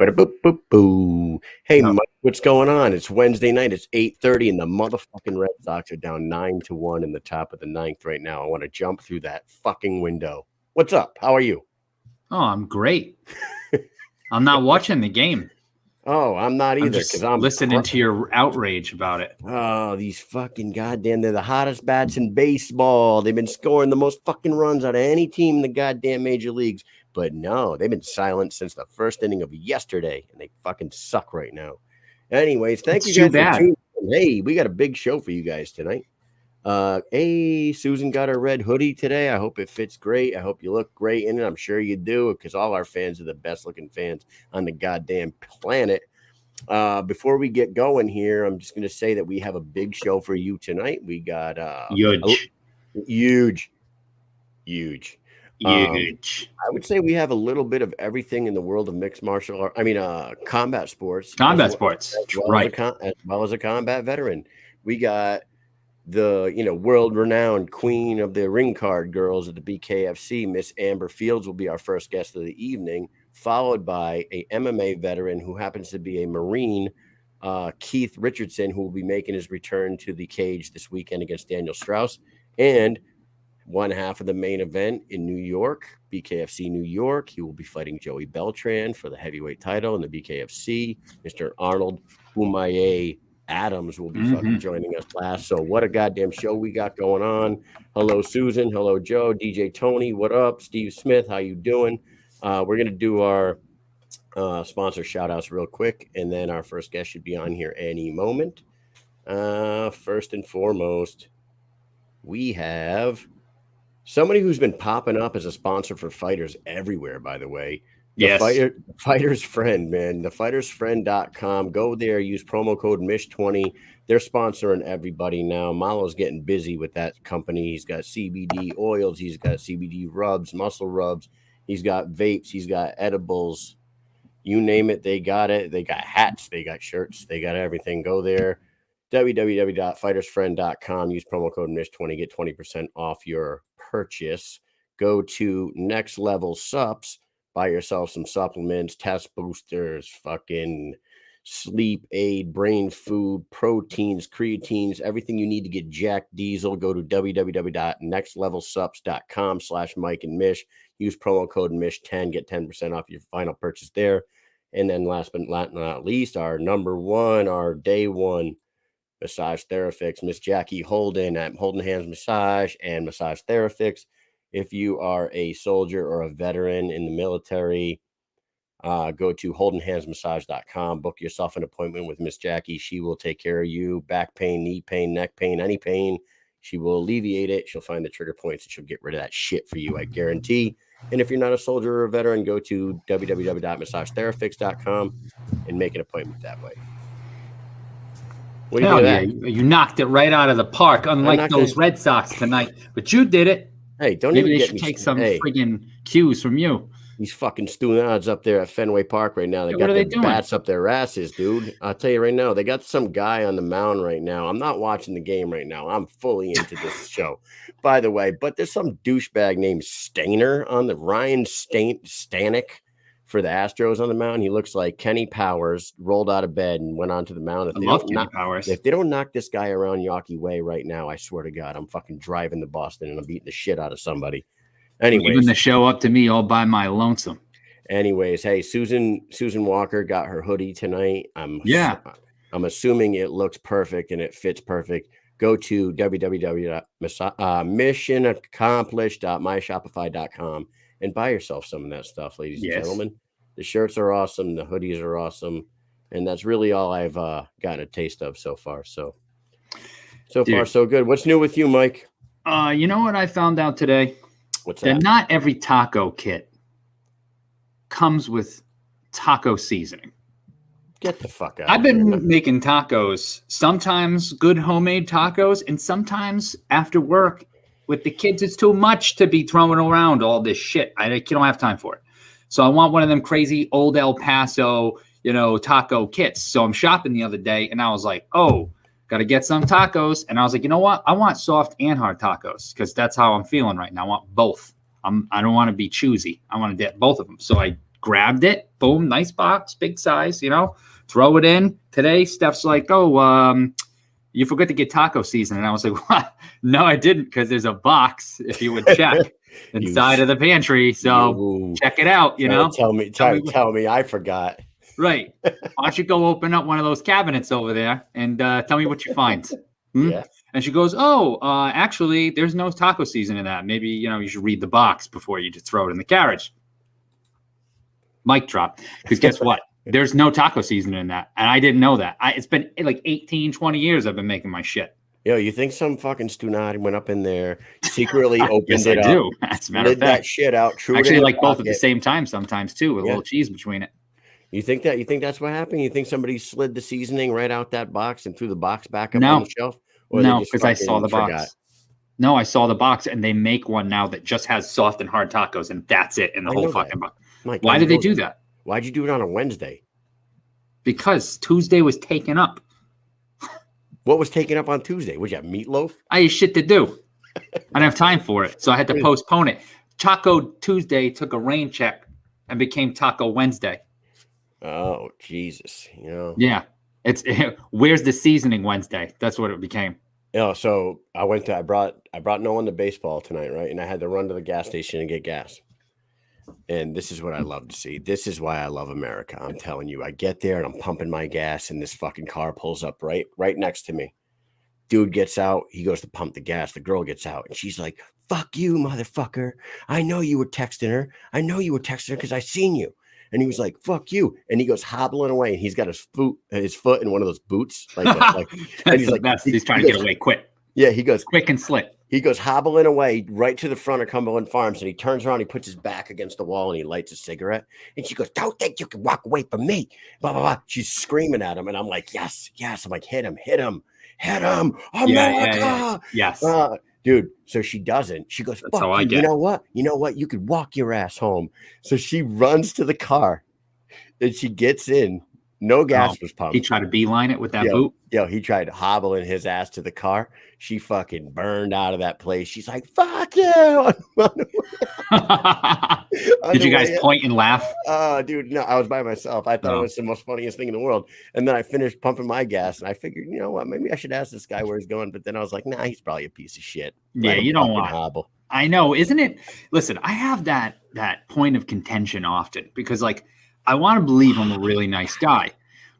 Boo. Hey, No. Mike, what's going on? It's Wednesday night. It's 8:30, and the motherfucking Red Sox are down 9-1 in the top of the ninth right now. I want to jump through that fucking window. What's up? How are you? Oh, I'm great. I'm not watching the game. Oh, I'm not either because I'm listening to your outrage about it. Oh, these fucking goddamn, they're the hottest bats in baseball. They've been scoring the most fucking runs out of any team in the goddamn major leagues. But no, they've been silent since the first inning of yesterday, and they fucking suck right now. Anyways, thank you guys for tuning in. Hey, we got a big show for you guys tonight. Hey, Susan got her red hoodie today. I hope it fits great. I hope you look great in it. I'm sure you do, because all our fans are the best looking fans on the goddamn planet. Before we get going here, I'm just going to say that we have a big show for you tonight. We got huge. I would say we have a little bit of everything in the world of mixed martial art. I mean, combat sports. As well as a combat veteran. We got the world-renowned queen of the ring card girls at the BKFC, Miss Amber Fields, will be our first guest of the evening, followed by a MMA veteran who happens to be a Marine, Keith Richardson, who will be making his return to the cage this weekend against Daniel Straus. And one half of the main event in New York, BKFC New York, he will be fighting Joey Beltran for the heavyweight title in the BKFC. Mr. Arnold Bomaye Adams will be fucking joining us last. So what a goddamn show we got going on. Hello, Susan. Hello, Joe. DJ Tony. What up? Steve Smith. How you doing? We're going to do our sponsor shout outs real quick, and then our first guest should be on here any moment. First and foremost, we have somebody who's been popping up as a sponsor for fighters everywhere, by the way. Fighter's Friend, man. Thefightersfriend.com. Go there, use promo code MISH20. They're sponsoring everybody now. Malo's getting busy with that company. He's got CBD oils, he's got CBD rubs, muscle rubs, he's got vapes, he's got edibles. You name it, they got it. They got hats, they got shirts, they got everything. Go there. www.fightersfriend.com. Use promo code MISH20. Get 20% off your purchase. Go to Next Level Sups. Buy yourself some supplements, test boosters, fucking sleep aid, brain food, proteins, creatines, everything you need to get Jack Diesel. Go to www.nextlevelsups.com/Mike and Mish. Use promo code MISH10. Get 10% off your final purchase there. And then last but not least, our number one, our day one massage therapist, Miss Jackie Holden at Holden Hands Massage and Massage Therapist. If you are a soldier or a veteran in the military, go to holdenhandsmassage.com. Book yourself an appointment with Miss Jackie. She will take care of you. Back pain, knee pain, neck pain, any pain. She will alleviate it. She'll find the trigger points and she'll get rid of that shit for you, I guarantee. And if you're not a soldier or a veteran, go to www.massagetherapist.com and make an appointment that way. What do you think of that? You knocked it right out of the park, unlike those Red Sox tonight. But you did it. Hey, don't Maybe even they get should me. Take some friggin' cues from you. These fucking stoonads up there at Fenway Park right now. They got their bats up their asses, dude. I'll tell you right now, they got some guy on the mound right now. I'm not watching the game right now. I'm fully into this show, by the way. But there's some douchebag named Stainer on the Ryan Stanek for the Astros on the mound. He looks like Kenny Powers rolled out of bed and went onto the mound. If they don't knock this guy around Yawkey Way right now, I swear to God, I'm fucking driving to Boston and I'm beating the shit out of somebody. Anyways, giving the show up to me all by my lonesome. Anyways, hey, Susan Walker got her hoodie tonight. I'm assuming it looks perfect and it fits perfect. Go to www.missionaccomplished.myshopify.com and buy yourself some of that stuff, ladies and gentlemen. The shirts are awesome. The hoodies are awesome. And that's really all I've gotten a taste of so far. So far, so good. What's new with you, Mike? You know what I found out today? What's that? That not every taco kit comes with taco seasoning. Get the fuck out. I've been making tacos, sometimes good homemade tacos, and sometimes after work with the kids, it's too much to be throwing around all this shit. I don't have time for it. So I want one of them crazy old El Paso, taco kits. So I'm shopping the other day, and I was like, oh, got to get some tacos. And I was like, you know what? I want soft and hard tacos because that's how I'm feeling right now. I want both. I don't want to be choosy. I want to get both of them. So I grabbed it. Boom, nice box, big size, throw it in. Today, Steph's like, oh, you forgot to get taco season. And I was like, what? No, I didn't, because there's a box, if you would check, inside of the pantry. So check it out, Tell me I forgot. Right. Why don't you go open up one of those cabinets over there and tell me what you find? Yeah. And she goes, oh, actually, there's no taco season in that. Maybe, you should read the box before you just throw it in the carriage. Mic drop. Because guess what? There's no taco season in that. And I didn't know that. It's been like 18, 20 years I've been making my shit. Yo, you think some fucking Stunati went up in there, secretly opened it up, do. As a matter of fact. that shit out, actually like both at the same time sometimes too, with a little cheese between it. You think that's what happened? You think somebody slid the seasoning right out that box and threw the box back up on the shelf? Or no, because I saw the box. No, I saw the box, and they make one now that just has soft and hard tacos, and that's it in the whole fucking box. Why did they do that? Why'd you do it on a Wednesday? Because Tuesday was taken up. What was taken up on Tuesday? Was that meatloaf? I had shit to do. I didn't have time for it, so I had to postpone it. Taco Tuesday took a rain check and became Taco Wednesday. Oh, Jesus. Yeah. It's where's the seasoning Wednesday? That's what it became. Yeah, so I brought Nolan to baseball tonight, right? And I had to run to the gas station and get gas. And this is what I love to see. This is why I love America. I'm telling you, I get there and I'm pumping my gas and this fucking car pulls up right next to me. Dude gets out. He goes to pump the gas. The girl gets out and she's like, fuck you, motherfucker. I know you were texting her. Because I seen you. And he was like, fuck you. And he goes hobbling away. And he's got his foot in one of those boots. And he's like, he's trying to get away quick. Yeah, he goes quick and slick. He goes hobbling away right to the front of Cumberland Farms. And he turns around, he puts his back against the wall and he lights a cigarette. And she goes, don't think you can walk away from me. Blah, blah, blah. She's screaming at him. And I'm like, yes. I'm like, hit him. America. Yeah. Yes. Dude, so she doesn't. She goes, fuck you. You know what? You could walk your ass home. So she runs to the car and she gets in. No gas was pumped. He tried to beeline it with that boot? He tried hobbling his ass to the car. She fucking burned out of that place. She's like, fuck you. Did you guys point and laugh? Dude, no, I was by myself. I thought it was the most funniest thing in the world. And then I finished pumping my gas and I figured, you know what, maybe I should ask this guy where he's going. But then I was like, nah, he's probably a piece of shit. Yeah, you don't want to hobble. I know, isn't it? Listen, I have that point of contention often because I want to believe I'm a really nice guy.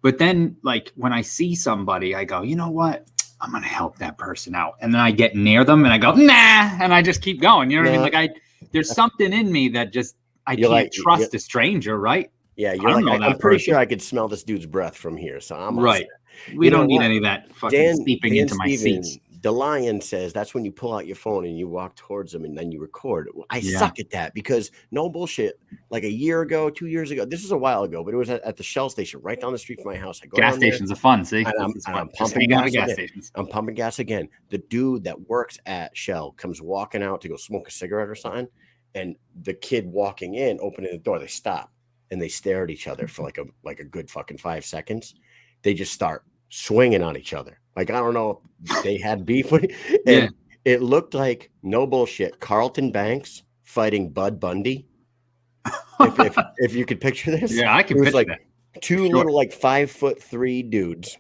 But then when I see somebody, I go, you know what? I'm going to help that person out. And then I get near them and I go, nah. And I just keep going. You know what I mean? There's something in me that just, I can't trust a stranger, right? Yeah. I'm pretty sure I could smell this dude's breath from here. So I'm right. We don't need any of that fucking steeping into my seats. The Lion says that's when you pull out your phone and you walk towards them and then you record. I suck at that because no bullshit. Like a year ago, 2 years ago, this is a while ago, but it was at the Shell station right down the street from my house. I go gas stations are fun. See, and I'm pumping gas again. I'm pumping gas again. The dude that works at Shell comes walking out to go smoke a cigarette or something, and the kid walking in, opening the door, they stop and they stare at each other for like a good fucking 5 seconds. They just start swinging on each other. I don't know if they had beef with it. And it looked like, no bullshit, Carlton Banks fighting Bud Bundy. If you could picture this. Yeah, I can picture that. Two little 5'3" dudes,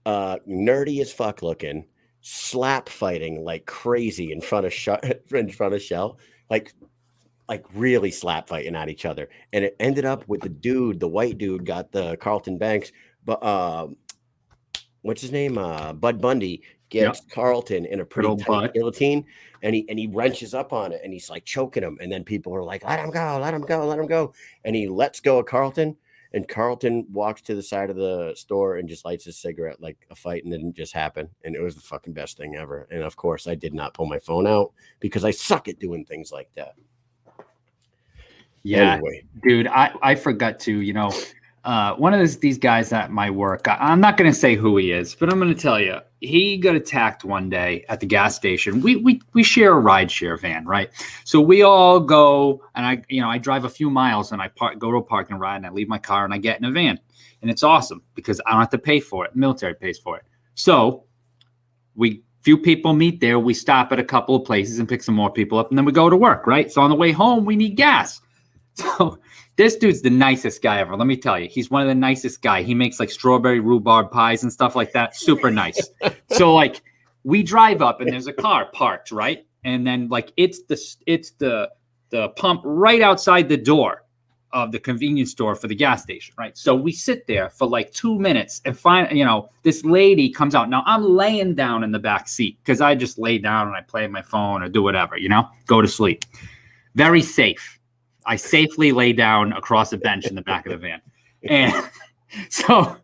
nerdy as fuck looking, slap fighting like crazy in front of Shell. Like really slap fighting at each other. And it ended up with the white dude got the Carlton Banks, but what's his name? Bud Bundy gets Carlton in a pretty tight guillotine, and he wrenches up on it, and he's like choking him. And then people are like, let him go. And he lets go of Carlton, and Carlton walks to the side of the store and just lights his cigarette like a fight, and didn't just happen. And it was the fucking best thing ever. And of course, I did not pull my phone out because I suck at doing things like that. Yeah, anyway. Dude, I forgot to, one of these guys at my work, I'm not going to say who he is, but I'm going to tell you, he got attacked one day at the gas station. We share a ride share van, right? So we all go, and I drive a few miles, and I go to a parking ride, and I leave my car, and I get in a van, and it's awesome because I don't have to pay for it. The military pays for it. So few people meet there. We stop at a couple of places and pick some more people up, and then we go to work, right? So on the way home, we need gas. So This dude's the nicest guy ever. Let me tell you, he's one of the nicest guy. He makes like strawberry rhubarb pies and stuff like that. Super nice. So like we drive up and there's a car parked, right? And then like it's the pump right outside the door of the convenience store for the gas station, right? So we sit there for like 2 minutes and this lady comes out. Now I'm laying down in the back seat because I just lay down and I play my phone or do whatever, go to sleep. Very safe. I safely lay down across a bench in the back of the van. And so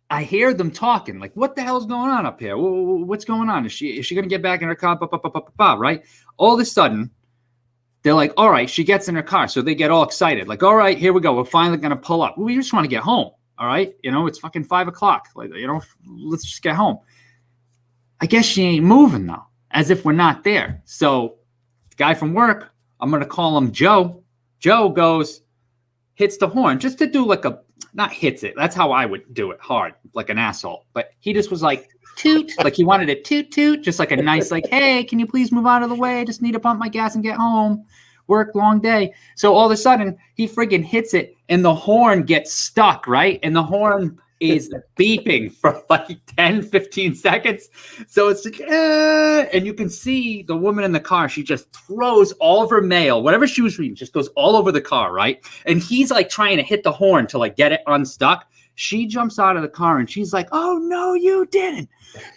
I hear them talking like, what the hell's going on up here? What's going on? Is she going to get back in her car? Right? All of a sudden, they're like, all right, she gets in her car. So they get all excited. Like, all right, here we go. We're finally going to pull up. We just want to get home. All right. It's fucking 5 o'clock. Like, let's just get home. I guess she ain't moving though, as if we're not there. So the guy from work, I'm going to call him Joe. Joe goes, hits the horn just to do like not hits it. That's how I would do it, hard, like an asshole. But he just was like, toot, like he wanted it toot, just like a nice, like, hey, can you please move out of the way? I just need to pump my gas and get home. Work, long day. So all of a sudden, he friggin' hits it, and the horn gets stuck, right? And the horn is beeping for like 10, 15 seconds. So it's like, and you can see the woman in the car. She just throws all of her mail, whatever she was reading, just goes all over the car, right? And he's like trying to hit the horn to like get it unstuck. She jumps out of the car and she's like, oh, no, you didn't.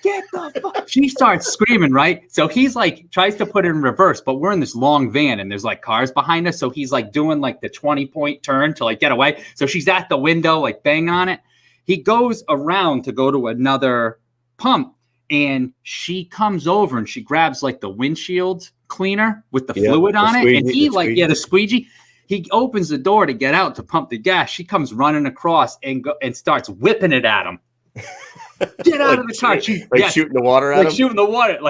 Get the fuck. She starts screaming, right? So he's like, tries to put it in reverse, but we're in this long van and there's like cars behind us. So he's like doing like the 20-point turn to like get away. So she's at the window, like bang on it. He goes around to go to another pump and she comes over and she grabs like the windshield cleaner with the fluid on it. And he like, the squeegee. He opens the door to get out to pump the gas. She comes running across and starts whipping it at him. Get out of the car. Shooting the water at him?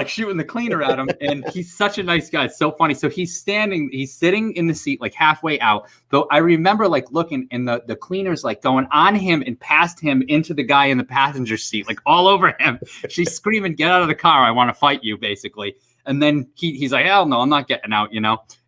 Shooting the cleaner at him. And he's such a nice guy. It's so funny. So he's sitting in the seat, like halfway out. Though I remember like looking and the cleaner's like going on him and past him into the guy in the passenger seat, like all over him. She's screaming, get out of the car. I want to fight you, basically. And then he's like, hell no, I'm not getting out,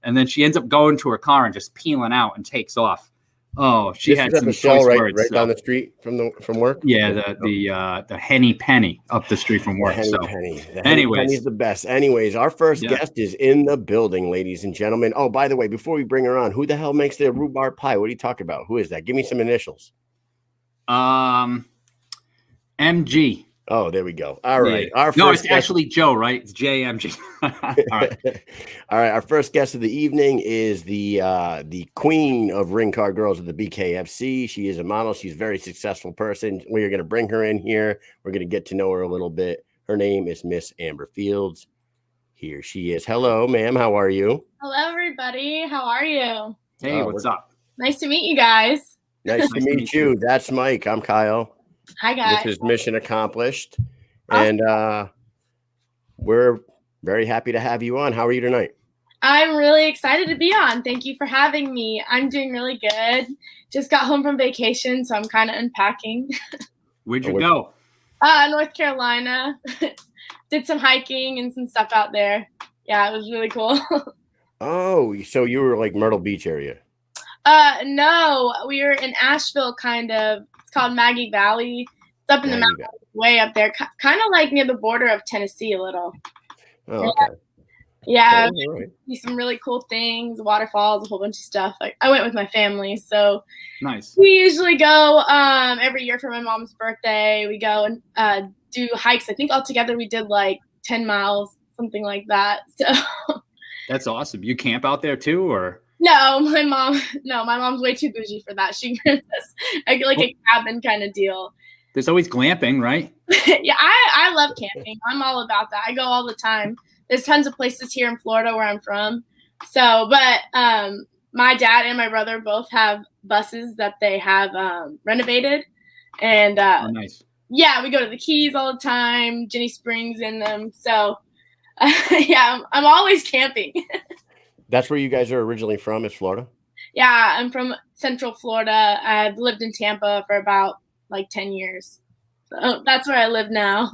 And then she ends up going to her car and just peeling out and takes off. Oh, she had some choice words. Right down the street from work? Yeah, the Henny Penny up the street from work. The Henny Penny's the best. Anyways, our first guest is in the building, ladies and gentlemen. Oh, by the way, before we bring her on, who the hell makes the rhubarb pie? What are you talking about? Who is that? Give me some initials. MG. Oh, there we go. All right. Yeah. It's actually Joe, right? It's JMG. All right. All right. Our first guest of the evening is the queen of ring card girls at the BKFC. She is a model. She's a very successful person. We are going to bring her in here. We're going to get to know her a little bit. Her name is Miss Amber Fields. Here she is. Hello, ma'am. How are you? Hello, everybody. How are you? Hey, what's up? Nice to meet you guys. Nice to meet you. That's Mike. I'm Kyle. Hi, guys. This is mission accomplished. And we're very happy to have you on. How are you tonight? I'm really excited to be on. Thank you for having me. I'm doing really good. Just got home from vacation, so I'm kind of unpacking. Where'd you go? North Carolina. Did some hiking and some stuff out there. Yeah, it was really cool. Oh, so you were like Myrtle Beach area? No, we were in Asheville, kind of. It's called Maggie Valley. It's up in the mountains, way up there, kind of like near the border of Tennessee a little. Oh, okay. Yeah, see some really cool things, waterfalls, a whole bunch of stuff. Like I went with my family, so nice. We usually go every year for my mom's birthday. We go and do hikes. I think altogether we did like 10 miles, something like that. So that's awesome. You camp out there too, or? No, my mom's way too bougie for that. She rents us like a cabin kind of deal. There's always glamping, right? Yeah, I love camping. I'm all about that. I go all the time. There's tons of places here in Florida where I'm from. So, but my dad and my brother both have buses that they have renovated. And nice. Yeah, we go to the Keys all the time, Ginny Springs in them. So, yeah, I'm always camping. That's where you guys are originally from, is Florida? Yeah, I'm from Central Florida. I've lived in Tampa for about like 10 years. So that's where I live now.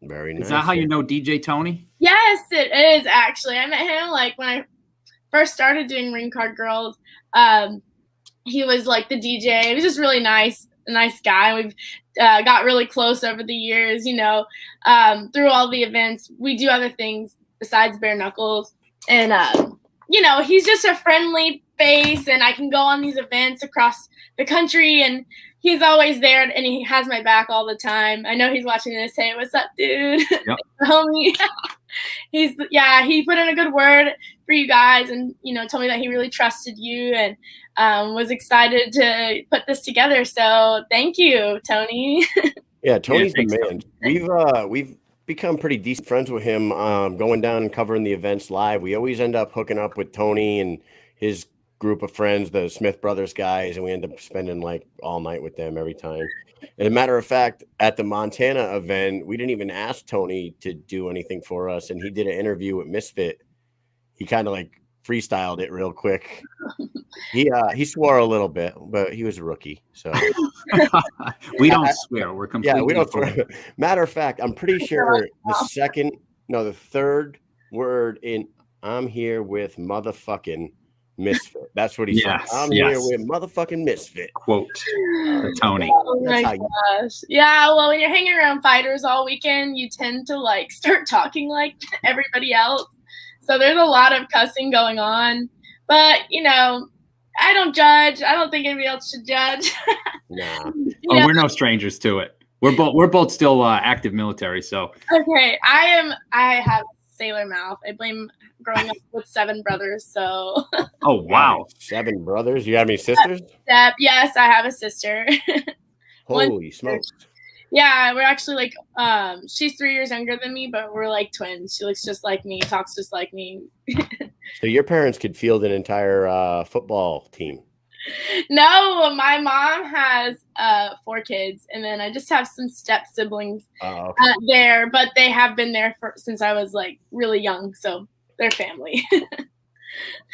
Very nice. Is that how you know DJ Tony? Yes, it is actually. I met him like when I first started doing Ring Card Girls, he was like the DJ. He was just really nice, a nice guy. We've got really close over the years, you know, through all the events. We do other things besides bare knuckles. And, you know, he's just a friendly face, and I can go on these events across the country, and he's always there, and he has my back all the time. I know he's watching this. Hey, what's up, dude? Yep. Homie. He put in a good word for you guys, and, you know, told me that he really trusted you and was excited to put this together. So thank you, Tony. Yeah, Tony's Yeah, the man. We've become pretty decent friends with him, going down and covering the events live. We always end up hooking up with Tony and his group of friends, the Smith Brothers guys, and we end up spending like all night with them every time. And a matter of fact, at the Montana event, we didn't even ask Tony to do anything for us, and he did an interview with Misfit. He kind of like freestyled it real quick. He swore a little bit, but he was a rookie, so we don't swear. We're completely we don't swear. Matter of fact, I'm pretty sure the third word in "I'm here with motherfucking Misfit." That's what he said. I'm here with motherfucking Misfit. Quote Tony. Oh my gosh. Yeah, well, when you're hanging around fighters all weekend, you tend to like start talking like everybody else. So there's a lot of cussing going on. But, you know, I don't judge. I don't think anybody else should judge. Nah. We're no strangers to it. We're both still active military, so okay. I have sailor mouth. I blame growing up with 7 brothers, so oh wow. 7 brothers? You have any sisters? Yes, I have a sister. Holy smokes. Yeah, we're actually like she's 3 years younger than me, but we're like twins. She looks just like me, talks just like me. So your parents could field an entire football team. No, my mom has 4 kids, and then I just have some step siblings there, but they have been there since I was like really young, so they're family.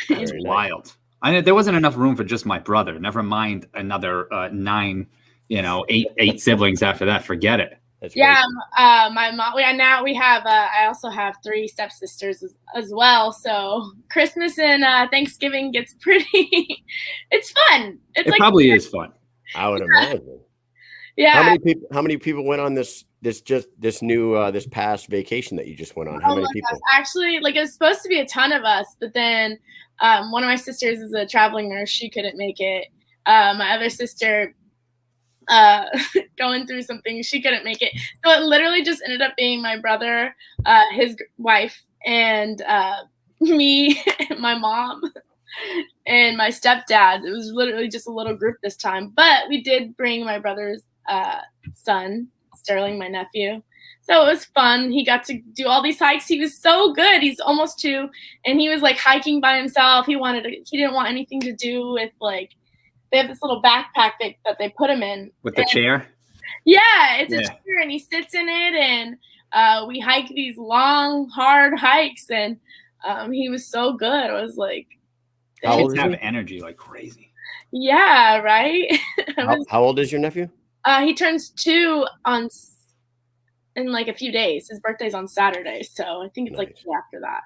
That's wild. I know there wasn't enough room for just my brother. Never mind another 9, you know, 8 siblings after that. Forget it. Yeah, my mom. Now we have. I also have 3 stepsisters as well. So Christmas and Thanksgiving gets pretty. It's fun. It probably is fun. I would imagine. Yeah. How many people went on this past vacation that you just went on? How many people? Gosh. Actually, like, it was supposed to be a ton of us, but then one of my sisters is a traveling nurse. She couldn't make it. My other sister going through something, she couldn't make it. So it literally just ended up being my brother, his wife, and me, my mom, and my stepdad. It was literally just a little group this time, but we did bring my brother's son, Sterling, my nephew. So it was fun. He got to do all these hikes. He was so good. He's almost 2, and he was like hiking by himself. He didn't want anything to do with like, they have this little backpack that they put him in. With the chair? Yeah, it's a chair, and he sits in it, and we hike these long, hard hikes, and he was so good. I was like, kids have energy like crazy. Yeah, right? How old is your nephew? He turns 2 in like a few days. His birthday's on Saturday, so I think it's like after that.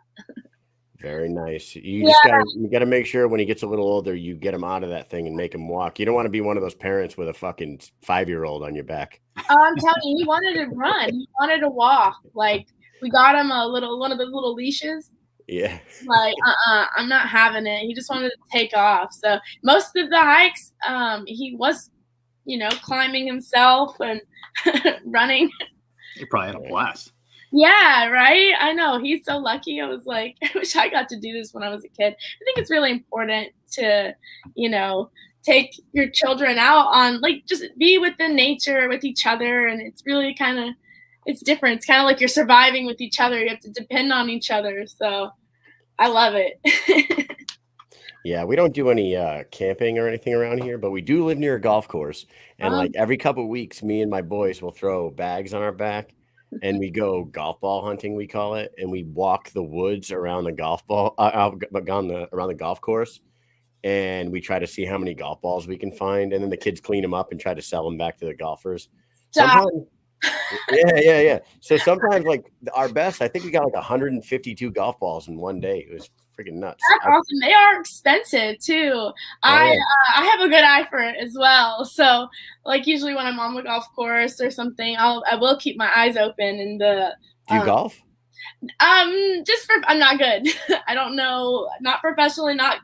Very nice. You got to make sure when he gets a little older, you get him out of that thing and make him walk. You don't want to be one of those parents with a fucking 5-year-old on your back. I'm telling you, he wanted to run. He wanted to walk. Like, we got him one of those little leashes. Yeah. Like, I'm not having it. He just wanted to take off. So most of the hikes, he was, you know, climbing himself and running. He probably had a blast. Yeah, right? I know. He's so lucky. I was like, I wish I got to do this when I was a kid. I think it's really important to, you know, take your children out on, like, just be within nature with each other. And it's really it's different. It's kind of like you're surviving with each other. You have to depend on each other. So I love it. Yeah, we don't do any camping or anything around here, but we do live near a golf course. And like every couple of weeks, me and my boys will throw bags on our back. And we go golf ball hunting, we call it, and we walk the woods around the around the golf course, and we try to see how many golf balls we can find, and then the kids clean them up and try to sell them back to the golfers. Sometimes, yeah. So sometimes, like our best, I think we got like 152 golf balls in one day. It was freaking nuts. That's awesome. They are expensive too. I have a good eye for it as well. So like usually when I'm on the golf course or something, I will keep my eyes open and Do you golf? Just for I'm not good. I don't know, not professionally, not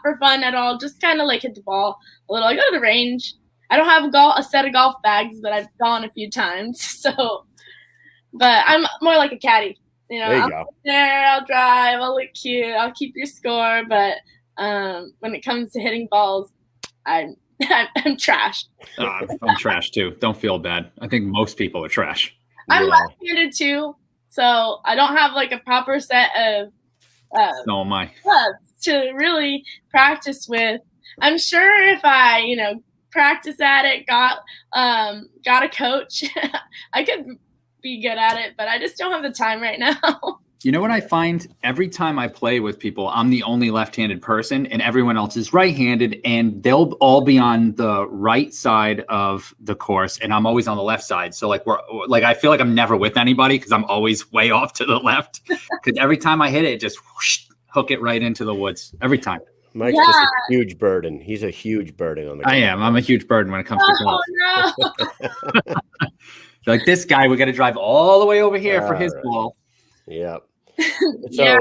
for fun at all. Just kind of like hit the ball a little. I go to the range. I don't have a set of golf bags, but I've gone a few times. So, but I'm more like a caddy. You know, I'll sit there, I'll drive, I'll look cute, I'll keep your score. But when it comes to hitting balls, I'm trash. I'm trash too. Don't feel bad. I think most people are trash. I'm left-handed too, so I don't have like a proper set of so am I. clubs to really practice with. I'm sure if I, practice at it, got a coach, I could be good at it, but I just don't have the time right now. You know what I find? Every time I play with people, I'm the only left-handed person and everyone else is right-handed, and they'll all be on the right side of the course and I'm always on the left side. So I feel like I'm never with anybody because I'm always way off to the left, because every time I hit it, just whoosh, hook it right into the woods every time. Mike's just a huge burden. He's a huge burden on the I am. I'm a huge burden when it comes to golf. No. Like this guy, we got to drive all the way over here for his ball. Yep. So,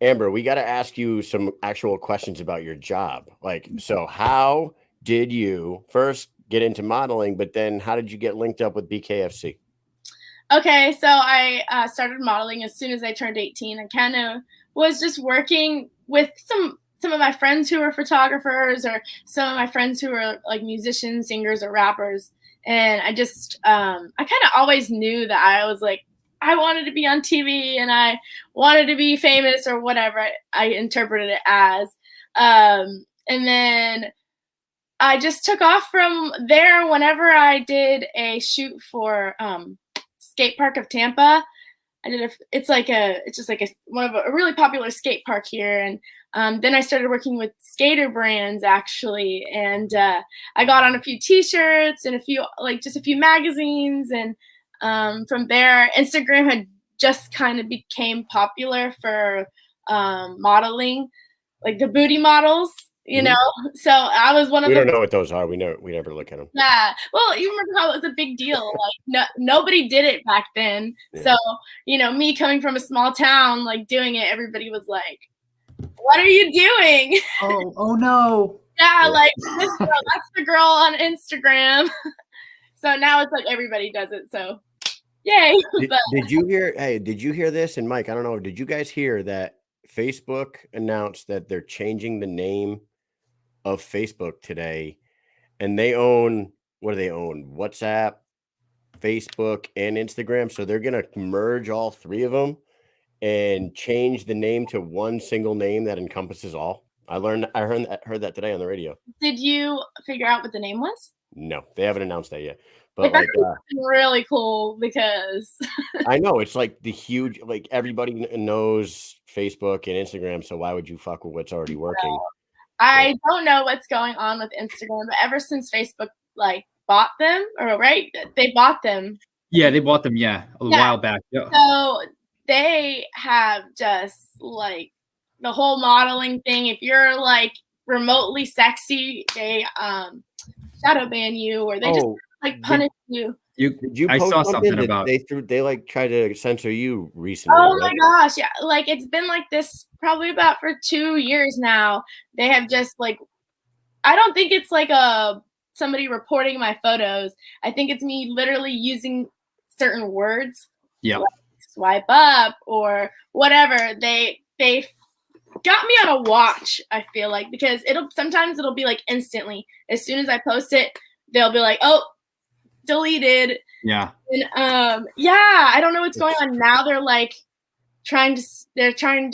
Amber, we got to ask you some actual questions about your job. So how did you first get into modeling, but then how did you get linked up with BKFC? Okay, so I started modeling as soon as I turned 18. I kind of was just working with some of my friends who were photographers, or some of my friends who were like musicians, singers, or rappers. And I just, I kind of always knew that I was like, I wanted to be on TV and I wanted to be famous, or whatever I interpreted it as. And then I just took off from there whenever I did a shoot for Skate Park of Tampa. It's just like a really popular skate park here. And then I started working with skater brands actually. And I got on a few t-shirts and just a few magazines. And from there, Instagram had just kind of became popular for modeling, like the booty models, So I was one of We don't know what those are. We never look at them. Yeah. Well, you remember how it was a big deal. Like nobody did it back then. Yeah. So, me coming from a small town, like doing it, everybody was like, what are you doing? Oh no. Yeah, like this girl, that's the girl on Instagram. So now it's like everybody does it. So yay. Did you hear this? And Mike, I don't know, did you guys hear that Facebook announced that they're changing the name of Facebook today, and they own, what do they own? WhatsApp, Facebook, and Instagram. So they're going to merge all three of them and change the name to one single name that encompasses all. I heard that today on the radio. Did you figure out what the name was? No, they haven't announced that yet. But that's really cool, because I know it's like the huge, like everybody knows Facebook and Instagram. So why would you fuck with what's already working? I don't know what's going on with Instagram, but ever since Facebook bought them, they bought them. Yeah, they bought them. Yeah, a while back. Yeah. So they have just like the whole modeling thing. If you're like remotely sexy, they shadow ban you, or they just punish you. I saw something about they try to censor you recently. Oh my gosh, yeah. Like it's been like this probably about for 2 years now. They have just I don't think it's like somebody reporting my photos. I think it's me literally using certain words. Yeah. Like swipe up or whatever. They got me on a watch, I feel like, because sometimes it'll be like instantly. As soon as I post it, they'll be like, oh, deleted. Yeah. And I don't know what's going on now. They're like trying to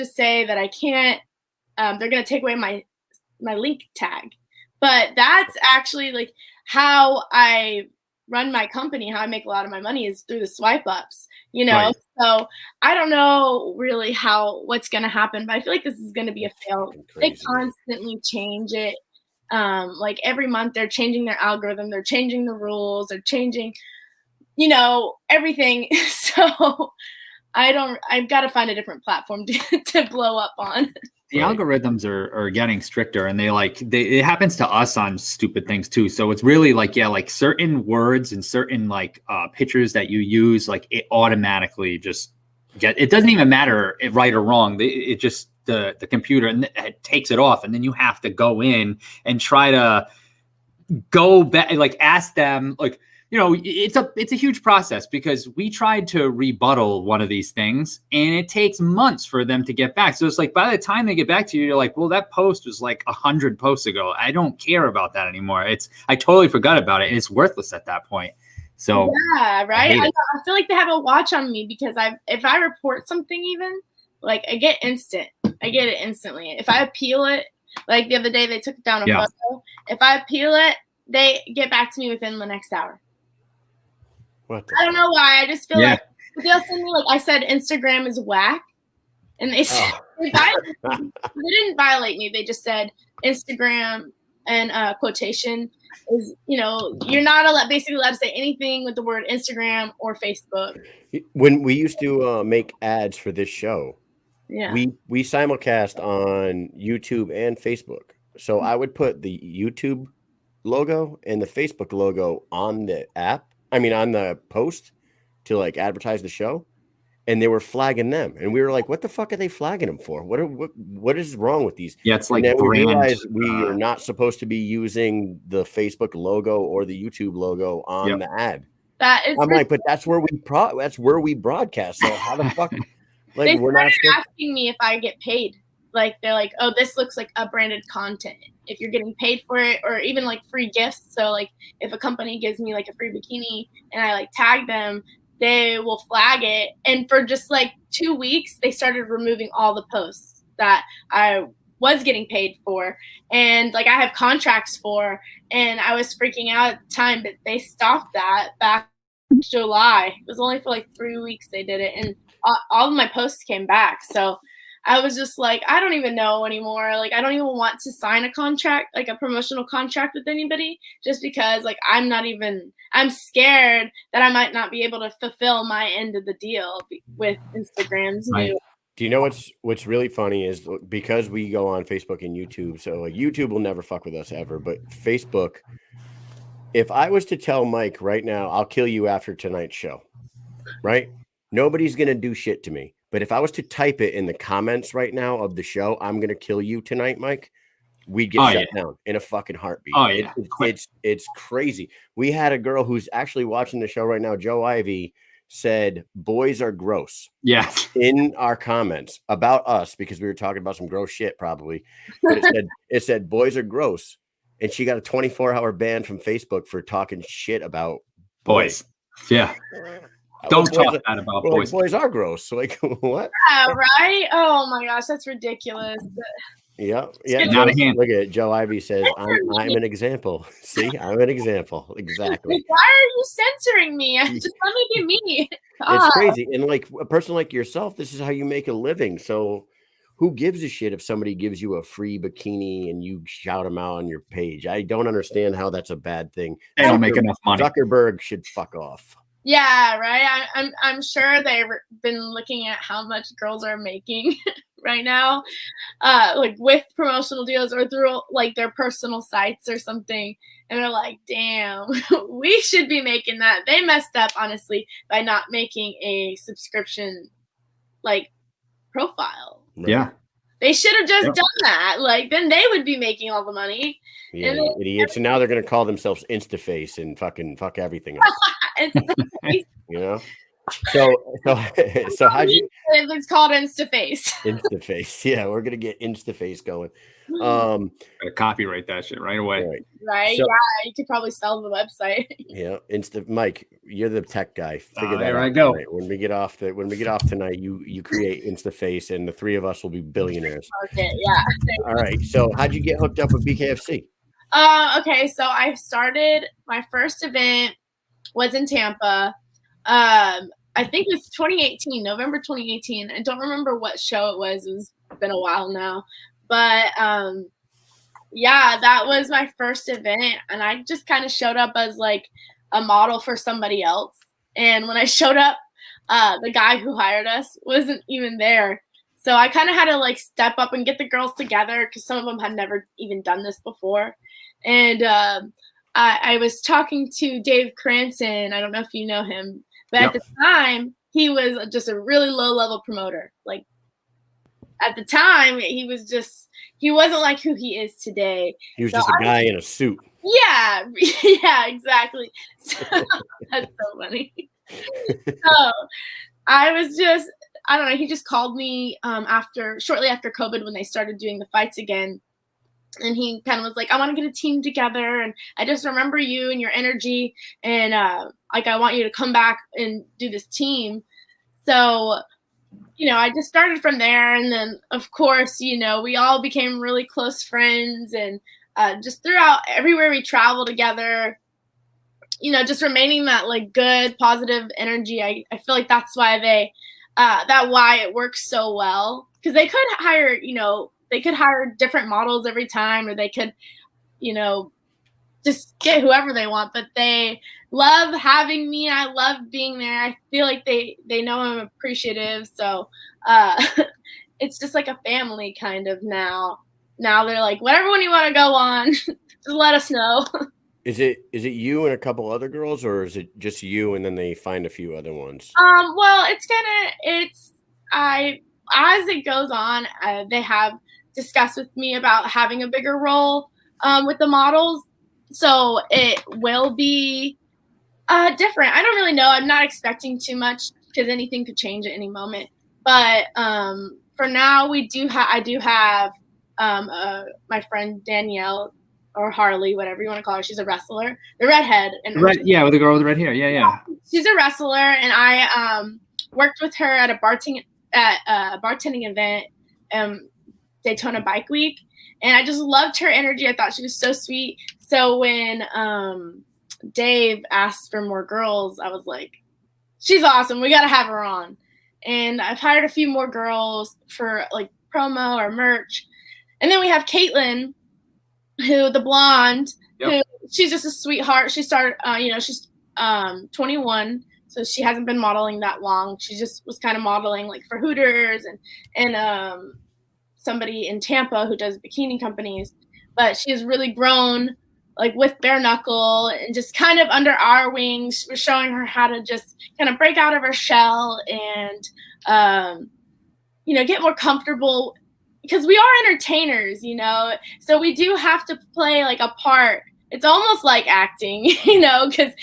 say that I can't, they're going to take away my link tag. But that's actually like how I run my company, how I make a lot of my money is through the swipe ups, Right. So I don't know really what's going to happen, but I feel like this is going to be a fail. They constantly change it. Like every month they're changing their algorithm, they're changing the rules, they're changing, everything. So I've got to find a different platform to blow up on. The algorithms are getting stricter, and it happens to us on stupid things too. So it's really like certain words and certain pictures that you use, like it automatically just it doesn't even matter if right or wrong. It just the computer and it takes it off, and then you have to go in and try to go back, ask them, it's a huge process, because we tried to rebuttal one of these things and it takes months for them to get back. So it's like, by the time they get back to you, you're like, well, that post was 100 posts ago. I don't care about that anymore. I totally forgot about it, and it's worthless at that point. So yeah, right. I feel like they have a watch on me, because if I report something, even I get it instantly. If I appeal it, like the other day, they took down a photo. If I appeal it, they get back to me within the next hour. I don't know why. I just feel like they'll send me, I said Instagram is whack, and they said they didn't violate me. They just said Instagram and quotation is, you're not basically allowed to say anything with the word Instagram or Facebook. When we used to make ads for this show, we simulcast on YouTube and Facebook. So I would put the YouTube logo and the Facebook logo on the app. I mean, on the post to advertise the show, and they were flagging them, and we were like, "What the fuck are they flagging them for? What is wrong with these?" Yeah, it's and then we realized we are not supposed to be using the Facebook logo or the YouTube logo on the ad. I'm like, but that's where we broadcast. So how the fuck? They started asking me if I get paid. They're like, oh, this looks like a branded content. If you're getting paid for it, or even free gifts. So if a company gives me a free bikini and I tag them, they will flag it. And for just 2 weeks, they started removing all the posts that I was getting paid for, and I have contracts for, and I was freaking out at the time, but they stopped that back in July. It was only for 3 weeks they did it, and all of my posts came back. So I was just I don't even know anymore. I don't even want to sign a contract, a promotional contract with anybody, just because I'm scared that I might not be able to fulfill my end of the deal with Instagram's new. Do you know what's really funny is, because we go on Facebook and YouTube, so YouTube will never fuck with us ever, but Facebook, if I was to tell Mike right now, I'll kill you after tonight's show, right? Nobody's going to do shit to me. But if I was to type it in the comments right now of the show, I'm going to kill you tonight, Mike, we'd get shut down in a fucking heartbeat. Oh, yeah. It's crazy. We had a girl who's actually watching the show right now, Joe Ivy, said boys are gross. Yeah. In our comments about us, because we were talking about some gross shit probably. But it said boys are gross. And she got a 24-hour ban from Facebook for talking shit about boys. Yeah. Don't talk bad about boys. Boys are gross. What? Yeah, right? Oh my gosh, that's ridiculous. Yeah. Look at it. Joe Ivy says, I'm an example. See, I'm an example. Exactly. Why are you censoring me? Just let me be me. It's crazy. And a person like yourself, this is how you make a living. So who gives a shit if somebody gives you a free bikini and you shout them out on your page? I don't understand how that's a bad thing. They don't make enough money. Zuckerberg should fuck off. Yeah, right. I'm sure they've been looking at how much girls are making right now, with promotional deals or through their personal sites or something, and they're like, "Damn, we should be making that." They messed up, honestly, by not making a subscription profile. Yeah, they should have just done that. Then they would be making all the money. Yeah, idiots. And now they're going to call themselves Instaface and fuck everything else. So how'd you? It's called Instaface. Instaface. Yeah, we're gonna get Instaface going. Gotta copyright that shit right away. Right. So, you could probably sell the website. Yeah, Mike, you're the tech guy. Figure that out. There I go. Tonight. When we get off tonight, you create Instaface, and the three of us will be billionaires. Okay. Yeah. All right. So how'd you get hooked up with BKFC? Okay. So I started my first event was in Tampa. I think it's 2018, November 2018. I don't remember what show it was. It's been a while now. But that was my first event. And I just kind of showed up as a model for somebody else. And when I showed up, the guy who hired us wasn't even there. So I kind of had to like step up and get the girls together because some of them had never even done this before. And I was talking to Dave Cranston. I don't know if you know him, but at the time he was just a really low level promoter. Like at the time he wasn't like who he is today. He was just a guy in a suit. Yeah, yeah, exactly. So, that's so funny. So I was just, I don't know, he just called me shortly after COVID when they started doing the fights again. And he kind of was like, I want to get a team together. And I just remember you and your energy. And like, I want you to come back and do this team. So, you know, I just started from there. And then, of course, you know, we all became really close friends. And just throughout everywhere we travel together, you know, just remaining that like good, positive energy. I feel like that's why why it works so well. Because they could hire, you know, different models every time, or they could, you know, just get whoever they want. But they love having me. I love being there. I feel like they know I'm appreciative. So it's just like a family kind of now. Now they're like, whatever one you want to go on, just let us know. Is it you and a couple other girls, or is it just you and then they find a few other ones? Well, as it goes on, they have discussed with me about having a bigger role with the models. So it will be different. I don't really know. I'm not expecting too much because anything could change at any moment. But for now, I do have my friend Danielle, or Harley, whatever you want to call her. She's a wrestler, the redhead. And with the girl with the red hair. Yeah. She's a wrestler, and I worked with her at a bartending event, Daytona Bike Week, and I just loved her energy. I thought she was so sweet. So when Dave asked for more girls, I was like, she's awesome. We got to have her on. And I've hired a few more girls for like promo or merch. And then we have Caitlin, who the blonde, who she's just a sweetheart. She started, she's 21, so she hasn't been modeling that long. She just was kind of modeling like for Hooters and somebody in Tampa who does bikini companies. But she has really grown, like with bare knuckle and just kind of under our wings. We're showing her how to just kind of break out of her shell and, get more comfortable. Because we are entertainers, so we do have to play like a part. It's almost like acting, because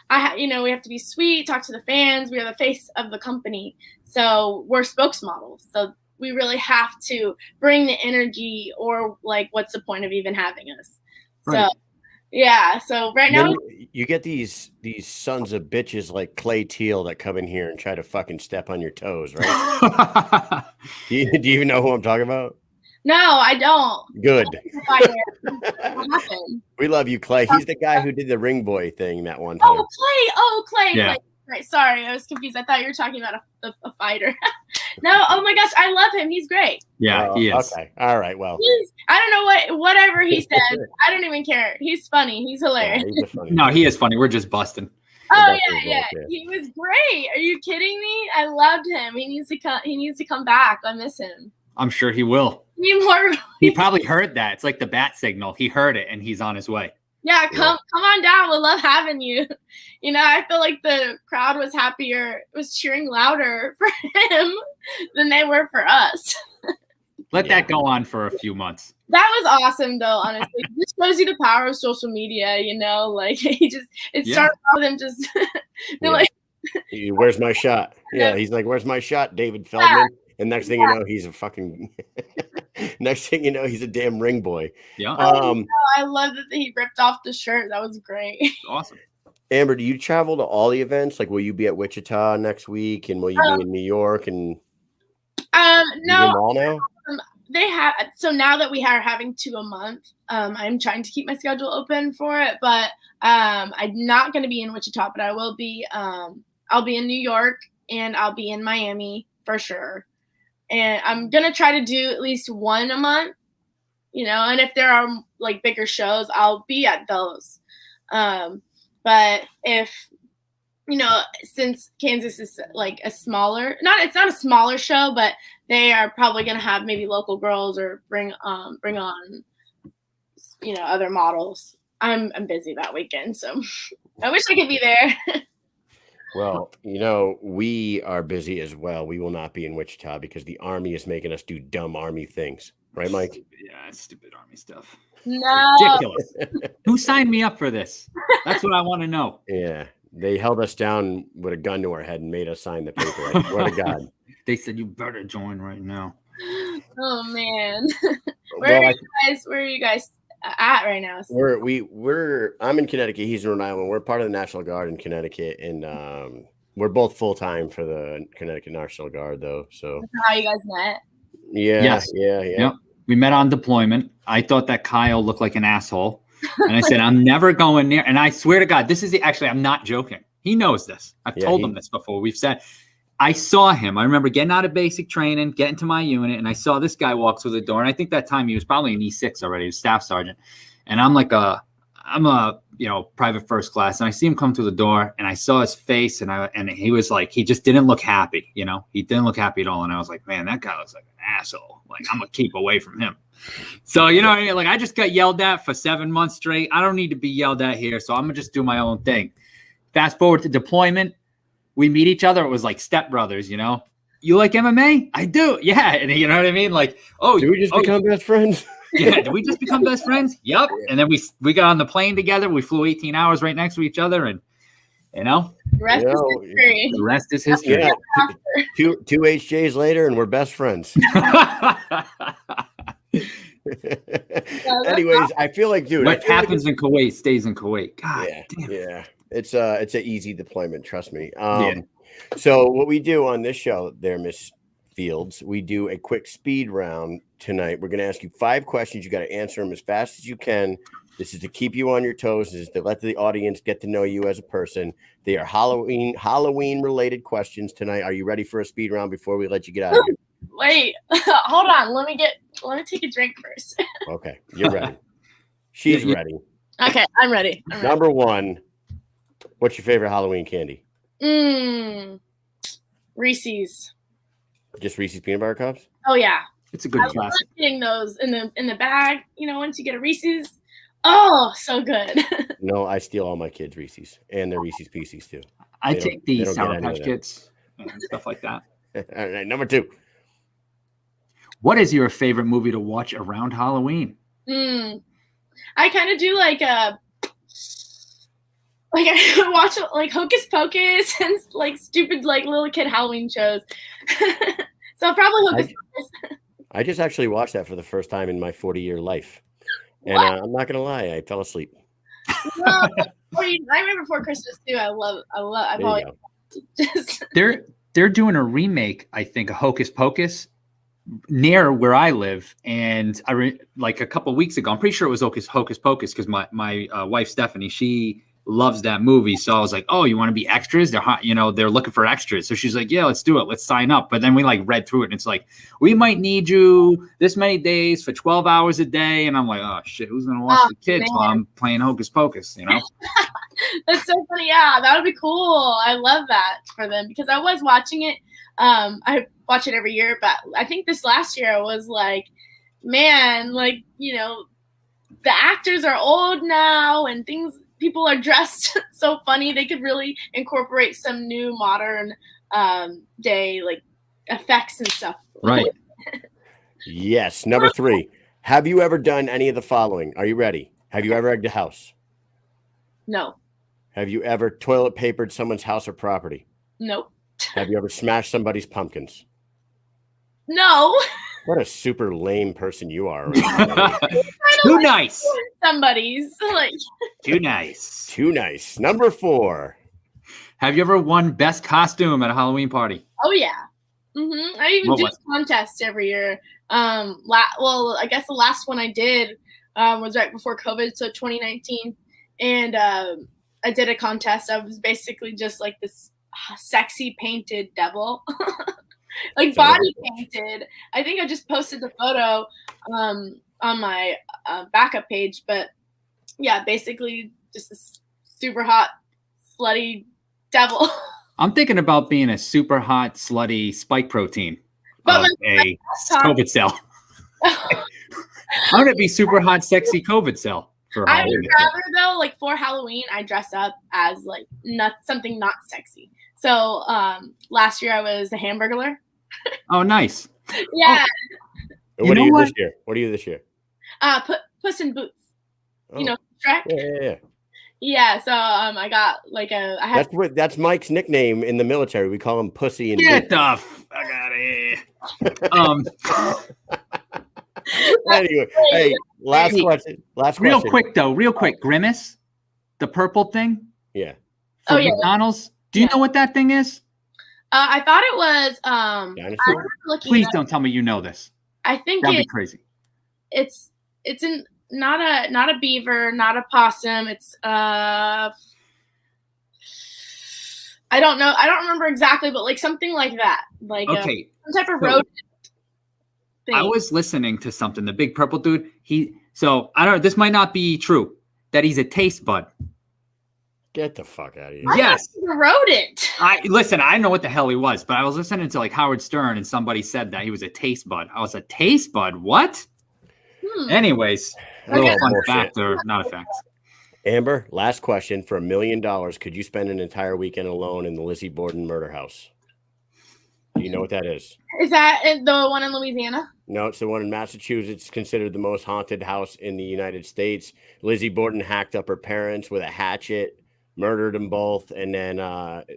we have to be sweet, talk to the fans. We are the face of the company, so we're spokesmodels. So we really have to bring the energy, or like, what's the point of even having us? Right. So yeah. So right now you get these sons of bitches like Clay Teal that come in here and try to fucking step on your toes, right? Do you even know who I'm talking about? No, I don't. Good. We love you, Clay. He's the guy who did the ring boy thing that one time. Oh, Clay. Yeah. Clay. Right. Sorry, I was confused. I thought you were talking about a fighter. No. Oh my gosh, I love him. He's great. Yeah, he is. Okay. All right. Well, I don't know whatever he said. I don't even care. He's funny. He's hilarious. Yeah, he's funny. No, he is funny. We're just busting. Oh yeah. He was great. Are you kidding me? I loved him. He needs to come back. I miss him. I'm sure he will. He probably heard that. It's like the bat signal. He heard it and he's on his way. Yeah, come on down. We love having you. I feel like the crowd was was cheering louder for him than they were for us. Let that go on for a few months. That was awesome, though, honestly. This shows you the power of social media, like it started with him just like, where's my shot? Yeah, he's like, where's my shot, David Feldman? And next thing you know, he's a fucking next thing you know, he's a damn ring boy. Yeah. I love that he ripped off the shirt. That was great. Awesome. Amber, do you travel to all the events? Like, will you be at Wichita next week, and will you be in New York? And no, all now? They have. So now that we are having 2 a month, I'm trying to keep my schedule open for it. But I'm not going to be in Wichita, but I will be. I'll be in New York, and I'll be in Miami for sure. And I'm going to try to do at least 1 a month, and if there are like bigger shows, I'll be at those. But if since Kansas is like it's not a smaller show, but they are probably going to have maybe local girls or bring on, other models. I'm busy that weekend, so I wish I could be there. Well, we are busy as well. We will not be in Wichita because the Army is making us do dumb Army things. Right, Mike? Yeah, stupid Army stuff. No. Ridiculous. Who signed me up for this? That's what I want to know. Yeah. They held us down with a gun to our head and made us sign the paper. I swear to God. They said, you better join right now. Oh, man. Where are you guys at right now? I'm in Connecticut. He's in Rhode Island. We're part of the National Guard in Connecticut. And we're both full-time for the Connecticut National Guard, though. So that's how you guys met? Yeah. Yes. Yeah. Yep. We met on deployment. I thought that Kyle looked like an asshole. And I said, I'm never going near. And I swear to God, I'm not joking. He knows this. I've told him this before. We've said, I saw him. I remember getting out of basic training, getting to my unit, and I saw this guy walk through the door. And I think that time he was probably an E6 already, he was staff sergeant. And I'm a private first class. And I see him come through the door and I saw his face and he was like, he just didn't look happy. He didn't look happy at all. And I was like, man, that guy looks like an asshole. Like, I'm going to keep away from him. So, like I just got yelled at for 7 months straight. I don't need to be yelled at here. So I'm going to just do my own thing. Fast forward to deployment. We meet each other. It was like stepbrothers, You like MMA? I do. Yeah. And you know what I mean? Like, do we just become best friends? Yeah. Did we just become best friends? Yep. And then we got on the plane together. We flew 18 hours right next to each other. And, the rest is history. The rest is history. Yeah. Two HJs later, and we're best friends. Anyways, I feel like, dude, what happens in Kuwait stays in Kuwait. God damn. Yeah. It's an easy deployment, trust me. So what we do on this show there, Miss Fields, we do a quick speed round tonight. We're going to ask you 5 questions. You got to answer them as fast as you can. This is to keep you on your toes. This is to let the audience get to know you as a person. They are Halloween related questions tonight. Are you ready for a speed round before we let you get out of here? Wait, hold on. Let me take a drink first. Okay, you're ready. She's ready. Okay, I'm ready. Number 1, what's your favorite Halloween candy? Reese's. Just Reese's peanut butter cups? Oh yeah, it's a good classic. I love getting those in the bag. Once you get a Reese's, oh, so good. No, I steal all my kids' Reese's and their Reese's Pieces too. I take the Sour Patch Kids and stuff like that. All right, number 2. What is your favorite movie to watch around Halloween? I kind of do like I watch like Hocus Pocus and like stupid like little kid Halloween shows. So probably Hocus Pocus. I just actually watched that for the first time in my 40-year life, and I'm not gonna lie, I fell asleep. No, Nightmare Before Christmas too. I've always just. They're doing a remake, I think, of Hocus Pocus near where I live, and like a couple of weeks ago, I'm pretty sure it was Hocus Pocus because my wife Stephanie, she loves that movie. So I was like, oh, you want to be extras? They're hot, they're looking for extras. So she's like, yeah, let's do it. Let's sign up. But then we like read through it and it's like, we might need you this many days for 12 hours a day. And I'm like, oh shit, who's going to watch the kids while I'm playing Hocus Pocus, That's so funny. Yeah, that would be cool. I love that for them because I was watching it. I watch it every year, but I think this last year I was like, man, like, the actors are old now and people are dressed so funny. They could really incorporate some new modern day like effects and stuff. Right. Yes. Number 3. Have you ever done any of the following? Are you ready? Have you ever egged a house? No. Have you ever toilet papered someone's house or property? Nope. Have you ever smashed somebody's pumpkins? No. What a super lame person you are. Too nice. Somebody's like too nice. Too nice. Number 4. Have you ever won best costume at a Halloween party? Oh yeah. I even do contests every year. Well, I guess the last one I did was right before COVID, so 2019, and I did a contest. I was basically just like this sexy painted devil. Like body painted. I think I just posted the photo on my backup page, but yeah, basically just this super hot, slutty devil. I'm thinking about being a super hot, slutty spike protein But of a COVID cell. I'm gonna be super hot, sexy COVID cell for I Halloween. would rather though, like for Halloween, I dress up as like something not sexy. So last year I was a Hamburglar. Oh, nice. Yeah. And what are you this year? What are you this year? Puss in Boots. Oh. You know, Shrek. Yeah. Yeah. So I got like that's Mike's nickname in the military. We call him Pussy and Get the fuck out of here. Anyway, hey, last question. Real quick, Grimace, the purple thing. Yeah. For McDonald's. Do you know what that thing is? I thought it was Dinosaur? Please don't tell me you know this. I think that'd be crazy. It's not a beaver, not a possum. It's I don't know. I don't remember exactly, but like something like that. Like some type of rodent thing. I was listening to something. The big purple dude. So I don't know. This might not be true. That he's a taste bud. Get the fuck out of here. Yes. He's a rodent. I know what the hell he was, but I was listening to like Howard Stern and somebody said that he was a taste bud. I was a taste bud. What? Anyways, a little fun fact or not a fact. Amber, last question. For $1 million, could you spend an entire weekend alone in the Lizzie Borden murder house? Do you know what that is? Is that the one in Louisiana? No, it's the one in Massachusetts, considered the most haunted house in the United States. Lizzie Borden hacked up her parents with a hatchet, murdered them both, and then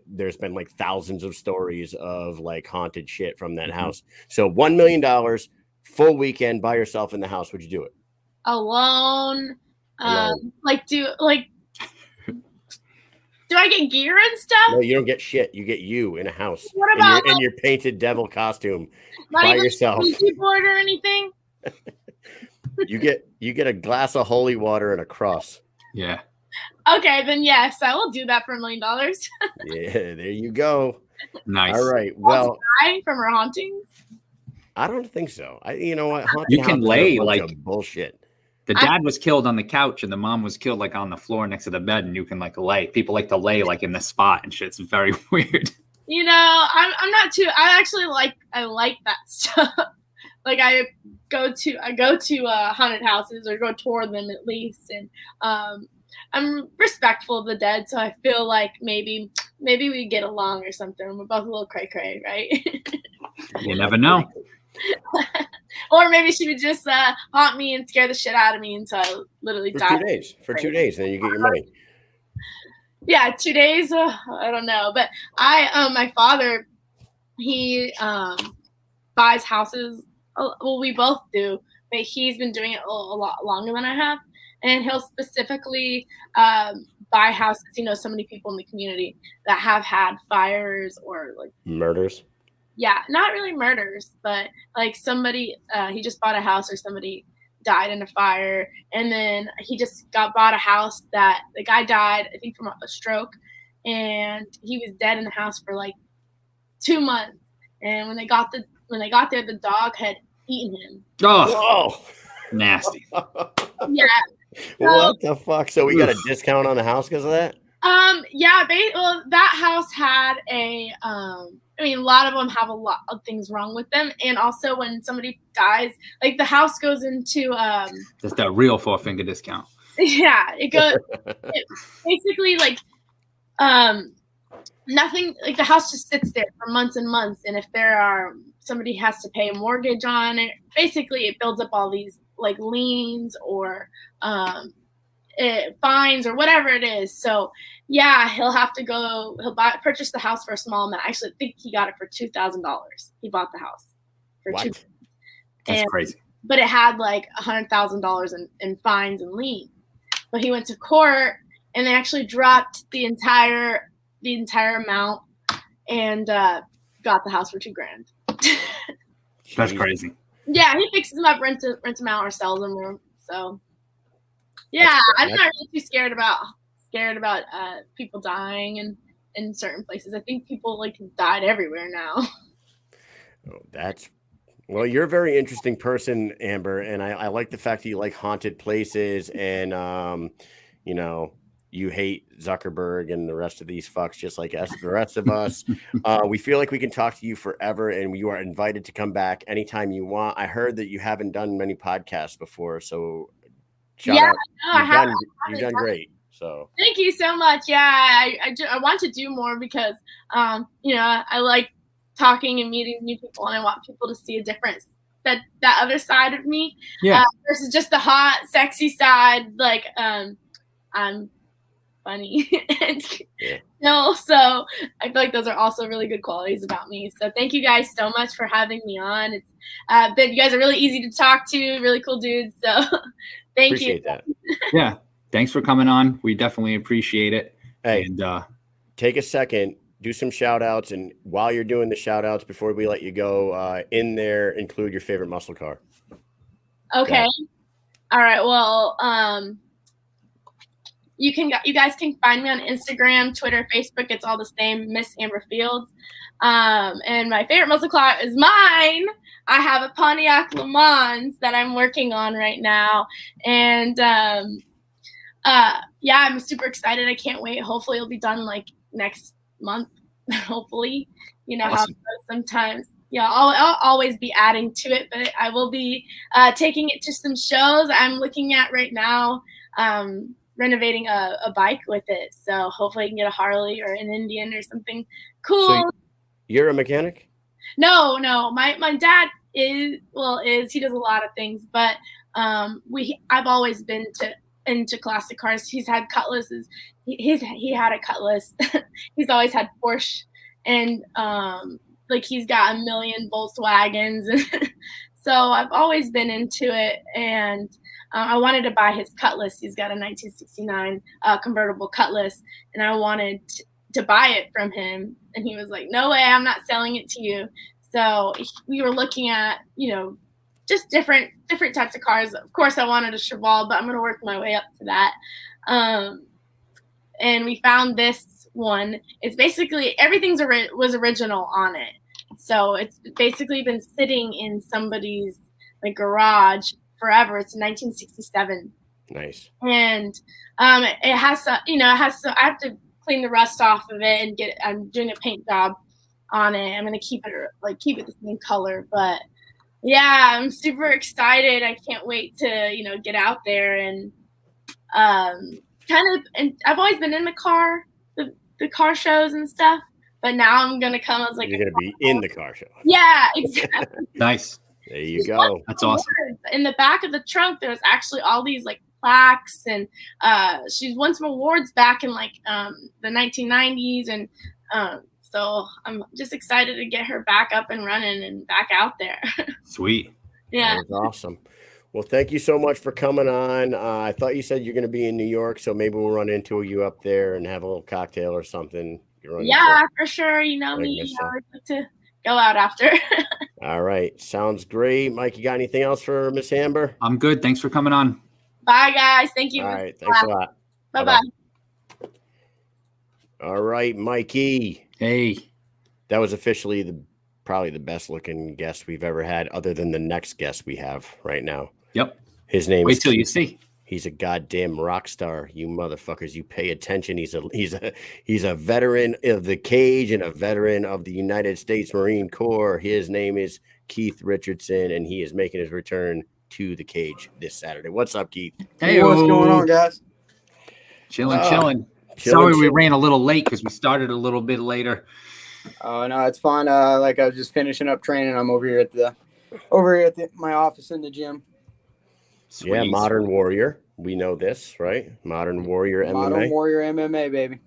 there's been like thousands of stories of like haunted shit from that house. So $1 million, full weekend by yourself in the house. Would you do it? Alone. Do I get gear and stuff? No, you don't get shit. You get you in a house. What about in your painted devil costume not by even yourself? Keyboard or anything? You get a glass of holy water and a cross. Yeah. Okay, then yes, I will do that for $1 million. Yeah, there you go. Nice. All right. Well, die from her hauntings? I don't think so. You know what? You can lay like bullshit. The dad was killed on the couch and the mom was killed like on the floor next to the bed, and you can like lay. People like to lay like in the spot and shit. It's very weird. You know, I'm not too. I actually like that stuff. Like I go to haunted houses or go tour them at least, and I'm respectful of the dead, so I feel like maybe we get along or something. We're both a little cray, right? You never know. Or maybe she would just haunt me and scare the shit out of me until I literally die. For 2 days, and then you get your money. Yeah, 2 days. I don't know, but my father, he buys houses. Well, we both do, but he's been doing it a lot longer than I have, and he'll specifically buy houses. You know, so many people in the community that have had fires or like murders. Yeah, not really murders, but like somebody, he just bought a house or somebody died in a fire. And then he just bought a house that the guy died, I think from a stroke. And he was dead in the house for like 2 months. And when they got there, the dog had eaten him. Oh, nasty. Yeah. What the fuck? So we got a discount on the house because of that? Yeah, that house had a, a lot of them have a lot of things wrong with them. And also when somebody dies, like the house goes into, that's that real 4-finger discount. Yeah, it basically like, nothing, like the house just sits there for months and months. And if somebody has to pay a mortgage on it, basically it builds up all these like liens or, fines or whatever it is. So yeah, he'll purchase the house for a small amount. Actually, I think he got it for $2,000. He bought the house for $2,000. That's crazy. But it had like $100,000 in fines and liens. But he went to court and they actually dropped the entire amount and got the house for $2,000. That's crazy. Yeah, he fixes them up, rents them out, or sells them. So yeah, I'm not really too scared about people dying in certain places. I think people like died everywhere now. Oh, well, you're a very interesting person, Amber, and I like the fact that you like haunted places and you hate Zuckerberg and the rest of these fucks, just like us, the rest of us. We feel like we can talk to you forever, and you are invited to come back anytime you want. I heard that you haven't done many podcasts before, so shout out. No, you've done great. So thank you so much. Yeah, I want to do more because, you know, I like talking and meeting new people, and I want people to see a difference. That other side of me, versus just the hot, sexy side. Like, I'm funny, and so I feel like those are also really good qualities about me. So thank you guys so much for having me on. It's you guys are really easy to talk to, really cool dudes. So thank appreciate you. That. Yeah, thanks for coming on. We definitely appreciate it. Hey, and take a second. Do some shout outs, and while you're doing the shout outs, before we let you go, in there, include your favorite muscle car. Okay. All right. Well, you guys can find me on Instagram, Twitter, Facebook. It's all the same, Miss Amber Fields. And my favorite muscle car is mine. I have a Pontiac Le Mans that I'm working on right now. And I'm super excited. I can't wait. Hopefully it'll be done like next month. Hopefully, you know, awesome. How it goes sometimes. Yeah, I'll always be adding to it, but I will be taking it to some shows. I'm looking at right now renovating a bike with it. So hopefully I can get a Harley or an Indian or something cool. So you're a mechanic? No. My dad is he does a lot of things, but I've always been into classic cars. He's had Cutlasses. He had a Cutlass. He's always had Porsche, and like he's got a million Volkswagens. So I've always been into it, and I wanted to buy his Cutlass. He's got a 1969 convertible Cutlass, and I wanted to buy it from him, and he was like, "No way, I'm not selling it to you." So we were looking at, you know, just different types of cars. Of course, I wanted a Cheval, but I'm going to work my way up to that. And we found this one. It's basically everything's was original on it. So it's basically been sitting in somebody's like garage forever. It's 1967. Nice. And it has to, I have to clean the rust off of it and I'm doing a paint job on it. I'm going to keep it the same color, but yeah, I'm super excited. I can't wait to, get out there and and I've always been in the car shows and stuff, but now I'm going to come as like you're going to be in the car show. Yeah, exactly. Nice. There you go. That's awesome. In the back of the trunk, there's actually all these like plaques, and she's won some awards back in like the 1990s, and so I'm just excited to get her back up and running and back out there. Sweet. Yeah. That was awesome. Well, thank you so much for coming on. I thought you said you're going to be in New York, so maybe we'll run into you up there and have a little cocktail or something. Yeah, for sure. You know me. I always like to go out after. All right. Sounds great. Mike, you got anything else for Miss Amber? I'm good. Thanks for coming on. Bye, guys. Thank you. All right. Thanks a lot. Bye-bye. All right, Mikey. Hey. That was officially probably the best looking guest we've ever had, other than the next guest we have right now. Yep. His name is till you see. He's a goddamn rock star. You motherfuckers, you pay attention. He's a veteran of the cage and a veteran of the United States Marine Corps. His name is Keith Richardson, and he is making his return to the cage this Saturday. What's up, Keith? Hey, what's going on, guys? Chilling. Sorry we ran a little late because we started a little bit later. Oh no, it's fine. Like I was just finishing up training. I'm over here at my office in the gym. Sweet. Yeah, Modern Warrior. We know this, right? Modern Warrior MMA. Modern Warrior MMA, baby.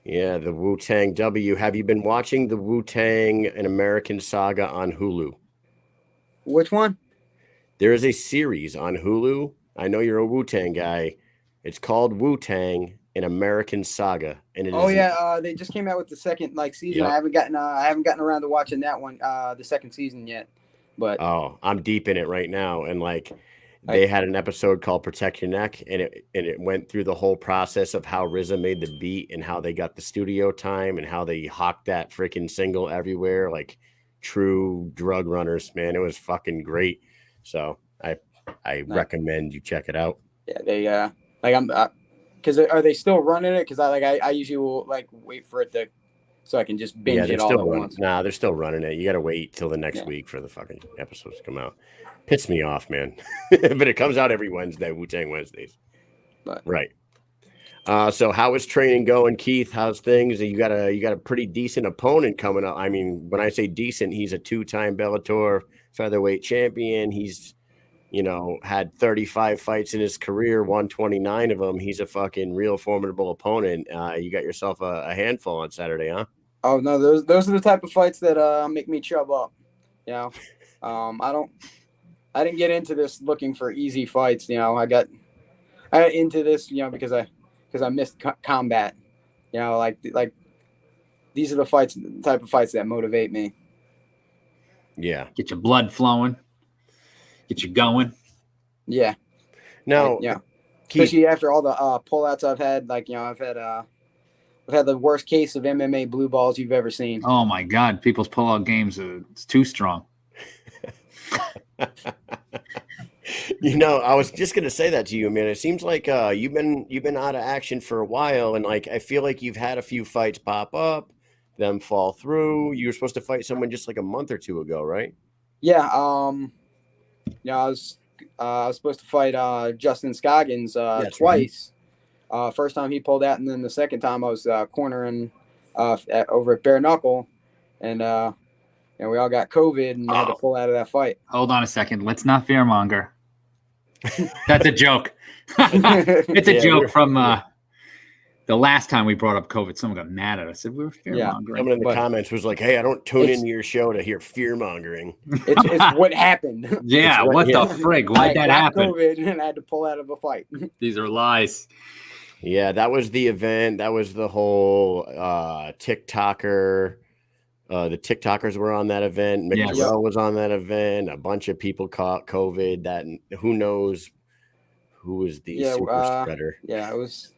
Yeah, the Wu-Tang W. Have you been watching the Wu-Tang An American Saga on Hulu? Which one? There is a series on Hulu. I know you're a Wu-Tang guy. It's called Wu-Tang An American Saga. And they just came out with the second season. Yep. I haven't gotten around to watching that one, the second season yet. But I'm deep in it right now, and they had an episode called Protect Your Neck, and it went through the whole process of how RZA made the beat and how they got the studio time and how they hawked that freaking single everywhere, like true drug runners, man. It was fucking great. So I recommend you check it out. Yeah, they because are they still running it? Because I usually will like wait for it to, so I can just binge it all at once. Nah, they're still running it. You got to wait till the next week for the fucking episodes to come out. Pissed me off, man. But it comes out every Wednesday, Wu-Tang Wednesdays. But right. So how is training going, Keith? How's things? You got a pretty decent opponent coming up. I mean, when I say decent, he's a 2-time Bellator featherweight champion. He's, had 35 fights in his career, won 29 of them. He's a fucking real formidable opponent. You got yourself a handful on Saturday, huh? Oh no, those are the type of fights that make me chub up. I didn't get into this looking for easy fights. I got into this, because I missed combat. Like these are the type of fights that motivate me. Yeah, get your blood flowing, get you going. Yeah. No. Yeah. Especially after all the pullouts I've had. I've had the worst case of MMA blue balls you've ever seen. Oh my God, people's pullout games it's too strong. I was just gonna say that to you, man. It seems like you've been out of action for a while, and like I feel like you've had a few fights pop up, them fall through. You were supposed to fight someone just like a month or two ago, right? Yeah. I was supposed to fight Justin Scoggins twice. Right. First time he pulled out, and then the second time I was cornering over at Bare Knuckle, and we all got COVID and had to pull out of that fight. Hold on a second. Let's not fearmonger. That's a joke. It's a joke from the last time we brought up COVID. Someone got mad at us. We were fearmongering. Someone in the comments was like, "Hey, I don't tune into your show to hear fearmongering." It's what happened. Yeah, what the frig? Why'd that happen? COVID and I had to pull out of a fight. These are lies. Yeah, that was the event. That was the whole TikToker. The TikTokers were on that event. Mick Terrill was on that event. A bunch of people caught COVID. That who knows who was the super spreader. Yeah, it was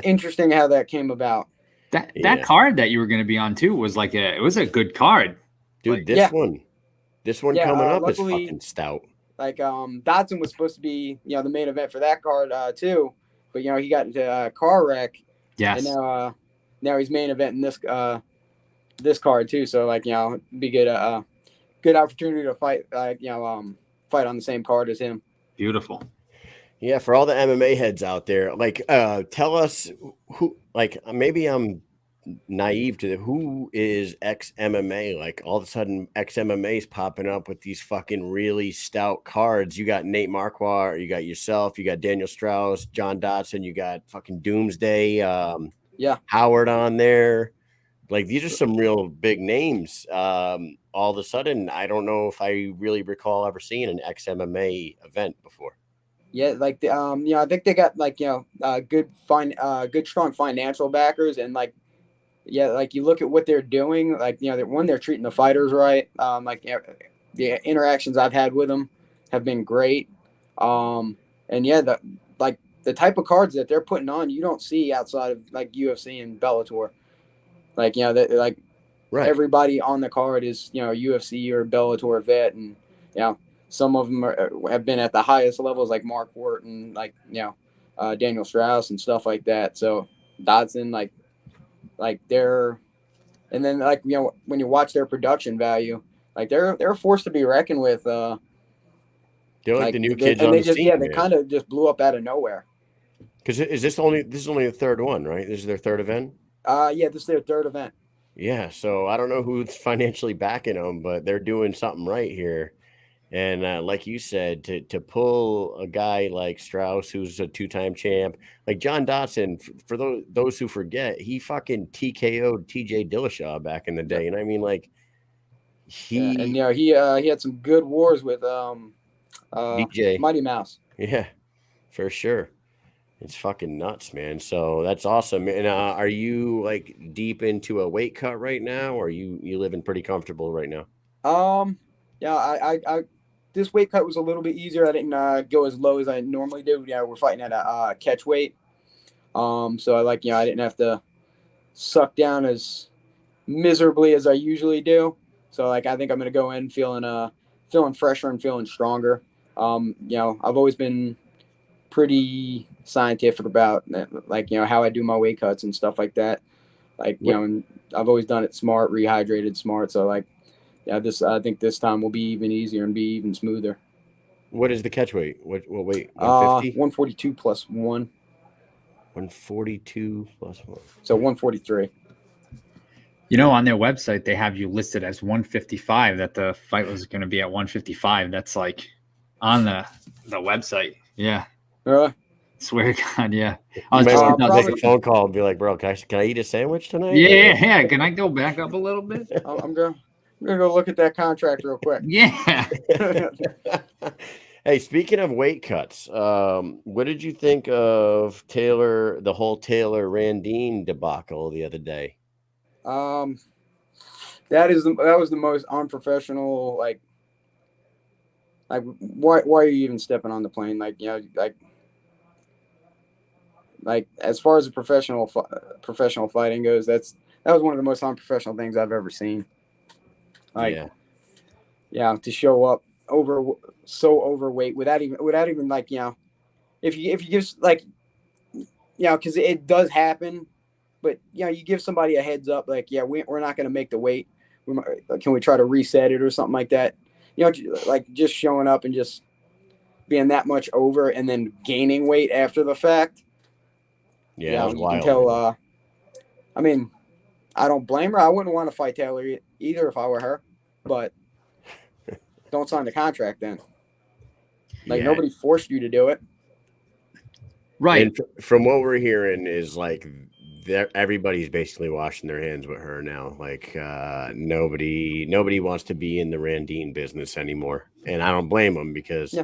interesting how that came about. That card that you were going to be on too was it was a good card, dude. This one coming up is fucking stout. Dodson was supposed to be the main event for that card too, but he got into a car wreck. Yes. And now he's main event in this card too. So be good opportunity to fight fight on the same card as him. Beautiful. Yeah, for all the MMA heads out there, tell us who, maybe I'm naive to who is XMMA. All of a sudden XMMA is popping up with these fucking really stout cards. You got Nate Marquardt, you got yourself, you got Daniel Straus, John Dotson, you got fucking Doomsday, Howard on there. These are some real big names. All of a sudden, I don't know if I really recall ever seeing an XMMA event before. Yeah, I think they got good strong financial backers, and you look at what they're doing, they're treating the fighters right. The interactions I've had with them have been great. The type of cards that they're putting on, you don't see outside of UFC and Bellator. Right. Everybody on the card is UFC or Bellator vet, and some of them have been at the highest levels, like Mark Wharton, Daniel Straus and stuff like that. So Dodson, they're, and then when you watch their production value, they're a force to be reckoned with. They're the new kids on the scene. Yeah, they kind of just blew up out of nowhere. Because this is only the third one, right? This is their third event. This is their third event. Yeah, so I don't know who's financially backing them, but they're doing something right here. And like you said, to pull a guy like Straus, who's a 2-time champ, like John Dotson, for those who forget, he fucking TKO'd TJ Dillashaw back in the day. And I mean, he had some good wars with DJ Mighty Mouse. Yeah, for sure. It's fucking nuts, man. So that's awesome. And are you deep into a weight cut right now, or are you living pretty comfortable right now? I this weight cut was a little bit easier. I didn't go as low as I normally do. Yeah, we're fighting at a catch weight. So I didn't have to suck down as miserably as I usually do. So I think I'm gonna go in feeling fresher and feeling stronger. I've always been pretty scientific about like, how I do my weight cuts and stuff like that. Like, and I've always done it smart, rehydrated smart. So like, I think this time will be even easier and be even smoother. What is the catch weight? What weight? 150? 142 plus 1. 142 plus 1. So 143. On their website, they have you listed as 155, that the fight was going to be at 155. That's like on the website. Yeah. Really? Swear to God, yeah. I was just make a phone call and be like, bro, can I eat a sandwich tonight? Yeah. Can I go back up a little bit? I'm going to go look at that contract real quick. Yeah. Hey, speaking of weight cuts, what did you think of the whole Taylor Randine debacle the other day? That was the most unprofessional. Like why are you even stepping on the plane? Like as far as the professional fighting goes, that was one of the most unprofessional things I've ever seen. To show up so overweight without even like, if you give like, because it does happen, but you give somebody a heads up, like, we're not going to make the weight. Can we try to reset it or something like that? Like just showing up and just being that much over and then gaining weight after the fact. Yeah, that was you wild. Can tell. I mean, I don't blame her. I wouldn't want to fight Taylor either if I were her, but don't sign the contract then. Like nobody forced you to do it. Right. And from what we're hearing is like everybody's basically washing their hands with her now. Like nobody wants to be in the Randine business anymore. And I don't blame them because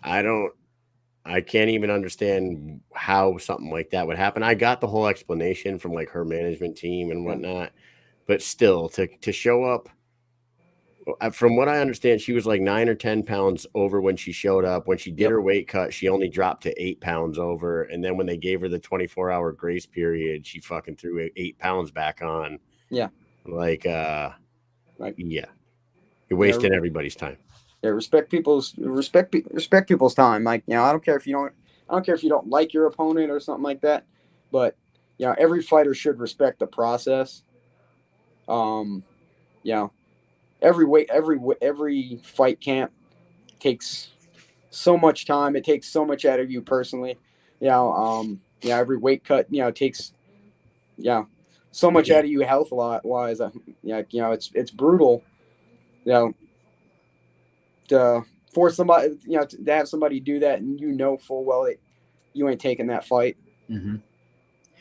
I can't even understand how something like that would happen. I got the whole explanation from like her management team and whatnot, but still to show up, from what I understand, she was like 9 or 10 pounds over when she showed up. When she did her weight cut, she only dropped to 8 pounds over. And then when they gave her the 24-hour grace period, she fucking threw 8 pounds back on. Yeah. Like, you're wasting everybody's time. Yeah, respect people's time. Like, I don't care if you don't like your opponent or something like that, but every fighter should respect the process. Every fight camp takes so much time. It takes so much out of you personally. Every weight cut, takes so much out of you health wise. It's brutal. To force somebody, to have somebody do that, and full well that you ain't taking that fight. Mm-hmm.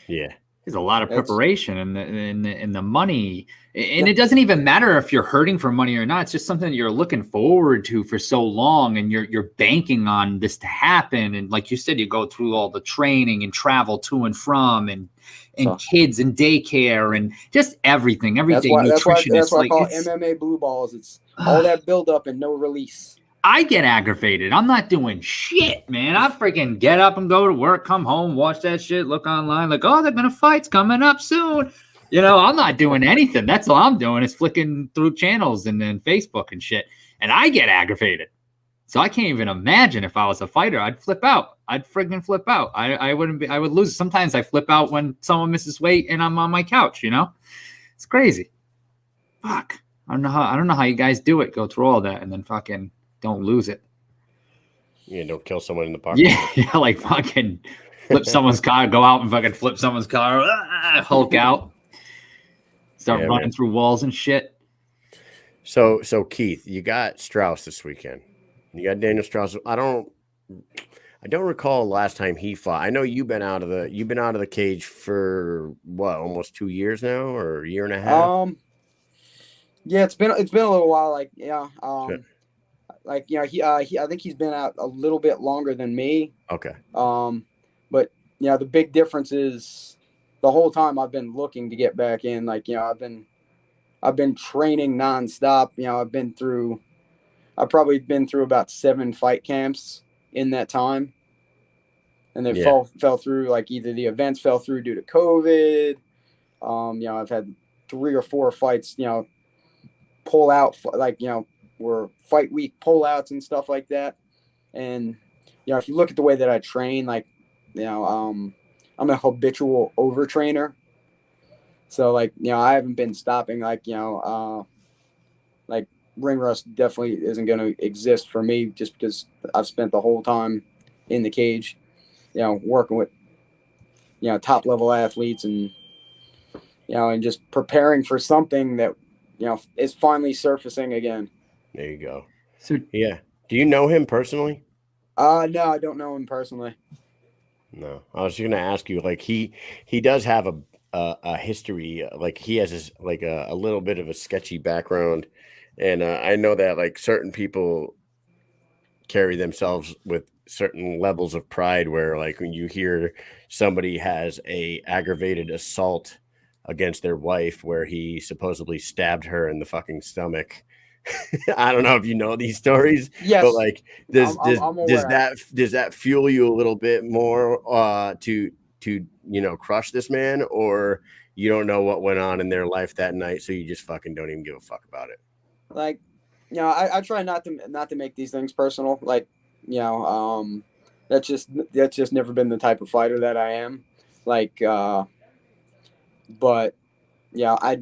Yeah, there's a lot of preparation and the money, and it doesn't even matter if you're hurting for money or not. It's just something that you're looking forward to for so long, and you're banking on this to happen. And like you said, you go through all the training and travel to and from, and kids and daycare and just everything. That's why I call MMA blue balls. It's all that build up and no release. I get aggravated. I'm not doing shit, man. I freaking get up and go to work, come home, watch that shit, look online, like, oh, they're gonna fight's coming up soon. I'm not doing anything. That's all I'm doing is flicking through channels and then Facebook and shit. And I get aggravated. So I can't even imagine if I was a fighter, I'd flip out. I'd freaking flip out. I would lose. Sometimes I flip out when someone misses weight and I'm on my couch, It's crazy. Fuck. I don't know how you guys do it. Go through all that and then fucking don't lose it. Yeah, don't kill someone in the park. Yeah, like fucking flip someone's car, go out and fucking flip someone's car, Hulk out, start running through walls and shit. So Keith, you got Straus this weekend. You got Daniel Straus. I don't recall the last time he fought. I know you've been out of the cage for what, almost 2 years now, or a year and a half. Yeah, it's been a little while. Like, I think he's been out a little bit longer than me. Okay. But the big difference is the whole time I've been looking to get back in. Like, I've been training nonstop. I've probably been through about 7 fight camps in that time. And they fell through, like either the events fell through due to COVID. I've had 3 or 4 fights, pull out, like, were fight week pullouts and stuff like that. And you know, if you look at the way that I train, like, you know, I'm a habitual overtrainer. So, like, you know, I haven't been stopping, like, you know, like ring rust definitely isn't going to exist for me just because I've spent the whole time in the cage, you know, working with, you know, top level athletes and, you know, and just preparing for something that, you know, is finally surfacing again. There you go. So Yeah. Do you know him personally? No, I don't know him personally. No. I was going to ask you, like, he does have a history, like he has his, like a little bit of a sketchy background. And I know that like certain people carry themselves with certain levels of pride where like when you hear somebody has a aggravated assault against their wife where he supposedly stabbed her in the fucking stomach. I don't know if you know these stories, Yes, but like does I'm aware. does that fuel you a little bit more to you know crush this man, or you don't know what went on in their life that night, so you just fucking don't even give a fuck about it? Like, you know, I try not to make these things personal. Like, you know, that's just never been the type of fighter that I am. Like, but yeah, I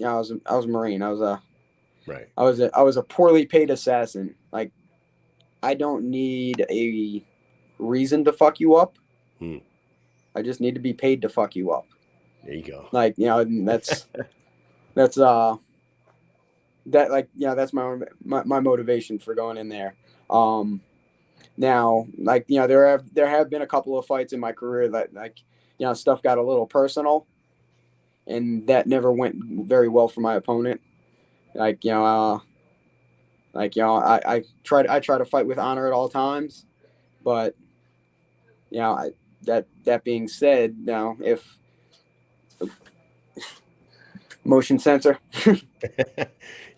was a Marine. Right. I was a poorly paid assassin. Like, I don't need a reason to fuck you up. I just need to be paid to fuck you up. There you go. Like, you know, that's that, like, you know, that's my motivation for going in there. Now, like, you know, there have been a couple of fights in my career that, like, you know, stuff got a little personal, and that never went very well for my opponent. Like, you know, I try to fight with honor at all times, but, you know, that being said, now if motion sensor.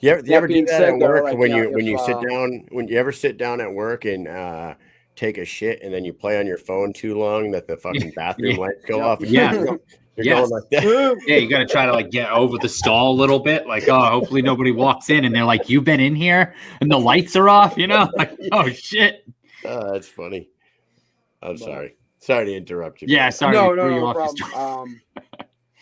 You ever do being that said, at though, work like, when you know, when you sit if down, when you ever sit down at work and take a shit and then you play on your phone too long that the fucking bathroom yeah, lights go Yep. off and Yeah. you're Yes. going like that. yeah, you got to try to like get over the stall a little bit. Like, oh, hopefully nobody walks in and they're like, "You've been in here," and the lights are off. You know, like, oh shit. That's funny. I'm But- sorry. Sorry to interrupt you. Yeah, man. sorry. no, we threw you no off the problem.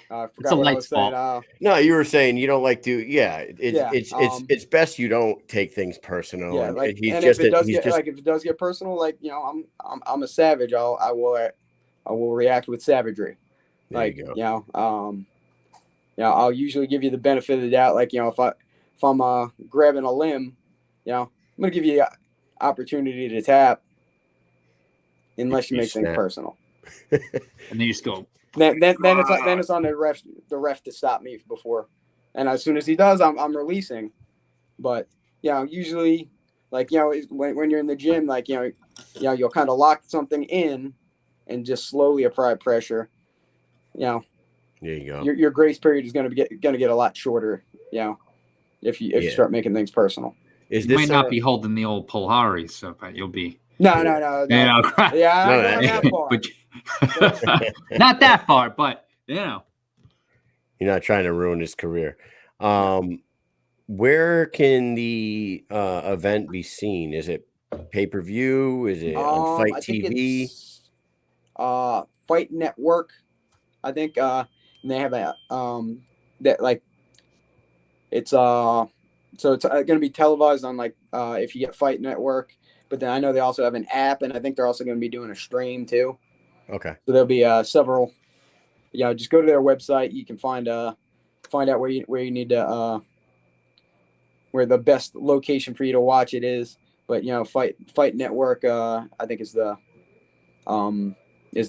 I It's a forgot what I light's was saying. fault. No, you were saying you don't like to. Yeah, Yeah, it's best you don't take things personal. yeah, And like, he's and just if it does he's get just like if it does get personal, like, you know, I'm a savage. I will react with savagery. there Like, you go. you know, I'll usually give you the benefit of the doubt. Like, you know, if I'm grabbing a limb, you know, I'm gonna give you the opportunity to tap, unless you make things snap. personal. And then you just go. Then it's on the ref to stop me before, and as soon as he does, I'm releasing. But, you know, usually, like, you know, when you're in the gym, like, you know, you'll kind of lock something in and just slowly apply pressure. You know, There you go. your grace period is gonna get a lot shorter. You know, if you start making things personal. Is You this might not be holding the old Polari, so but you'll be. No. You know, Yeah, No, I'm not that far. but not that far, but you know. You're not trying to ruin his career. Where can the event be seen? Is it pay-per-view? Is it on Fight I think TV? it's Fight Network. I think and they have a that, like, it's so it's going to be televised on, like, if you get Fight Network, but then I know they also have an app, and I think they're also going to be doing a stream too. Okay. So there'll be several. Yeah, just go to their website. You can find out where you need to where the best location for you to watch it is. But, you know, Fight Network, I think is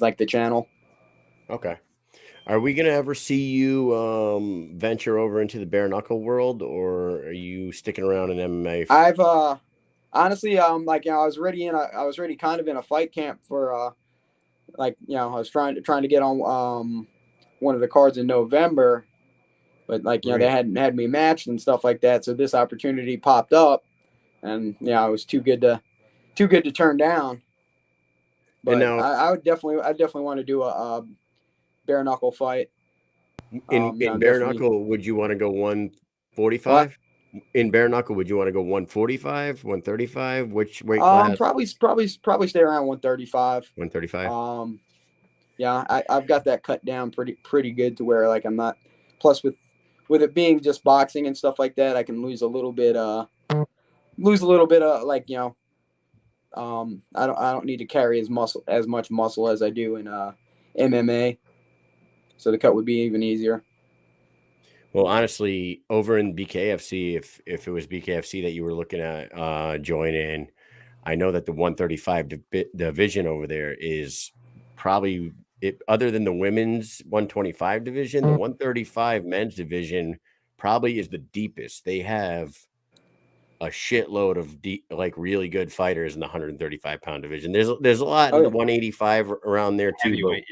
like the channel. Okay. Are we gonna ever see you venture over into the bare knuckle world, or are you sticking around in MMA? I've honestly, like, you know, I was already kind of in a fight camp for like, you know, I was trying to get on one of the cards in November, but, like, you know, they hadn't had me matched and stuff like that. So this opportunity popped up, and, you know, it was too good to turn down. But now, I definitely want to do a bare knuckle fight. in bare knuckle, would you want to go 145? in bare knuckle, would you want to go 145, 135? Which weight class? Probably stay around 135. 135. Yeah, I've got that cut down pretty good to where like I'm not. Plus with it being just boxing and stuff like that, I can lose a little bit. Like I don't need to carry as much muscle as I do in MMA. So the cut would be even easier. Well, honestly, over in BKFC, if it was BKFC that you were looking at joining, I know that the 135 division over there is probably other than the women's 125 division, the 135 men's division probably is the deepest. They have a shitload of really good fighters in the 135-pound division. There's a lot in the 185 around there too. Heavyweight,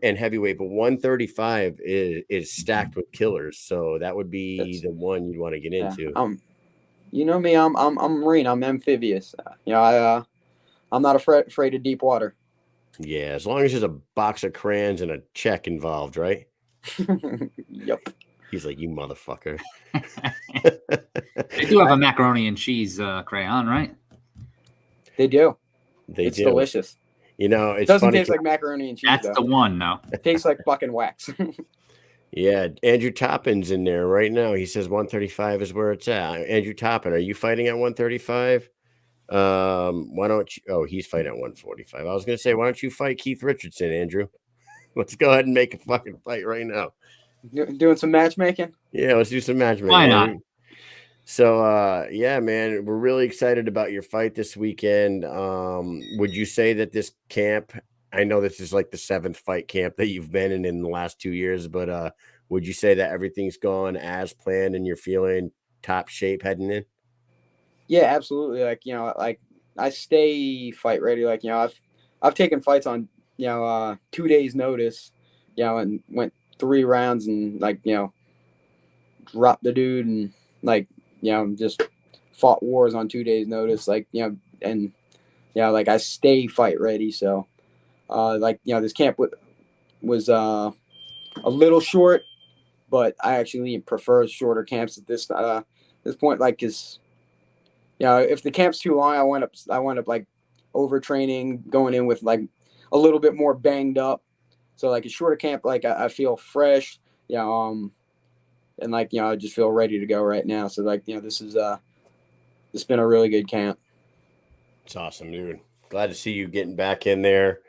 and heavyweight, but 135 is stacked with killers. So that would be the one you'd want to get into. You know me, I'm marine. I'm amphibious. I'm not afraid of deep water. Yeah, as long as there's a box of crayons and a check involved, right? Yep. He's like, you motherfucker. They do have a macaroni and cheese crayon, right? They do. It's delicious. You know, it doesn't taste like macaroni and cheese. That's the one, though. It tastes like fucking wax. Yeah, Andrew Toppin's in there right now. He says 135 is where it's at. Andrew Toppin, are you fighting at 135? Why don't you? Oh, he's fighting at 145. I was gonna say, why don't you fight Keith Richardson, Andrew? Let's go ahead and make a fucking fight right now. Doing some matchmaking? Yeah, let's do some matchmaking. Why not? So, yeah, man, we're really excited about your fight this weekend. Would you say that this camp? I know this is like the 7th fight camp that you've been in the last 2 years, but would you say that everything's gone as planned and you're feeling top shape heading in? Yeah, absolutely. Like, you know, like I stay fight ready. Like, you know, I've taken fights on, 2 days notice, and went 3 rounds and like, dropped the dude and like, just fought wars on 2 days notice. Like, and like I stay fight ready. So, this camp was a little short, but I actually prefer shorter camps at this point. Like, cause if the camp's too long, I wind up like overtraining, going in with like a little bit more banged up. So like a shorter camp, like I feel fresh, and like, I just feel ready to go right now. So like, this is it's been a really good camp. It's awesome, dude. Glad to see you getting back in there.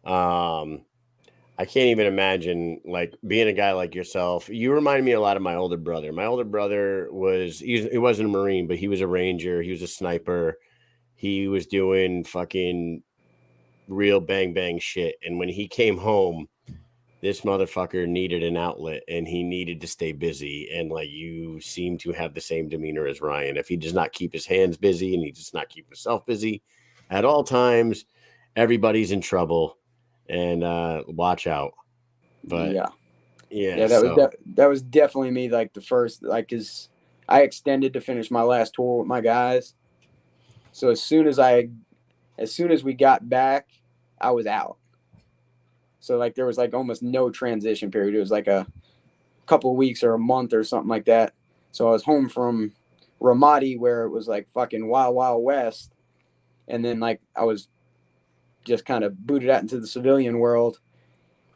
I can't even imagine like being a guy like yourself. You remind me a lot of my older brother. My older brother he wasn't a Marine, but he was a Ranger. He was a sniper. He was doing fucking real bang bang shit. And when he came home, this motherfucker needed an outlet and he needed to stay busy. And like, you seem to have the same demeanor as Ryan. If he does not keep his hands busy and he does not keep himself busy at all times, everybody's in trouble. And watch out. But yeah, that was definitely me. Like the first, like, cause I extended to finish my last tour with my guys. So as soon as we got back, I was out. So like there was like almost no transition period. It was like a couple of weeks or a month or something like that. So I was home from Ramadi, where it was like fucking wild, wild west. And then like I was just kind of booted out into the civilian world.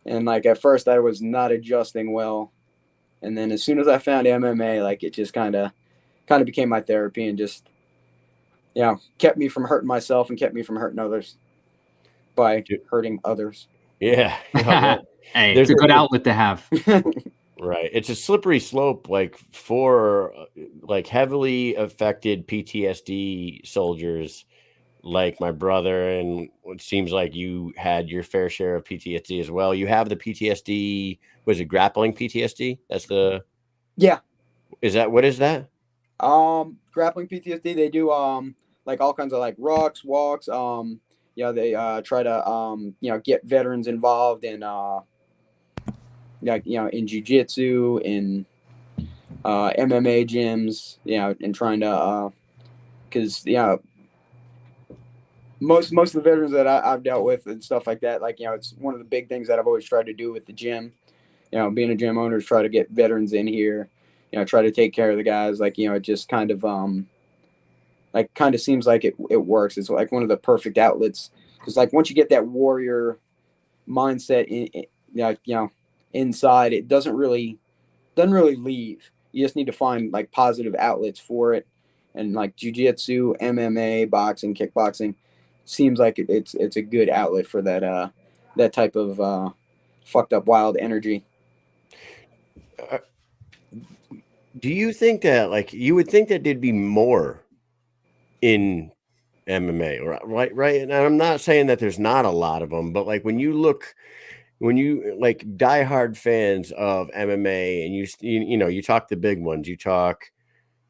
And like at first I was not adjusting well. And then as soon as I found MMA, like it just kind of became my therapy and just, kept me from hurting myself and kept me from hurting others by hurting others. Yeah. Hey, it's a good outlet to have. Right. It's a slippery slope, like for like heavily affected PTSD soldiers like my brother, and it seems like you had your fair share of PTSD as well. You have the PTSD, was it grappling PTSD? That's the Is that what is that? Grappling PTSD, they do like all kinds of like rucks, walks, they try to get veterans involved in in jiu-jitsu, in MMA gyms, and trying to because most of the veterans that I've dealt with and stuff like that, like, it's one of the big things that I've always tried to do with the gym, being a gym owner, is try to get veterans in here, try to take care of the guys. Like, it just kind of seems like it works. It's like one of the perfect outlets. Because like once you get that warrior mindset inside, it doesn't really leave. You just need to find like positive outlets for it. And like jiu-jitsu, MMA, boxing, kickboxing seems like it's a good outlet for that type of fucked up wild energy. Do you think that, like, you would think that there'd be more in MMA, right? And I'm not saying that there's not a lot of them, but like when you like diehard fans of MMA and you talk the big ones, you talk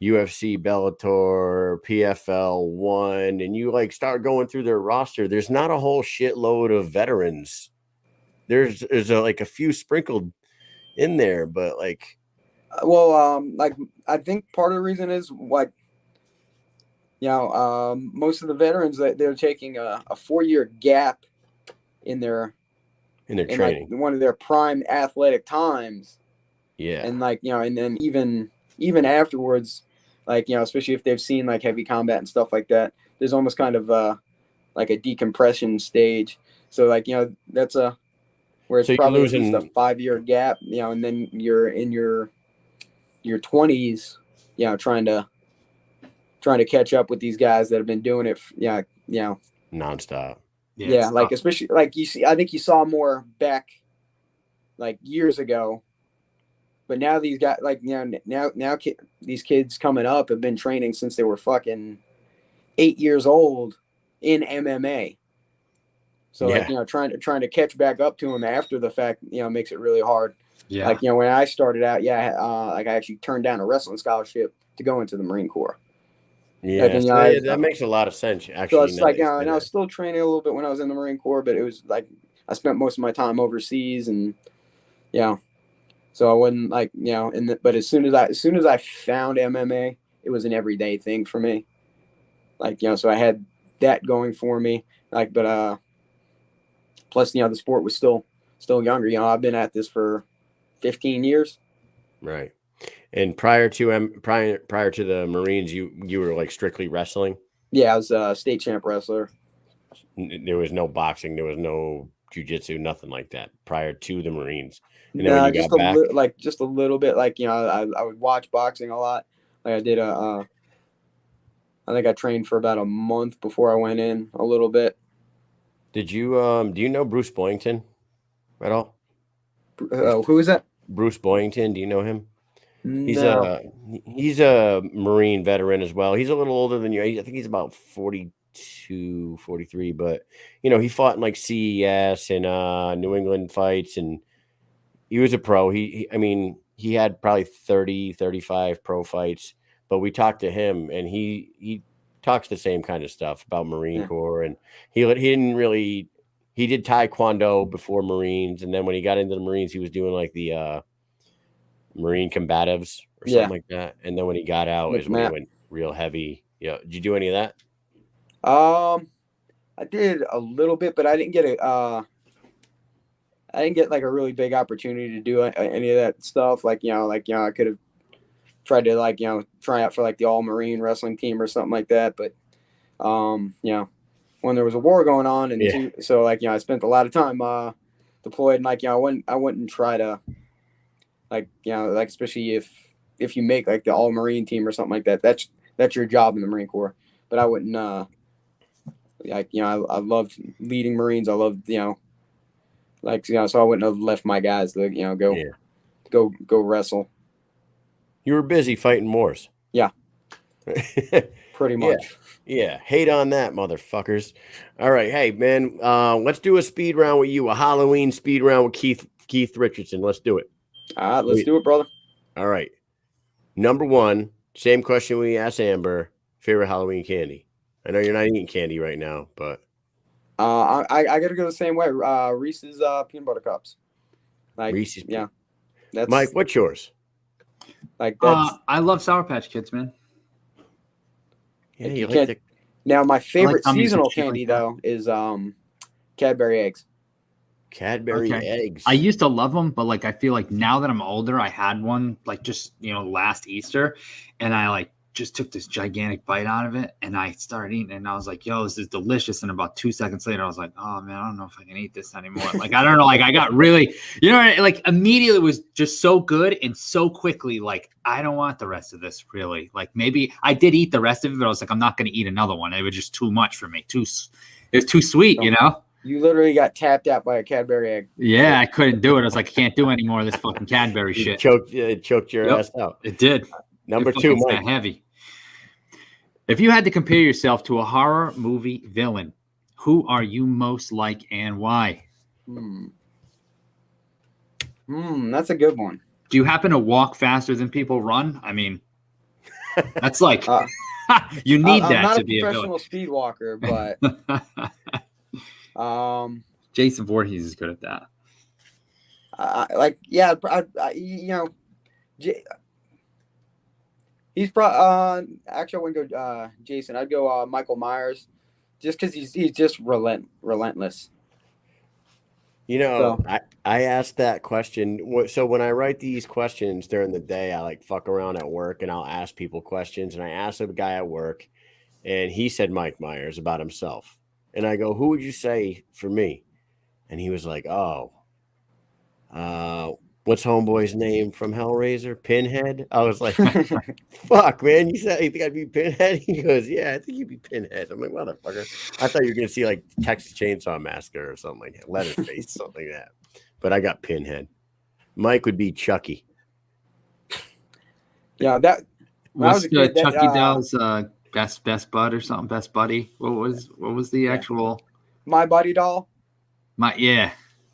UFC, Bellator, PFL 1, and you like start going through their roster, there's not a whole shitload of veterans. There's like a few sprinkled in there, but like, like I think part of the reason is like, most of the veterans that they're taking a 4-year gap in their training, like one of their prime athletic times. Yeah. And like, and then even afterwards, like, especially if they've seen like heavy combat and stuff like that, there's almost kind of like a decompression stage. So like, that's where it's probably at least a 5-year gap, and then you're in your 20s, trying to catch up with these guys that have been doing it, nonstop. Yeah, like especially like I think you saw more back like years ago, but now these guys like now these kids coming up have been training since they were fucking 8 years old in MMA. So like trying to catch back up to them after the fact makes it really hard. Yeah, like when I started out, like I actually turned down a wrestling scholarship to go into the Marine Corps. Yeah, that makes a lot of sense, actually. So it's like, and I was still training a little bit when I was in the Marine Corps, but it was like I spent most of my time overseas, and so I wasn't like but as soon as I found MMA, it was an everyday thing for me. Like so I had that going for me. Like, but plus the sport was still younger. I've been at this for 15 years. Right. And prior to the Marines, you were like strictly wrestling? Yeah, I was a state champ wrestler. There was no boxing, there was no jiu-jitsu, nothing like that prior to the Marines. And then when you got back, just a little bit. Like I would watch boxing a lot. Like I did I think I trained for about a month before I went in a little bit. Did you do you know Bruce Boyington at all? Who is that? Bruce Boyington. Do you know him? No. He's a Marine veteran as well. He's a little older than you. I think he's about 42, 43, but he fought in like CES and New England fights, and he was a pro. He had probably 30, 35 pro fights, but we talked to him and he talks the same kind of stuff about Marine Corps, and he did Taekwondo before Marines, and then when he got into the Marines, he was doing like the Marine combatives or something like that. And then when he got out is when he went real heavy. Yeah. Did you do any of that? I did a little bit, but I didn't get like a really big opportunity to do any of that stuff. Like, I could have tried to like, try out for like the all Marine wrestling team or something like that. But, when there was a war going on and so like, I spent a lot of time, deployed, and like, I wouldn't try to, like, like especially if you make like the all Marine team or something like that, that's your job in the Marine Corps. But I wouldn't like, I loved leading Marines. I loved, like, so I wouldn't have left my guys to, go wrestle. You were busy fighting wars. Yeah. Pretty much. Yeah. Hate on that, motherfuckers. All right. Hey, man, let's do a speed round with you, a Halloween speed round with Keith Richardson. Let's do it. All right, let's do it, brother. All right. Number one, same question we asked Amber, favorite Halloween candy. I know you're not eating candy right now, but I gotta go the same way. Reese's peanut butter cups. Like Reese's. Yeah. That's Mike, what's yours? Like that's I love Sour Patch Kids, man. Yeah, you like Now my favorite seasonal candy though is Cadbury eggs. Cadbury eggs. I used to love them, but like I feel like now that I'm older, I had one like just last Easter, and I like just took this gigantic bite out of it, and I started eating it, and I was like, yo, this is delicious. And about 2 seconds later, I was like, oh man, I don't know if I can eat this anymore. Like I don't know, like I got really, like immediately it was just so good and so quickly, like I don't want the rest of this really. Like maybe I did eat the rest of it, but I was like, I'm not going to eat another one. It was just too much for me. It was too sweet, You literally got tapped out by a Cadbury egg. Yeah, I couldn't do it. I was like, I can't do any more of this fucking Cadbury shit. It choked your ass out. It did. Number 2, Mike. Heavy. If you had to compare yourself to a horror movie villain, who are you most like and why? That's a good one. Do you happen to walk faster than people run? I mean, that's like you need that to be a villain. I'm not a professional speed walker, but Jason Voorhees is good at that. He's probably actually I wouldn't go Jason. I'd go Michael Myers, just because he's just relentless. I asked that question. So when I write these questions during the day, I like fuck around at work and I'll ask people questions. And I asked a guy at work, and he said Mike Myers about himself. And I go, who would you say for me? And he was like, what's homeboy's name from Hellraiser? Pinhead? I was like, fuck, man. You think I'd be Pinhead? He goes, yeah, I think you'd be Pinhead. I'm like, motherfucker. I thought you were going to see like Texas Chainsaw Massacre or something like that. Leatherface, something like that. But I got Pinhead. Mike would be Chucky. Yeah, that. What's Chucky Doll's best bud or something? Best buddy? What was the actual? My Buddy doll.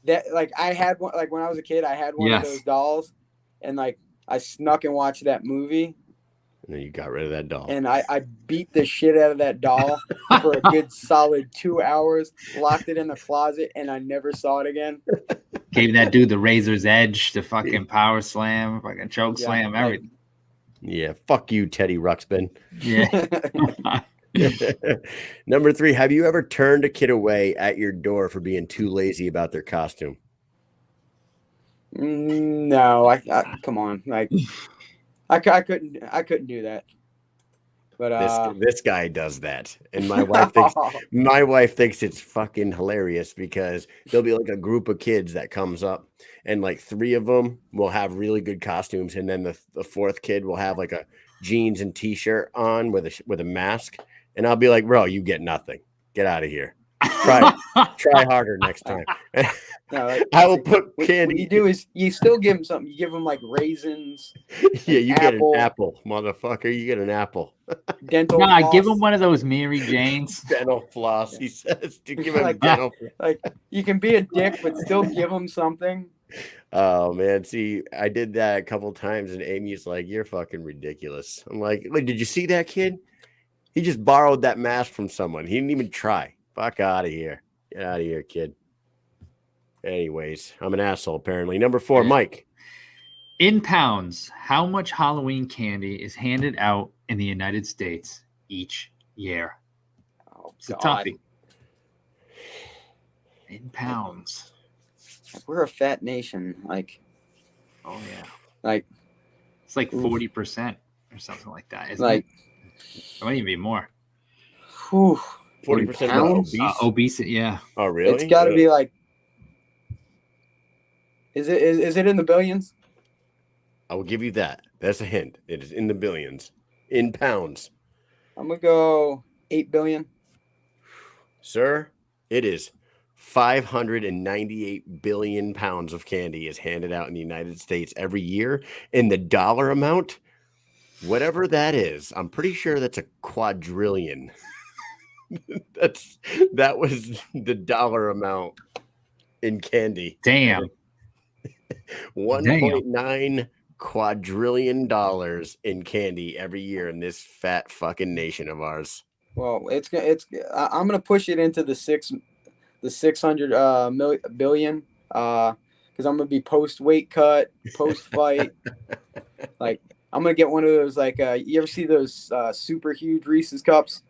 That like I had one, like when I was a kid, I had one of those dolls, and like I snuck and watched that movie. And then you got rid of that doll. And I beat the shit out of that doll for a good solid 2 hours, locked it in the closet, and I never saw it again. Gave that dude the razor's edge, the fucking power slam, fucking choke slam, everything. Yeah, fuck you, Teddy Ruxpin. Yeah. Number 3, have you ever turned a kid away at your door for being too lazy about their costume? No, I come on, like I couldn't do that. But this guy does that, and my wife thinks it's fucking hilarious because there'll be like a group of kids that comes up, and like 3 of them will have really good costumes, and then the 4th kid will have like a jeans and t-shirt on with a mask. And I'll be like, bro, you get nothing. Get out of here. Try harder next time. No, I will put candy. What you do is you still give them something. You give them like raisins. Yeah, you get an apple, motherfucker. You get an apple. Dental floss. Give him one of those Mary Janes. Dental floss, he says. To give him dental floss. Like you can be a dick, but still give them something. Oh man, see, I did that a couple times, and Amy's like, "You're fucking ridiculous." I'm like, "Did you see that kid? He just borrowed that mask from someone. He didn't even try. Fuck out of here. Get out of here, kid." Anyways, I'm an asshole, apparently. Number 4, Mike. In pounds, how much Halloween candy is handed out in the United States each year? Oh, it's a toughie. In pounds. We're a fat nation. Like, oh, yeah. Like, it's like 40% or something like that. Isn't like, it might even be more. 40% pounds? Obesity, yeah. Oh, really? It's got to be like. Is it in the billions? I will give you that. That's a hint. It is in the billions. In pounds. I'm going to go 8 billion. Sir, it is 598 billion pounds of candy is handed out in the United States every year. And the dollar amount, whatever that is, I'm pretty sure that's a quadrillion. That was the dollar amount in candy. Damn. 1.9 quadrillion dollars in candy every year in this fat fucking nation of ours. Well, I'm gonna push it into the 600 billion because I'm gonna be post weight cut, post fight. Like I'm gonna get one of those you ever see those super huge Reese's cups?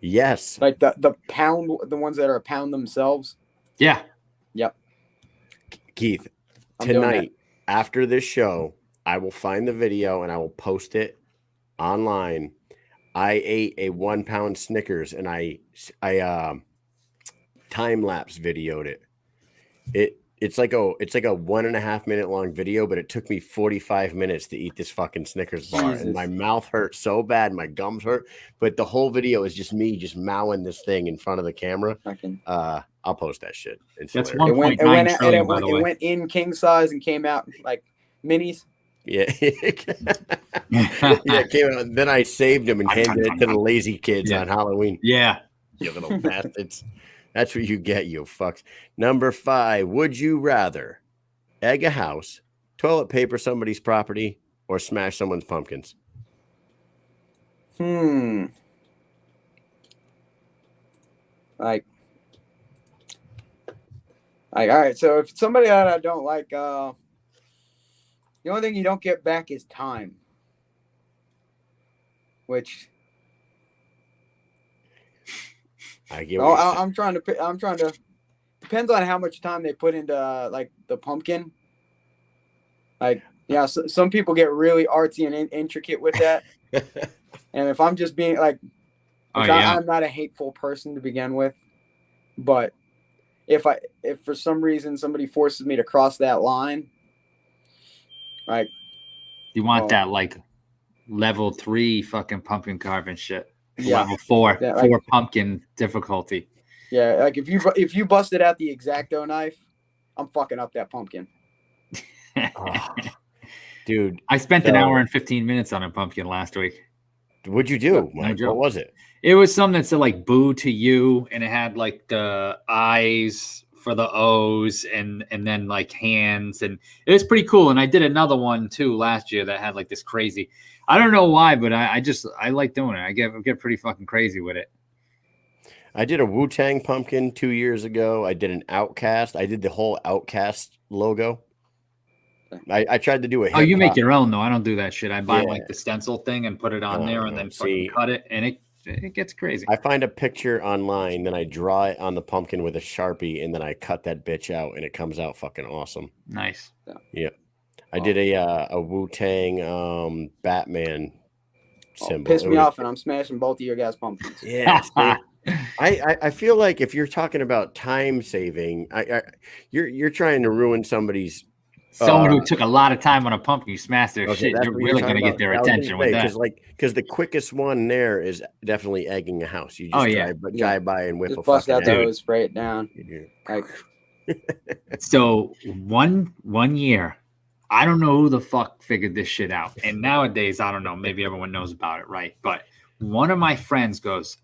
Yes. Like the pound, the ones that are a pound themselves. Yeah. Yep. Keith, I'm doing tonight after this show, I will find the video and I will post it online. I ate a 1 pound Snickers and I time lapse videoed it. It's like a 1.5 minute long video, but it took me 45 minutes to eat this fucking Snickers bar. Jesus. And my mouth hurt so bad, my gums hurt. But the whole video is just me just mowing this thing in front of the camera. I'll post that shit. It's That's hilarious. 1.9 trillion, by the way. It went in king size and came out like minis. Yeah. Yeah, it came out. Then I saved them and handed it to the lazy kids on Halloween. Yeah. You little bastards. That's what you get, you fucks. Number 5, would you rather egg a house, toilet paper somebody's property, or smash someone's pumpkins? Like, all right, so if somebody that I don't like, the only thing you don't get back is time. Which I'm trying to depends on how much time they put into like the pumpkin. Like, yeah, so, some people get really artsy and intricate with that. And if I'm just being like, I'm not a hateful person to begin with, but if for some reason somebody forces me to cross that line, like, you want that like level 3 fucking pumpkin carving shit. Yeah. Level 4, Yeah, like, 4 pumpkin difficulty. Yeah, like if you busted out the X-Acto knife, I'm fucking up that pumpkin. Dude, I spent an hour and 15 minutes on a pumpkin last week. What'd you do? No What was it? It was something that said like "boo to you," and it had like the eyes for the O's, and then like hands, and it was pretty cool. And I did another one too last year that had like this crazy. I don't know why, but I like doing it. I get pretty fucking crazy with it. I did a Wu-Tang pumpkin 2 years ago. I did an Outcast. I did the whole Outcast logo. I tried to do a hip-hop. Oh, you make your own though. I don't do that shit. I buy like the stencil thing and put it on there, and then fucking cut it, and it gets crazy. I find a picture online, then I draw it on the pumpkin with a Sharpie, and then I cut that bitch out, and it comes out fucking awesome. Nice. Yeah. I did a Wu-Tang Batman symbol. Piss me off, and I'm smashing both of your guys' pumpkins. Yeah. I feel like if you're talking about time saving, you're trying to ruin somebody's. Someone who took a lot of time on a pumpkin, you smash their shit. You're really going to get their attention with that. Because the quickest one there is definitely egging a house. You just drive by and whip just a bust fucking out the hose, spray it down. Like, so one year, I don't know who the fuck figured this shit out. And nowadays, I don't know. Maybe everyone knows about it, right? But one of my friends goes,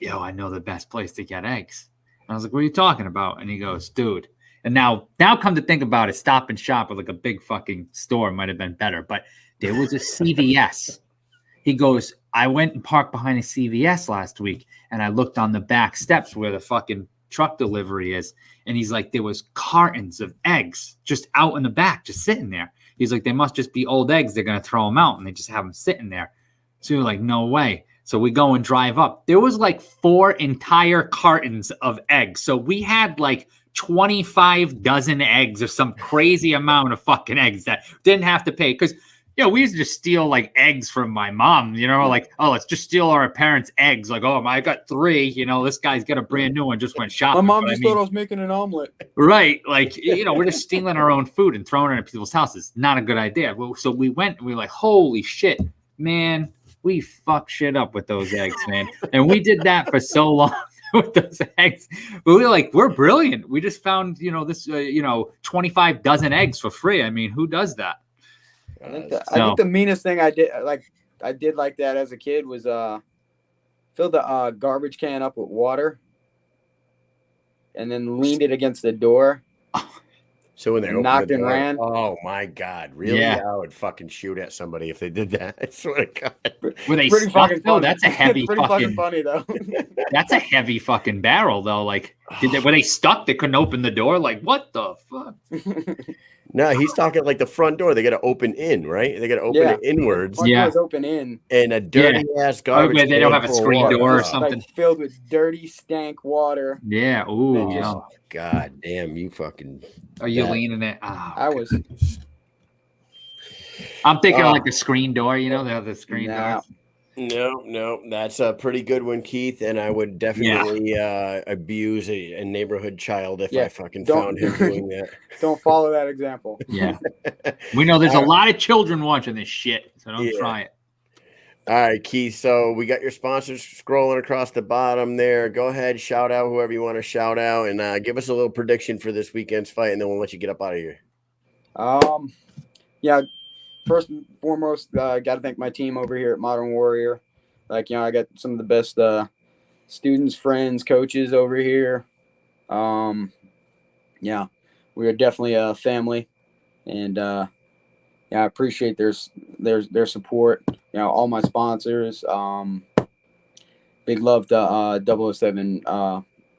"Yo, I know the best place to get eggs." And I was like, "What are you talking about?" And he goes, "Dude." And now come to think about it, Stop and Shop with like a big fucking store might have been better. But there was a CVS. He goes, "I went and parked behind a CVS last week, and I looked on the back steps where the fucking truck delivery is." And he's like, there was cartons of eggs just out in the back, just sitting there. He's like, they must just be old eggs. They're going to throw them out, and they just have them sitting there. So we're like, no way. So we go and drive up. There was like 4 entire cartons of eggs. So we had like 25 dozen eggs or some crazy amount of fucking eggs that didn't have to pay. Because, we used to just steal like eggs from my mom, like, oh, let's just steal our parents' eggs. Like, oh, I got 3, this guy's got a brand new one, just went shopping. My mom just thought I was making an omelet. Right. Like, we're just stealing our own food and throwing it at people's houses. Not a good idea. So we went and we were like, holy shit, man, we fucked shit up with those eggs, man. And we did that for so long. With those eggs, but we were like, we're brilliant. We just found, this, 25 dozen eggs for free. I mean, who does that? I think the meanest thing I did like that as a kid was fill the garbage can up with water and then leaned it against the door. So when they knocked and ran. Oh my God! Really? Yeah. I would fucking shoot at somebody if they did that. I swear to God. Were they pretty fucking funny? That's a heavy pretty fucking funny though. That's a heavy fucking barrel though. Like Were they stuck? They couldn't open the door? Like, what the fuck? No, he's talking like the front door. They got to open in, right? They got to open it inwards. Front door's open in. And a dirty ass garbage. They don't have a screen door or something. Like filled with dirty, stank water. Yeah. Ooh. Oh, God damn, you fucking. Are you leaning it? Oh, I was. I'm thinking like a screen door, you know, they have the screen door. No, that's a pretty good one, Keith. And I would definitely abuse a neighborhood child if I fucking found him doing that. Don't follow that example. Yeah. We know there's a lot of children watching this shit, so don't try it. All right, Keith. So we got your sponsors scrolling across the bottom there. Go ahead, shout out whoever you want to shout out, and give us a little prediction for this weekend's fight, and then we'll let you get up out of here. Yeah. First and foremost, got to thank my team over here at Modern Warrior. Like, I got some of the best students, friends, coaches over here. We are definitely a family, and I appreciate their support. All my sponsors. Big love to 007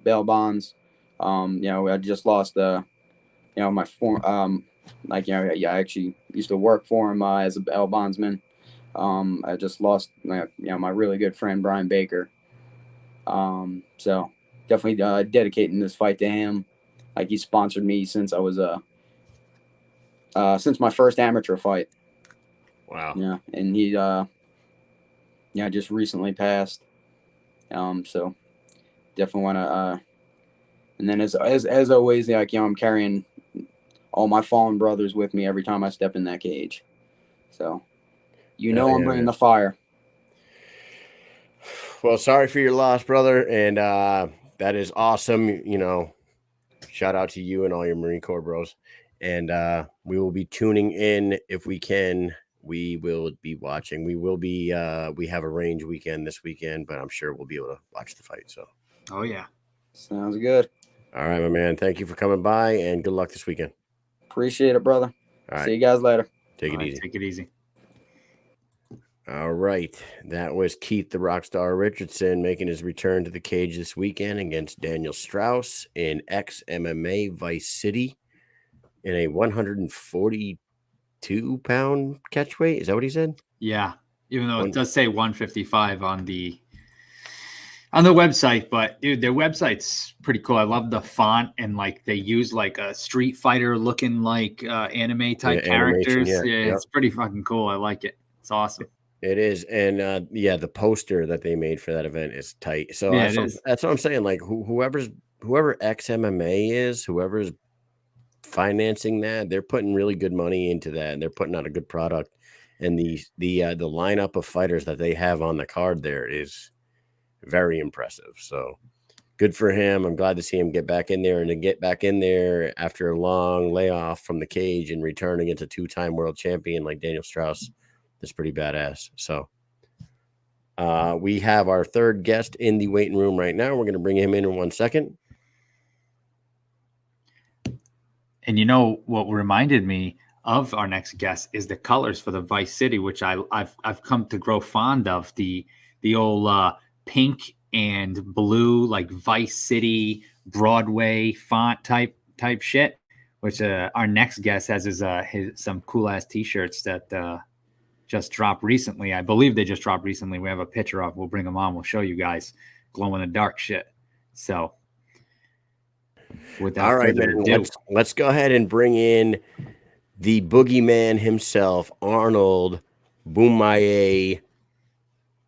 bail bonds. I just lost my form. I actually used to work for him as a bail bondsman. I just lost my really good friend Brian Baker. So definitely dedicating this fight to him. Like, he sponsored me since I was since my first amateur fight. Wow. Yeah, and he just recently passed. So definitely want to. And then as always, I'm carrying all my fallen brothers with me every time I step in that cage. So, I'm bringing the fire. Well, sorry for your loss, brother. And that is awesome. Shout out to you and all your Marine Corps bros. And we will be tuning in if we can. We will be watching. We will be, we have a range weekend this weekend, but I'm sure we'll be able to watch the fight. So, oh, yeah. Sounds good. All right, my man. Thank you for coming by, and good luck this weekend. Appreciate it, brother. All right. See you guys later. Take it easy. Take it easy. All right. That was Keith the Rockstar Richardson making his return to the cage this weekend against Daniel Straus in XMMA Vice City in a 142-pound catch weight. Is that what he said? Yeah. Even though it does say 155 on the website, but dude, their website's pretty cool. I love the font, and like they use like a Street Fighter looking like anime type characters. It's pretty fucking cool. I like it. It's awesome. It is. And the poster that they made for that event is tight. So that's what I'm saying. Like whoever XMMA is, whoever's financing that, they're putting really good money into that, and they're putting out a good product. And the lineup of fighters that they have on the card there is very impressive. So good for him. I'm glad to see him get back in there, and to get back in there after a long layoff from the cage and return against a 2-time world champion like Daniel Straus. That's pretty badass. So we have our third guest in the waiting room right now. We're going to bring him in 1 second. And you know what reminded me of our next guest is the colors for the Vice City, which I've come to grow fond of. The old pink and blue, like Vice City Broadway font type shit. Which our next guest has his some cool ass t-shirts that just dropped recently. I believe they just dropped recently. We have a picture of. We'll bring them on. We'll show you guys glow in the dark shit. So, without further ado, let's go ahead and bring in the boogeyman himself, Arnold Bomaye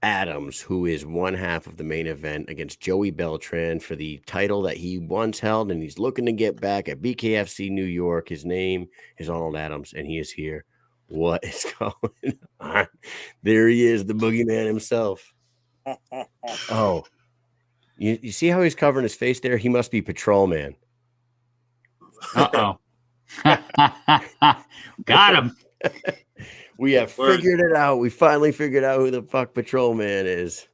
Adams, who is one half of the main event against Joey Beltran for the title that he once held, and he's looking to get back at BKFC New York. His name is Arnold Adams, and he is here. What is going on? There he is, the boogeyman himself. Oh, you see how he's covering his face there? He must be Patrol Man. Uh-oh. Got him. We have figured it out. We finally figured out who the fuck Patrol Man is.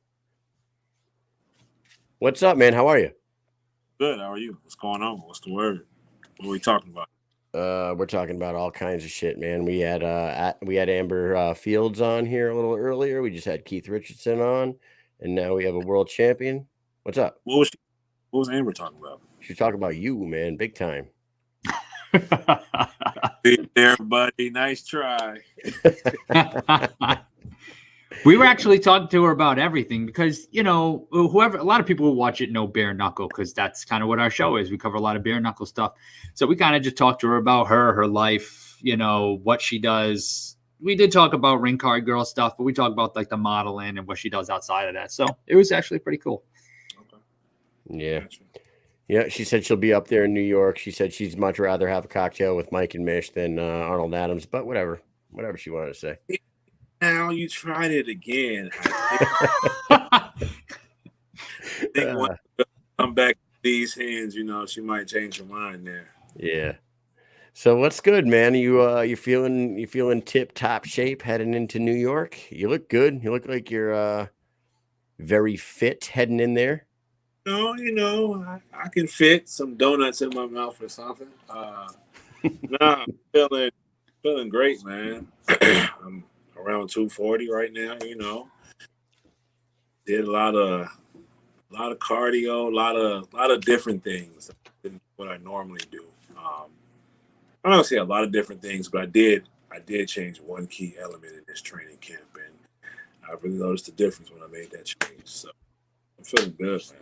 What's up, man? How are you? Good. How are you? What's going on? What's the word? What are we talking about? We're talking about all kinds of shit, man. We had Amber Fields on here a little earlier. We just had Keith Richardson on, and now we have a world champion. What's up? What was Amber talking about? She's talking about you, man, big time. There, buddy. Nice try. We were actually talking to her about everything because, a lot of people who watch it know bare knuckle because that's kind of what our show is. We cover a lot of bare knuckle stuff. So we kind of just talked to her about her life, what she does. We did talk about ring card girl stuff, but we talked about like the modeling and what she does outside of that. So it was actually pretty cool. Okay. Yeah. Yeah, she said she'll be up there in New York. She said she'd much rather have a cocktail with Mike and Mish than Arnold Adams, but whatever she wanted to say. Now you tried it again. I think when come back to these hands, she might change her mind there. Yeah. So what's good, man? You feeling tip top shape heading into New York? You look good. You look like you're very fit heading in there. No, I can fit some donuts in my mouth or something. I'm feeling great, man. I'm around 240 right now. Did a lot of cardio, a lot of different things than what I normally do. I don't say a lot of different things, but I did change one key element in this training camp, and I really noticed the difference when I made that change. So I'm feeling good, man.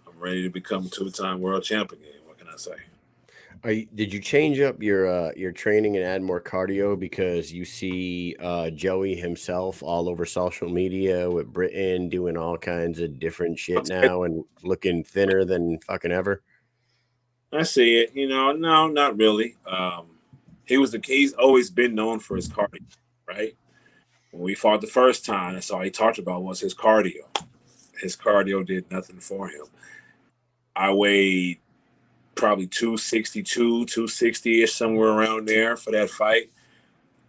I'm ready to become a 2-time world champion again. What can I say? Did you change up your training and add more cardio because you see Joey himself all over social media with Britain doing all kinds of different shit now and looking thinner than fucking ever? I see it. No, not really. He's always been known for his cardio, right? When we fought the first time, that's all he talked about was his cardio. His cardio did nothing for him. I weighed probably 262, 260-ish, somewhere around there for that fight.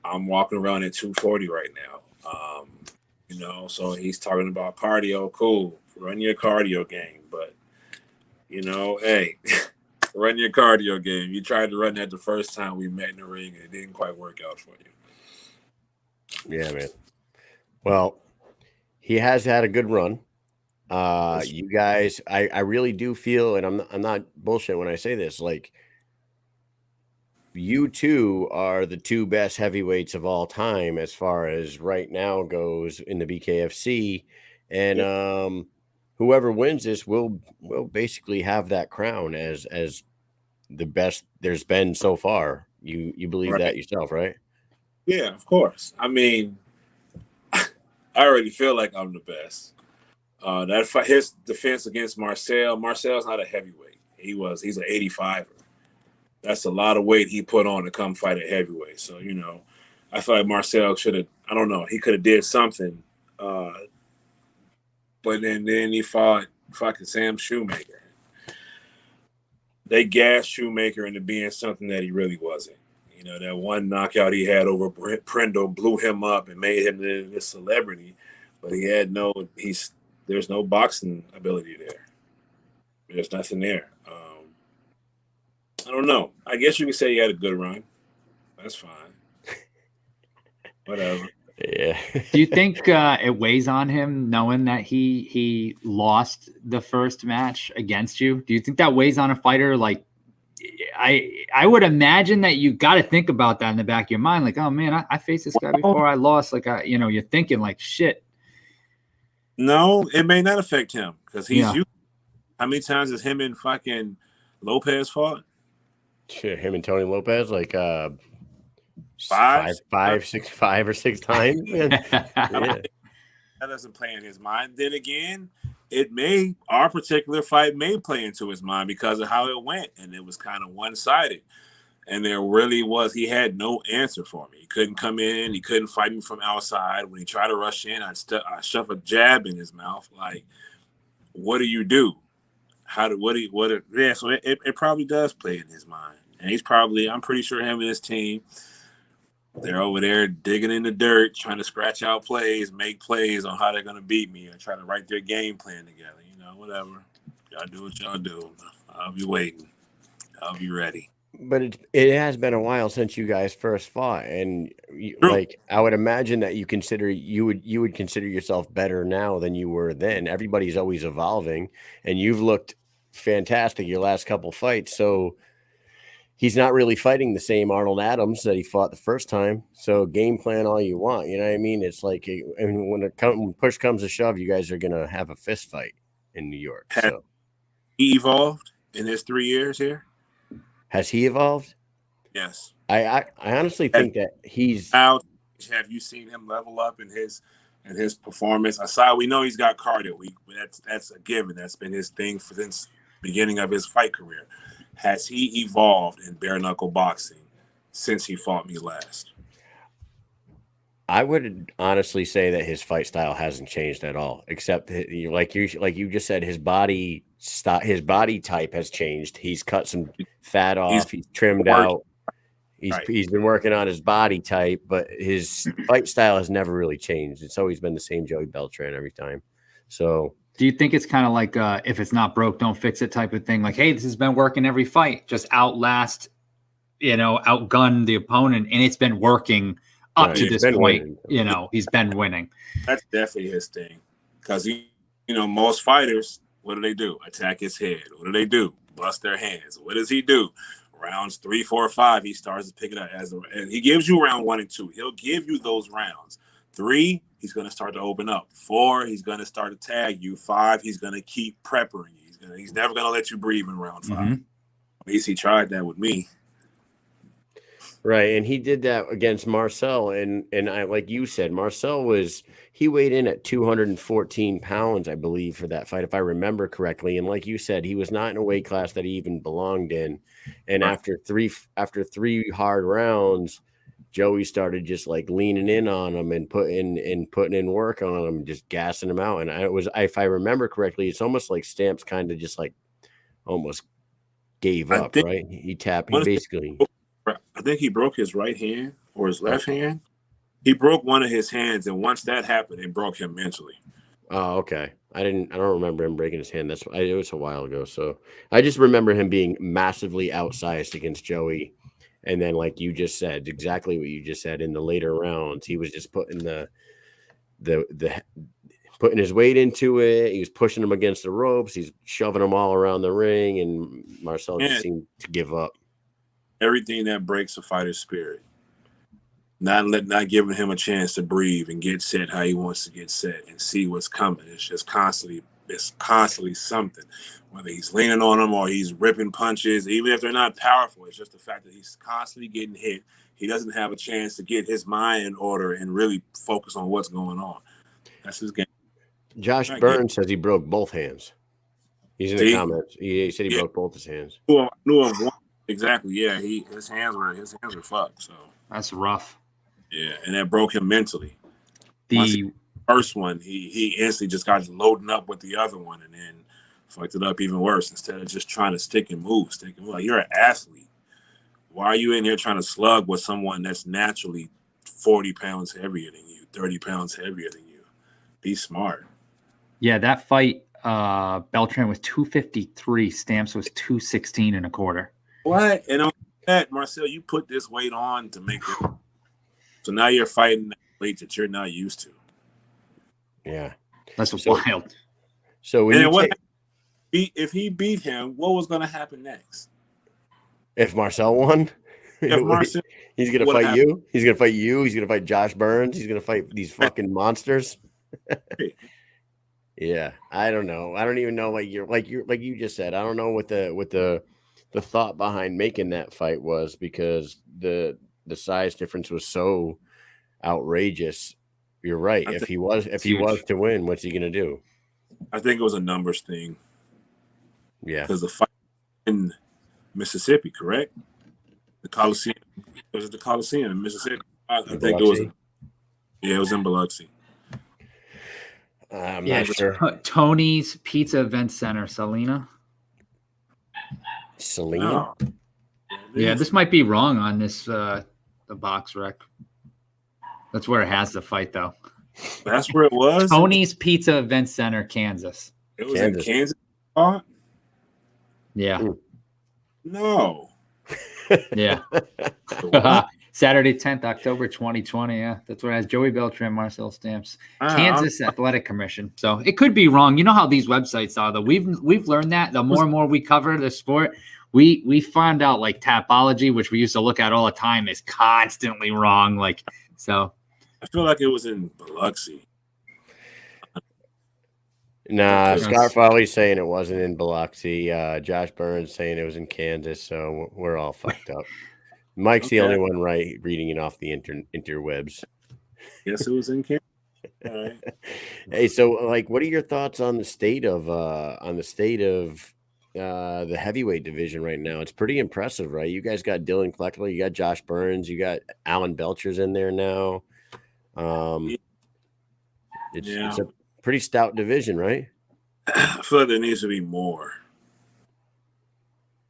I'm walking around at 240 right now. So he's talking about cardio. Cool. Run your cardio game. But, hey, run your cardio game. You tried to run that the first time we met in the ring, and it didn't quite work out for you. Yeah, man. Well, he has had a good run. You guys, I really do feel, and I'm not bullshit when I say this, like you two are the two best heavyweights of all time as far as right now goes in the BKFC, and whoever wins this will basically have that crown as the best there's been so far. You believe that yourself, right? Yeah, of course. I mean, I already feel like I'm the best. That fight, his defense against Marcel's not a heavyweight. He's an 85er. That's a lot of weight he put on to come fight at heavyweight. So, I feel like Marcel should have, I don't know, he could have did something. But then he fought fucking Sam Shoemaker. They gassed Shoemaker into being something that he really wasn't. That one knockout he had over Prindle blew him up and made him this celebrity, but there's no boxing ability there. There's nothing there. I don't know. I guess you could say he had a good run. That's fine. Whatever. Yeah. Do you think it weighs on him knowing that he lost the first match against you? Do you think that weighs on a fighter? Like, I would imagine that you got to think about that in the back of your mind. Like, oh man, I faced this guy before I lost. Like, you're thinking like, shit. No, it may not affect him because he's used. How many times has him and fucking Lopez fought? Shit, him and Tony Lopez, like 5 or 6 times. Yeah. That doesn't play in his mind. Then again, our particular fight may play into his mind because of how it went, and it was kind of one-sided. And there really was, he had no answer for me. He couldn't come in. He couldn't fight me from outside. When he tried to rush in, I shoved a jab in his mouth. Like, what do you do? So it probably does play in his mind. And I'm pretty sure him and his team, they're over there digging in the dirt, trying to scratch out plays, make plays on how they're going to beat me, or try to write their game plan together. Whatever. Y'all do what y'all do. I'll be waiting. I'll be ready. But it has been a while since you guys first fought, and I would imagine that you would consider yourself better now than you were then. Everybody's always evolving, and you've looked fantastic your last couple fights. So he's not really fighting the same Arnold Adams that he fought the first time. So game plan all you want. You know what I mean? It's like, and when push comes to shove, you guys are going to have a fist fight in New York. So he evolved in his 3 years here? Has he evolved? Yes. I honestly think that he's. Have you seen him level up in his performance? Aside, we know he's got cardio. That's a given. That's been his thing since the beginning of his fight career. Has he evolved in bare knuckle boxing since he fought me last? I would honestly say that his fight style hasn't changed at all, except like you just said, his body type has changed. He's cut some fat off. He's trimmed out. He's been working on his body type, but his fight style has never really changed. It's always been the same Joey Beltran every time. So. Do you think it's kind of like if it's not broke, don't fix it type of thing? Like, hey, this has been working every fight. Just outgun the opponent, and it's been working up to this point. Winning. He's been winning. That's definitely his thing. Because, most fighters, what do? Attack his head. What do? Bust their hands. What does he do? Rounds 3, 4, 5, he starts to pick it up and he gives you round 1 and 2. He'll give you those rounds. 3, he's going to start to open up. 4, he's going to start to tag you. 5, he's going to keep prepping you. He's never going to let you breathe in round 5. Mm-hmm. At least he tried that with me. Right, and he did that against Marcel, and I, like you said, Marcel he weighed in at 214 pounds, I believe, for that fight, if I remember correctly. And like you said, he was not in a weight class that he even belonged in. And after three hard rounds, Joey started just like leaning in on him and putting in work on him, just gassing him out. And if I remember correctly, it's almost like Stamps kind of just like almost gave up, right? He basically. I think he broke his right hand or his left hand. He broke one of his hands, and once that happened, it broke him mentally. Oh, okay. I don't remember him breaking his hand. It was a while ago. So I just remember him being massively outsized against Joey. And then, like you just said, exactly what you just said, in the later rounds, he was just putting putting his weight into it. He was pushing him against the ropes. He's shoving them all around the ring, and Marcel just seemed to give up. Everything that breaks a fighter's spirit. Not giving him a chance to breathe and get set how he wants to get set and see what's coming. It's just constantly something. Whether he's leaning on them or he's ripping punches, even if they're not powerful, it's just the fact that he's constantly getting hit. He doesn't have a chance to get his mind in order and really focus on what's going on. That's his game. Josh Burns says he broke both hands. He's in the comments. He said he broke both his hands. Knew of one. Exactly. Yeah, his hands were fucked. So that's rough. Yeah, and that broke him mentally. The first one, he instantly just got loading up with the other one, and then fucked it up even worse. Instead of just trying to stick and move. Like, you're an athlete. Why are you in here trying to slug with someone that's naturally 40 pounds heavier than you, 30 pounds heavier than you? Be smart. Yeah, that fight, Beltran was 253. Stamps was 216 and a quarter. What? And on that, Marcel, you put this weight on to make it. So now you're fighting that weight that you're not used to. Yeah. That's wild. So if he beat him, what was going to happen next? If Marcel won? If Marcel, he's going to fight you? He's going to fight you? He's going to fight Josh Burns? He's going to fight these fucking monsters? Yeah. I don't know. I don't even know. Like you just said, I don't know what the thought behind making that fight was, because the size difference was so outrageous. You're right. If he was to win, what's he gonna do? I think it was a numbers thing. Yeah, because the fight in Mississippi, correct? The Coliseum. Was it the Coliseum in Mississippi? I think it was. Yeah, it was in Biloxi. I'm not sure. Tony's Pizza Event Center, Salina. No. Yeah, this might be wrong on this the box rec. That's where it has the fight, though. That's where it was? Tony's Pizza Event Center, Kansas. It was in Kansas? Yeah. Ooh. No. Yeah. Saturday 10th, October 2020. Yeah, that's what it has. Joey Beltran, Marcel Stamps, Kansas Athletic Commission. So it could be wrong. You know how these websites are, though. We've learned that the more and more we cover the sport, we find out like Tapology, which we used to look at all the time, is constantly wrong. Like, so I feel like it was in Biloxi. Nah, Scott Foley's saying it wasn't in Biloxi. Josh Burns saying it was in Kansas. So we're all fucked up. Mike's the only one reading it off the interwebs. Yes, it was in Kansas. All right. Hey, so like, what are your thoughts on the state of the heavyweight division right now? It's pretty impressive, right? You guys got Dylan Kleckler, you got Josh Burns, you got Alan Belcher's in there now. It's a pretty stout division, right? I feel like there needs to be more.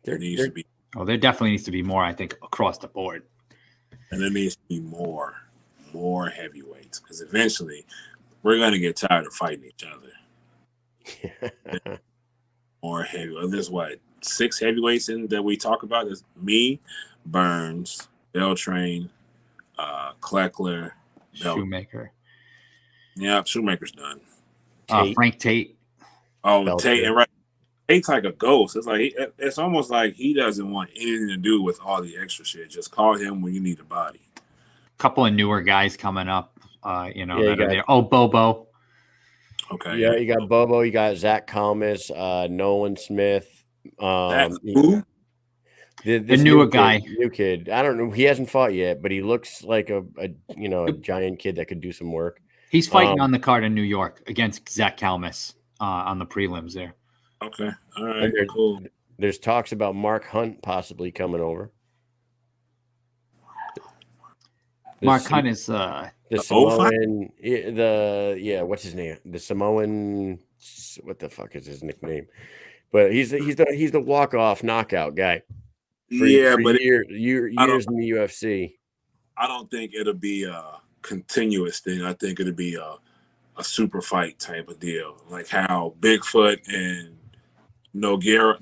There definitely needs to be more, I think, across the board. And there needs to be more heavyweights, because eventually we're going to get tired of fighting each other. More heavyweights. There's 6 heavyweights that we talk about. There's me, Burns, Beltran, Kleckler, Shoemaker. Yeah, Shoemaker's done. Frank Tate. Oh, Beltran. Tate, and right. Tate's like a ghost. It's almost like he doesn't want anything to do with all the extra shit. Just call him when you need a body. Couple of newer guys coming up, there. Oh, Bobo. Okay. Yeah, you got Bobo. You got Zach Kalmus, Nolan Smith. Who? This newer guy, new kid. I don't know. He hasn't fought yet, but he looks like a giant kid that could do some work. He's fighting on the card in New York against Zach Kalmus on the prelims there. Okay. All right. Cool. There's talks about Mark Hunt possibly coming over. Mark Hunt is the Samoan. What's his name? The Samoan. What the fuck is his nickname? But he's the walk-off knockout guy. For years in the UFC. I don't think it'll be a continuous thing. I think it'll be a super fight type of deal, like how Bigfoot and Nogueira.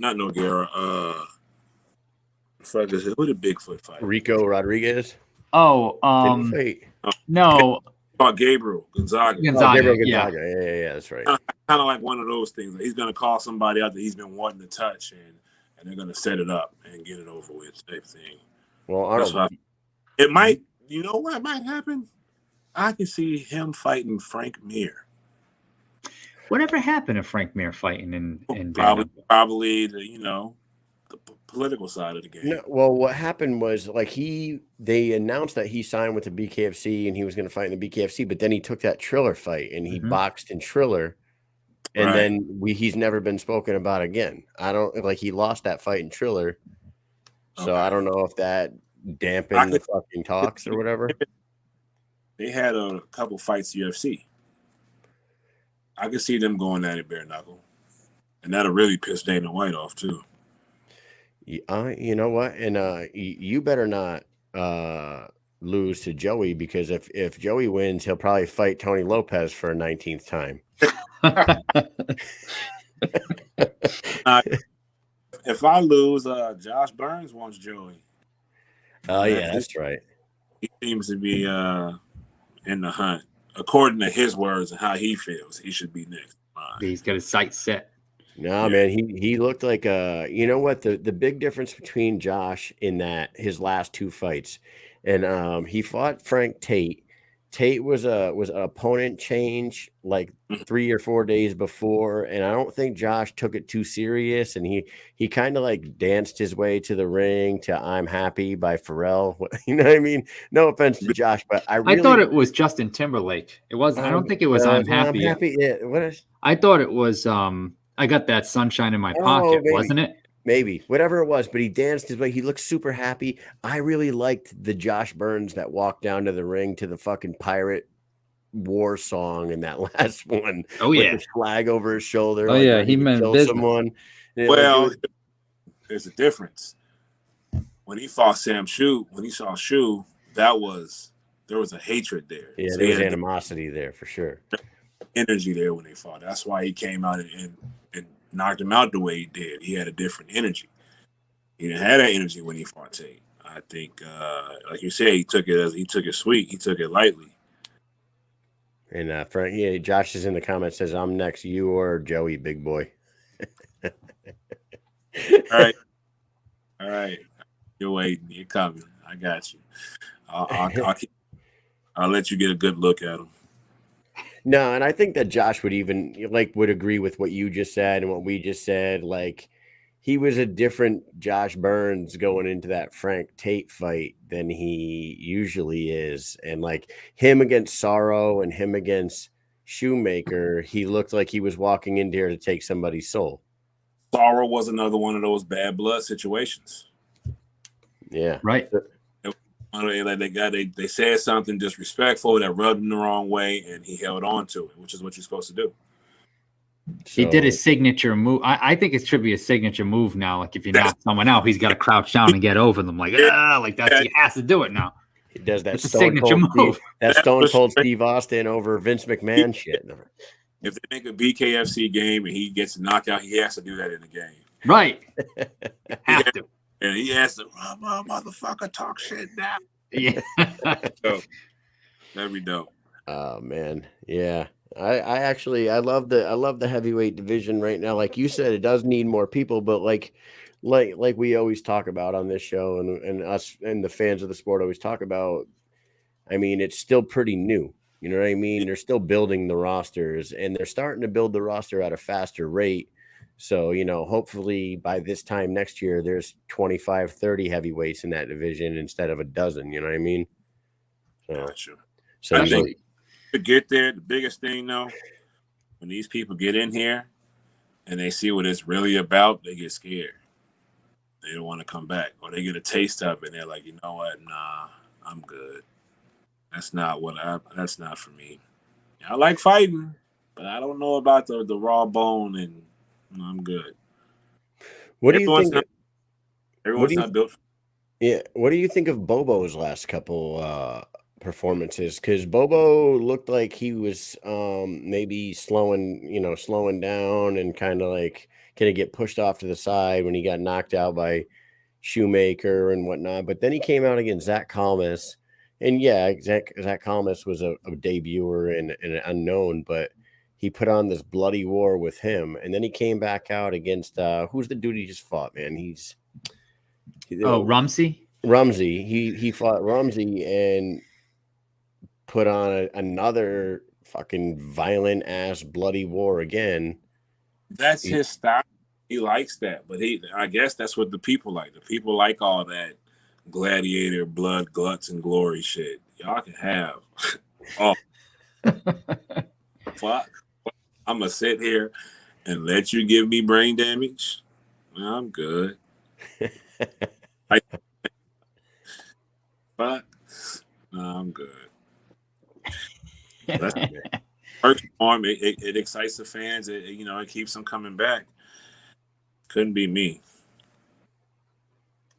Who did Bigfoot fight? Rico Rodriguez. No. Gabriel Gonzaga. Gabriel Gonzaga. Yeah, that's right. Kind of like one of those things. He's going to call somebody out that he's been wanting to touch, and they're going to set it up and get it over with type thing. Well, Arnold, it might. You know what might happen? I can see him fighting Frank Mir. Whatever happened to Frank Mir fighting in probably the political side of the game. No, well, what happened was they announced that he signed with the BKFC and he was going to fight in the BKFC, but then he took that Triller fight and he boxed in Triller, and then he's never been spoken about again. He lost that fight in Triller, so I don't know if that dampened the fucking talks or whatever. They had a couple fights UFC. I could see them going at it bare knuckle, and that'll really piss Dana White off too. You know what? And you better not lose to Joey, because if Joey wins, he'll probably fight Tony Lopez for a 19th time. If I lose, Josh Burns wants Joey. Oh yeah, that's right. He seems to be in the hunt, according to his words and how he feels. He should be next. He's got his sights set. No, man, he looked like you know what, the big difference between Josh in that his last 2 fights, and he fought Frank Tate. Tate was an opponent change like 3 or 4 days before, and I don't think Josh took it too serious, and he kind of like danced his way to the ring to "I'm Happy" by Pharrell. You know what I mean? No offense to Josh, but I thought it was Justin Timberlake. It wasn't. I don't think it was "I'm Happy." I'm happy. Yeah, I thought it was. I got that sunshine in my pocket, wasn't it? Maybe, whatever it was, but he danced his way. He looked super happy. I really liked the Josh Burns that walked down to the ring to the fucking pirate war song in that last one. Oh yeah, with the flag over his shoulder. Oh yeah, he meant business. Someone. Well, there's a difference. When he fought Sam Shu, when he saw Shu, there was a hatred there. Yeah, there was animosity there for sure. Energy there when they fought. That's why he came out and knocked him out the way he did. He had a different energy. He didn't have that energy when he fought Tate. I think, like you said, he took it sweet. He took it lightly. And Frank, Josh is in the comments, says, "I'm next. You or Joey, big boy." All right. You're waiting. You're coming. I got you. I'll let you get a good look at him. No, and I think that Josh would agree with what you just said and what we just said. Like, he was a different Josh Burns going into that Frank Tate fight than he usually is. And like him against Sorrow and him against Shoemaker, he looked like he was walking in there to take somebody's soul. Sorrow was another one of those bad blood situations. Yeah. Right. They said something disrespectful that rubbed him the wrong way, and he held on to it, which is what you're supposed to do. He did his signature move. I think it should be a signature move now. Like if you knock someone out, he's got to crouch down and get over them. Like that. He has to do it now. He does that signature move. That Stone Cold Steve Austin over Vince McMahon shit. If they make a BKFC game and he gets knocked out, he has to do that in the game. Right. Have to. And he has to, motherfucker, talk shit now. Yeah. So, that'd be dope. Oh man, yeah. I love the heavyweight division right now. Like you said, it does need more people, but like we always talk about on this show, and us and the fans of the sport always talk about. I mean, it's still pretty new. You know what I mean? They're still building the rosters, and they're starting to build the roster at a faster rate. So, hopefully by this time next year, there's 25, 30 heavyweights in that division instead of a dozen. You know what I mean? Gotcha. So I think to get there, the biggest thing, though, when these people get in here and they see what it's really about, they get scared. They don't want to come back, or they get a taste of it, and they're like, you know what? Nah, I'm good. That's not for me. I like fighting, but I don't know about the raw bone, and I'm good. What do you think? Everyone's not built. Yeah. What do you think of Bobo's last couple performances? Because Bobo looked like he was maybe slowing down and kind of get pushed off to the side when he got knocked out by Shoemaker and whatnot. But then he came out against Zach Kalmas, and Zach Kalmas was a debuter and an unknown, but he put on this bloody war with him, and then he came back out against who's the dude he just fought, man? Rumsey. He fought Rumsey and put on another fucking violent ass bloody war again. That's his style. He likes that, but I guess that's what the people like. The people like all that gladiator, blood, guts, and glory shit. Y'all can have. Oh, fuck. I'm going to sit here and let you give me brain damage. I'm good. Fuck. I'm good. Works for him. It excites the fans. It keeps them coming back. Couldn't be me.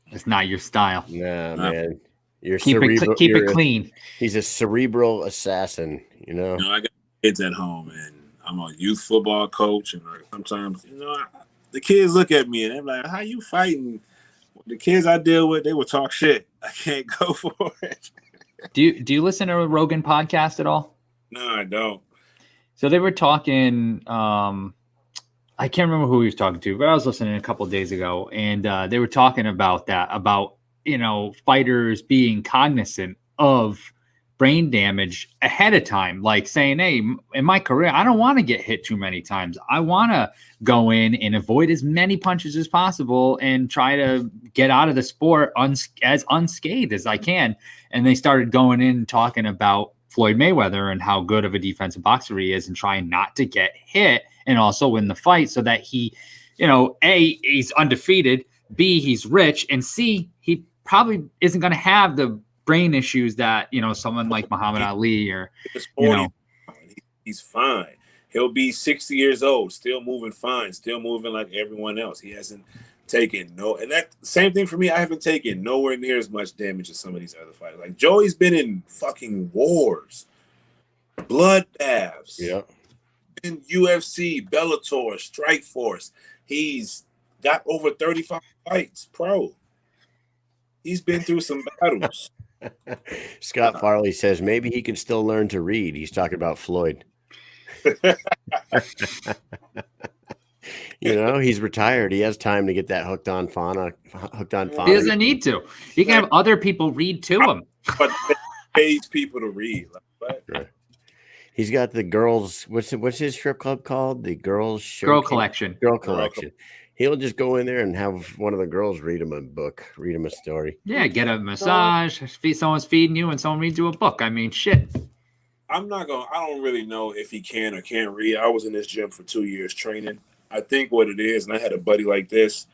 It's not your style. Nah, man. Keep it clean. He's a cerebral assassin, I got kids at home, and I'm a youth football coach, and sometimes, the kids look at me and they're like, "How you fighting?" The kids I deal with, they will talk shit. I can't go for it. Do you listen to a Rogan podcast at all? No, I don't. So they were talking. I can't remember who he was talking to, but I was listening a couple of days ago, and they were talking about fighters being cognizant of brain damage ahead of time, like saying, hey, in my career, I don't want to get hit too many times. I want to go in and avoid as many punches as possible and try to get out of the sport as unscathed as I can. And they started going in and talking about Floyd Mayweather and how good of a defensive boxer he is and trying not to get hit and also win the fight so that he, A, he's undefeated, B, he's rich, and C, he probably isn't going to have the brain issues that someone like Muhammad Ali or he's fine. He'll be 60 years old, still moving fine, still moving like everyone else. He hasn't taken and that same thing for me. I haven't taken nowhere near as much damage as some of these other fighters. Like Joey's been in fucking wars, bloodbaths, in UFC, Bellator, Strikeforce. He's got over 35 fights pro. He's been through some battles. Scott Farley says maybe he can still learn to read. He's talking about Floyd. You know, he's retired. He has time to get that hooked on fauna. He doesn't need to. He can have other people read to him. But they pays people to read. Like, what? Right. He's got the girls. What's his strip club called? The Girls Girl Collection. Girl Collection. He'll just go in there and have one of the girls read him a book, read him a story. Yeah, get a massage. Someone's feeding you, and someone reads you a book. I mean, shit. I don't really know if he can or can't read. I was in this gym for 2 years training. I think what it is, and I had a buddy like this.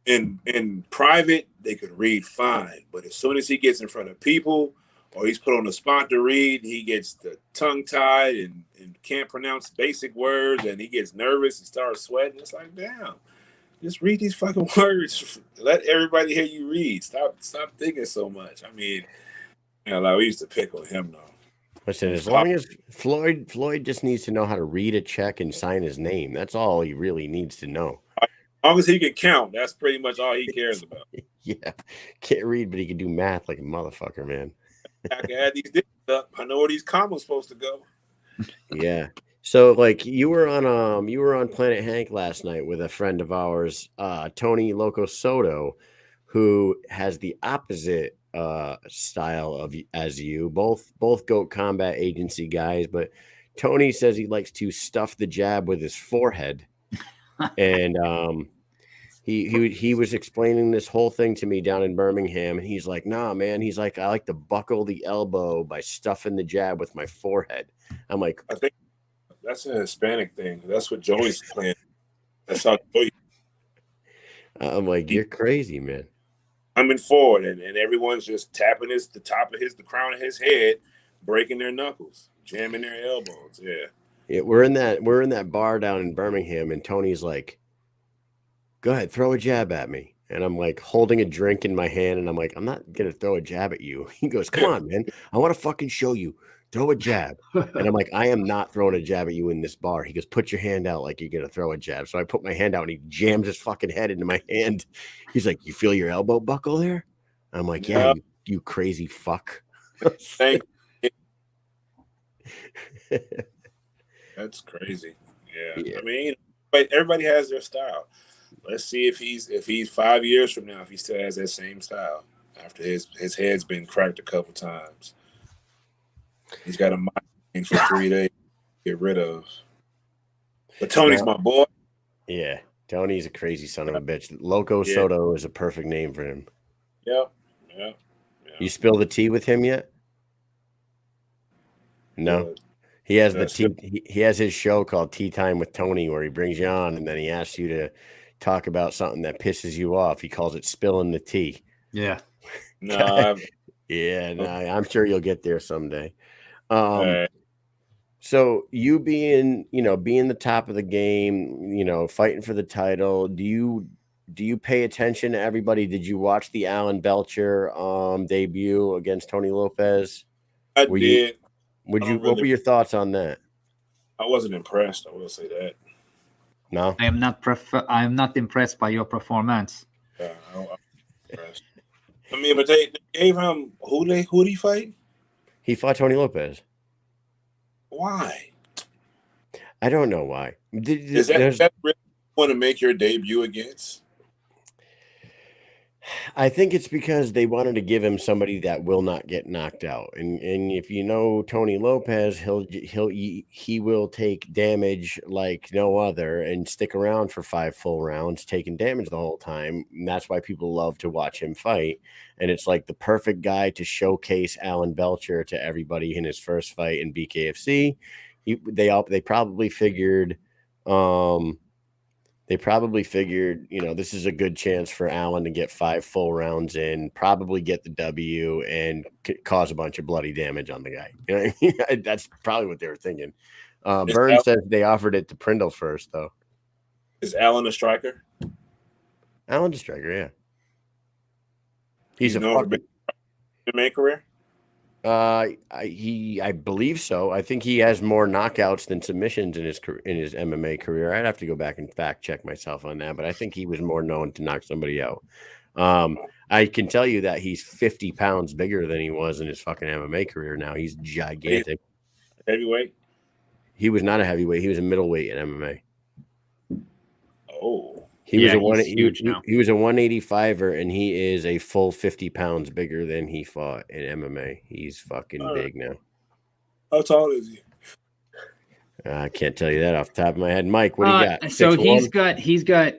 In private, they could read fine, but as soon as he gets in front of people or he's put on the spot to read, he gets the tongue-tied and can't pronounce basic words, and he gets nervous and starts sweating. It's like, damn, just read these fucking words. Let everybody hear you read. Stop thinking so much. I mean, like we used to pick on him though. Listen, as long as Floyd just needs to know how to read a check and sign his name. That's all he really needs to know. As long as he can count, that's pretty much all he cares about. Yeah, can't read, but he can do math like a motherfucker, man. I can add these digits up. I know where these commas supposed to go. Yeah. So, like, you were on Planet Hank last night with a friend of ours, Tony Loco Soto, who has the opposite style as you. Both GOAT Combat Agency guys, but Tony says he likes to stuff the jab with his forehead, and he was explaining this whole thing to me down in Birmingham, and he's like, "Nah, man," he's like, "I like to buckle the elbow by stuffing the jab with my forehead." I'm like, I think that's a Hispanic thing. That's what Joey's playing. That's how Joey. I'm like, you're crazy, man. Coming forward, and everyone's just tapping the crown of his head, breaking their knuckles, jamming their elbows. Yeah, we're in that bar down in Birmingham, and Tony's like, "Go ahead, throw a jab at me." And I'm like holding a drink in my hand, and I'm like, "I'm not gonna throw a jab at you." He goes, "Come on, man, I want to fucking show you. Throw a jab." And I'm like, "I am not throwing a jab at you in this bar." He goes, "Put your hand out like you're gonna throw a jab." So I put my hand out, and he jams his fucking head into my hand. He's like, "You feel your elbow buckle there?" I'm like, "Yeah, you crazy fuck." Thank you. That's crazy. Yeah. I mean, but everybody has their style. Let's see if he's 5 years from now, if he still has that same style after his head's been cracked a couple times. He's got a mind for 3 days to get rid of. But Tony's my boy. Yeah, Tony's a crazy son of a bitch. Loco Soto is a perfect name for him. Yeah. You spill the tea with him yet? No. He has he has his show called Tea Time with Tony, where he brings you on and then he asks you to talk about something that pisses you off. He calls it spilling the tea. Yeah. No. I'm sure you'll get there someday. So you being the top of the game, fighting for the title, do you pay attention to everybody? Did you watch the Alan Belcher debut against Tony Lopez? I did. What were your thoughts on that? I wasn't impressed. I will say that. No, I am not impressed by your performance. Yeah, I'm impressed. I mean, but they gave him who did he fight? He fought Tony Lopez. Why? I don't know why. Is that really want to make your debut against? I think it's because they wanted to give him somebody that will not get knocked out, and if you know Tony Lopez, he will take damage like no other and stick around for 5 full rounds, taking damage the whole time. And that's why people love to watch him fight. And it's like the perfect guy to showcase Alan Belcher to everybody in his first fight in BKFC. They probably figured. This is a good chance for Allen to get 5 full rounds in, probably get the W, and cause a bunch of bloody damage on the guy. You know what I mean? That's probably what they were thinking. Burns says they offered it to Prindle first, though. Is Allen a striker? Allen's a striker, yeah. He's a fucking MMA career. I believe so. I think he has more knockouts than submissions in his MMA career. I'd have to go back and fact check myself on that, but I think he was more known to knock somebody out. I can tell you that he's 50 pounds bigger than he was in his fucking MMA career now. He's gigantic. Heavyweight? He was not a heavyweight. He was a middleweight in MMA. Oh. He was huge now. He was a 185er, and he is a full 50 pounds bigger than he fought in MMA. He's fucking big now. How tall is he? I can't tell you that off the top of my head. Mike, what do you got? So 6'1"? he's got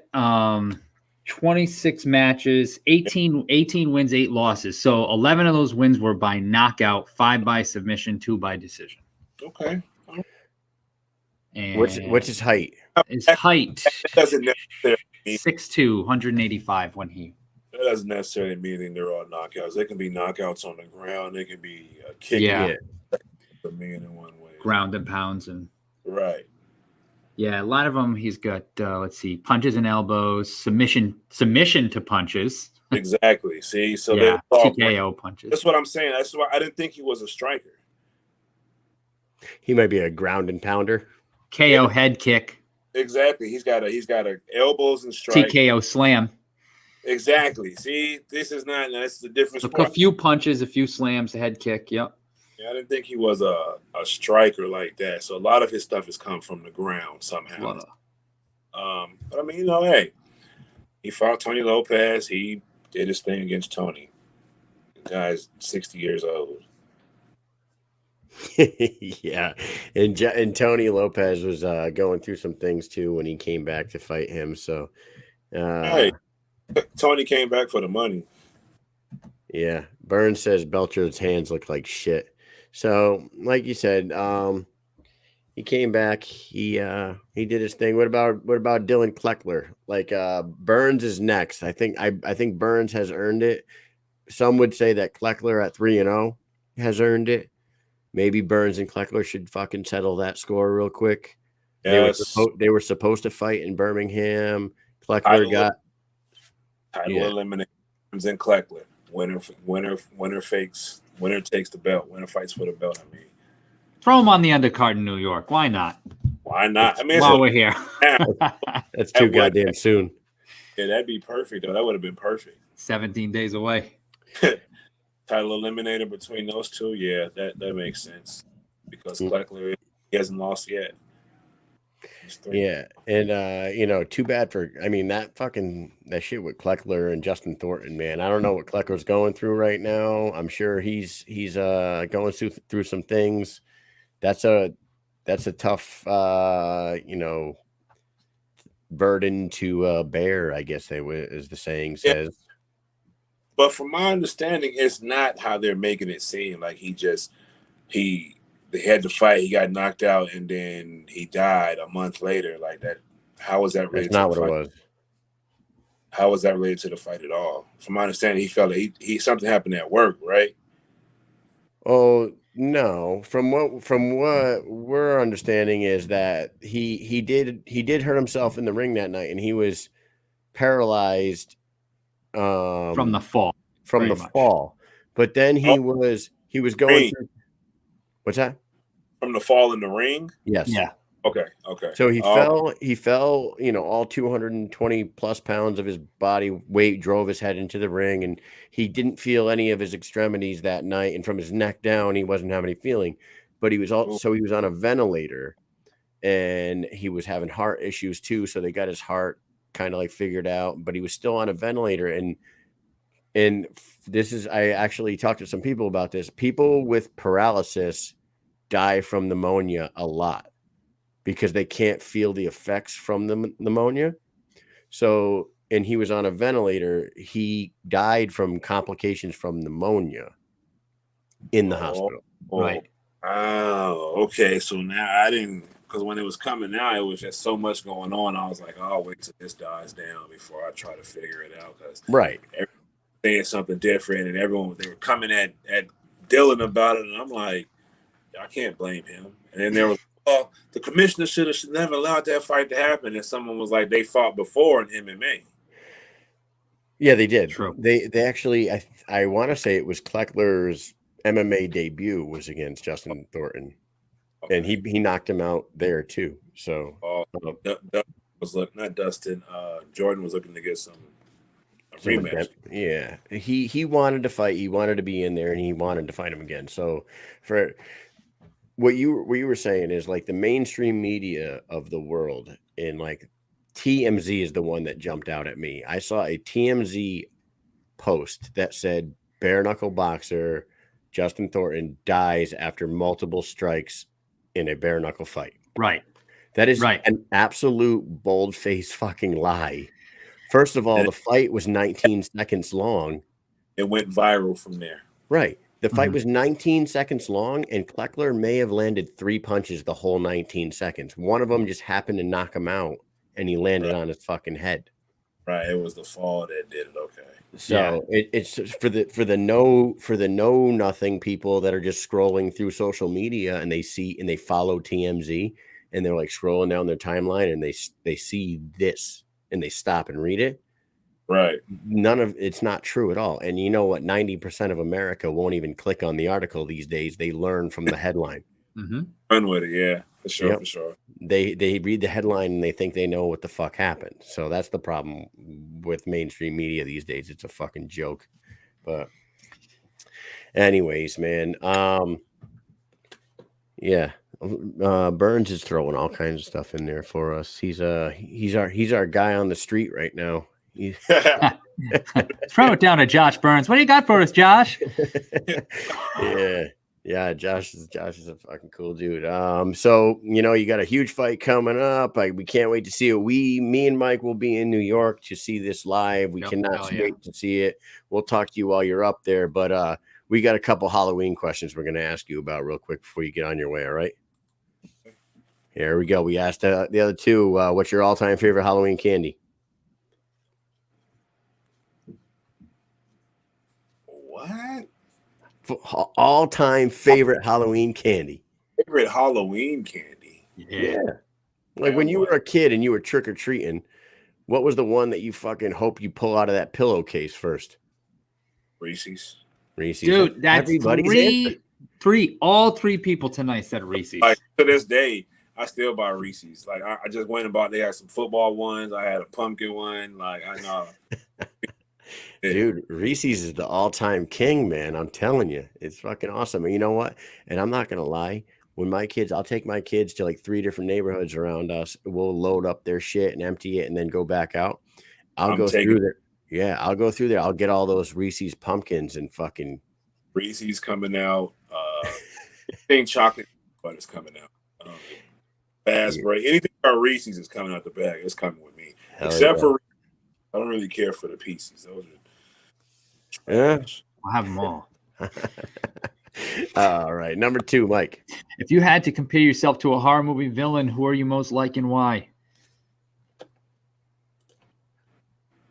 26 matches, 18 wins, 8 losses. So 11 of those wins were by knockout, 5 by submission, 2 by decision. Okay. And What's his height? his height? Doesn't necessarily mean 6'2", 185 when he. That doesn't necessarily mean they're all knockouts. They can be knockouts on the ground. They can be a kick. Yeah. A man in one way. Ground and pounds and. Right. Yeah, a lot of them. He's got let's see, punches and elbows, submission to punches. Exactly. See, so yeah, they're TKO punches. That's what I'm saying. That's why I didn't think he was a striker. He might be a ground and pounder. KO head kick. Exactly. He's got a elbows and strike. TKO slam. Exactly. See, this is not. That's the difference. A few punches, a few slams, a head kick. Yep. Yeah, I didn't think he was a striker like that. So a lot of his stuff has come from the ground somehow. But I mean, hey, he fought Tony Lopez. He did his thing against Tony. The guy's 60 years old. Yeah, and Tony Lopez was going through some things too when he came back to fight him. So, hey, Tony came back for the money. Yeah, Burns says Beltran's hands look like shit. So, like you said, he came back. He did his thing. What about Dylan Kleckler? Like Burns is next. I think Burns has earned it. Some would say that Kleckler at 3-0 has earned it. Maybe Burns and Kleckler should fucking settle that score real quick. Yes. They were supposed to fight in Birmingham. Kleckler got title eliminated. Burns and Kleckler. Winner takes the belt. Winner fights for the belt. I mean, throw him on the undercard in New York. Why not? Why not? I mean, while we're here, that's too goddamn soon. Yeah, that'd be perfect. Though that would have been perfect. 17 days away. Title eliminated between those two. Yeah, that makes sense because Kleckler he hasn't lost yet. Yeah, and too bad for. I mean, that shit with Kleckler and Justin Thornton, man. I don't know what Kleckler's going through right now. I'm sure he's going through some things. That's a tough burden to bear, I guess as the saying says. But from my understanding, it's not how they're making it seem. Like they had to fight, he got knocked out, and then he died a month later. Like that, how was that related? That's not what it was. How was that related to the fight at all? From my understanding, he felt like he something happened at work, right? Oh no! From what we're understanding is that he did hurt himself in the ring that night, and he was paralyzed from the fall. Fall, but then he was going through. What's that? From the fall in the ring? Yes. Yeah. Okay. So he fell, all 220 plus pounds of his body weight drove his head into the ring, and he didn't feel any of his extremities that night. And from his neck down, he wasn't having any feeling, but he was on a ventilator, and he was having heart issues too. So they got his heart kind of like figured out, but he was still on a ventilator. And this is, I actually talked to some people about this. People with paralysis die from pneumonia a lot because they can't feel the effects from the pneumonia. So, and he was on a ventilator. He died from complications from pneumonia in the hospital. Right. Oh, okay. So now I didn't, because when it was coming out, it was just so much going on. I was like, oh, I'll wait till this dies down before I try to figure it out. Because right. Saying something different, and they were coming at Dylan about it, and I'm like, I can't blame him. And then there was, the commissioner should never allowed that fight to happen. And someone was like, they fought before in MMA. Yeah, they did. True. They actually, I want to say it was Kleckler's MMA debut was against Justin Thornton, and he knocked him out there too. So was not Dustin. Jordan was looking to get some rematch. Yeah, he wanted to fight. He wanted to be in there, and he wanted to fight him again. So for what you were saying is like the mainstream media of the world, and like TMZ is the one that jumped out at me. I saw a TMZ post that said bare knuckle boxer Justin Thornton dies after multiple strikes in a bare knuckle fight. Right. That is Right. an absolute bold-faced fucking lie. First of all, the fight was 19 seconds long. It went viral from there. Right. The fight was 19 seconds long, and Kleckler may have landed 3 punches the whole 19 seconds. One of them just happened to knock him out, and he landed on his fucking head. Right. It was the fall that did it. Okay. So it's for the know nothing people that are just scrolling through social media and they see and they follow TMZ and they're like scrolling down their timeline and they see this and they stop and read it. Right. None of it's not true at all. And you know what? 90% of America won't even click on the article these days. They learn from the headline. Run with it, yeah, for sure, for sure. They read the headline and they think they know what the fuck happened. So that's the problem with mainstream media these days. It's a fucking joke. But anyways, man, yeah, Burns is throwing all kinds of stuff in there for us. He's our guy on the street right now. Throw it down to Josh Burns. What do you got for us, Josh? Yeah, Josh is a fucking cool dude. So you know, you got a huge fight coming up. We can't wait to see it. Me and Mike will be in New York to see this live. We cannot wait to see it. We'll talk to you while you're up there. But we got a couple Halloween questions we're gonna ask you about real quick before you get on your way. All right. Here we go. We asked the other two. What's your all-time favorite Halloween candy? What? All-time favorite Halloween candy. Favorite Halloween candy? Yeah. Like when you were a kid and you were trick-or-treating, what was the one that you fucking hope you pull out of that pillowcase first? Reese's. Dude, that's all three people tonight said Reese's. Like, to this day, I still buy Reese's. Like I just went and bought, they had some football ones. I had a pumpkin one. Like I know. Dude, Reese's is the all-time king, man. I'm telling you, it's fucking awesome. And you know what? And I'm not gonna lie. When I'll take my kids to like 3 different neighborhoods around us. We'll load up their shit and empty it, and then go back out. I'll go through there. Yeah, I'll go through there. I'll get all those Reese's pumpkins and fucking Reese's coming out. I think chocolate butter's coming out. Fast break. Anything about Reese's is coming out the bag. It's coming with me. Except for I don't really care for the pieces. Those are I'll have them all. All right. Number 2, Mike. If you had to compare yourself to a horror movie villain, who are you most like and why?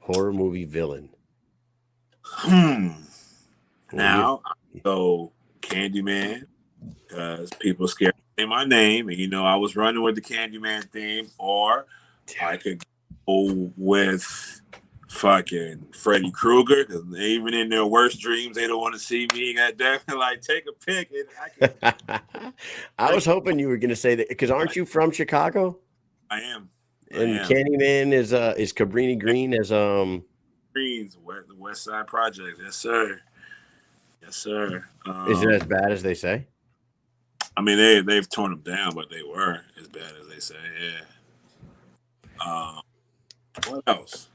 Horror movie villain. Now, so Candyman, because people scared to say my name, and you know I was running with the Candyman theme, or I could go with fucking Freddy Krueger, because even in their worst dreams, they don't want to see me. Got definitely like take a pick. And I was hoping you were going to say that, because aren't you from Chicago? I am. And Candyman is Cabrini Green as Greens, the West Side Project. Yes, sir. Yes, sir. Is it as bad as they say? I mean, they've torn them down, but they were as bad as they say. Yeah. What else?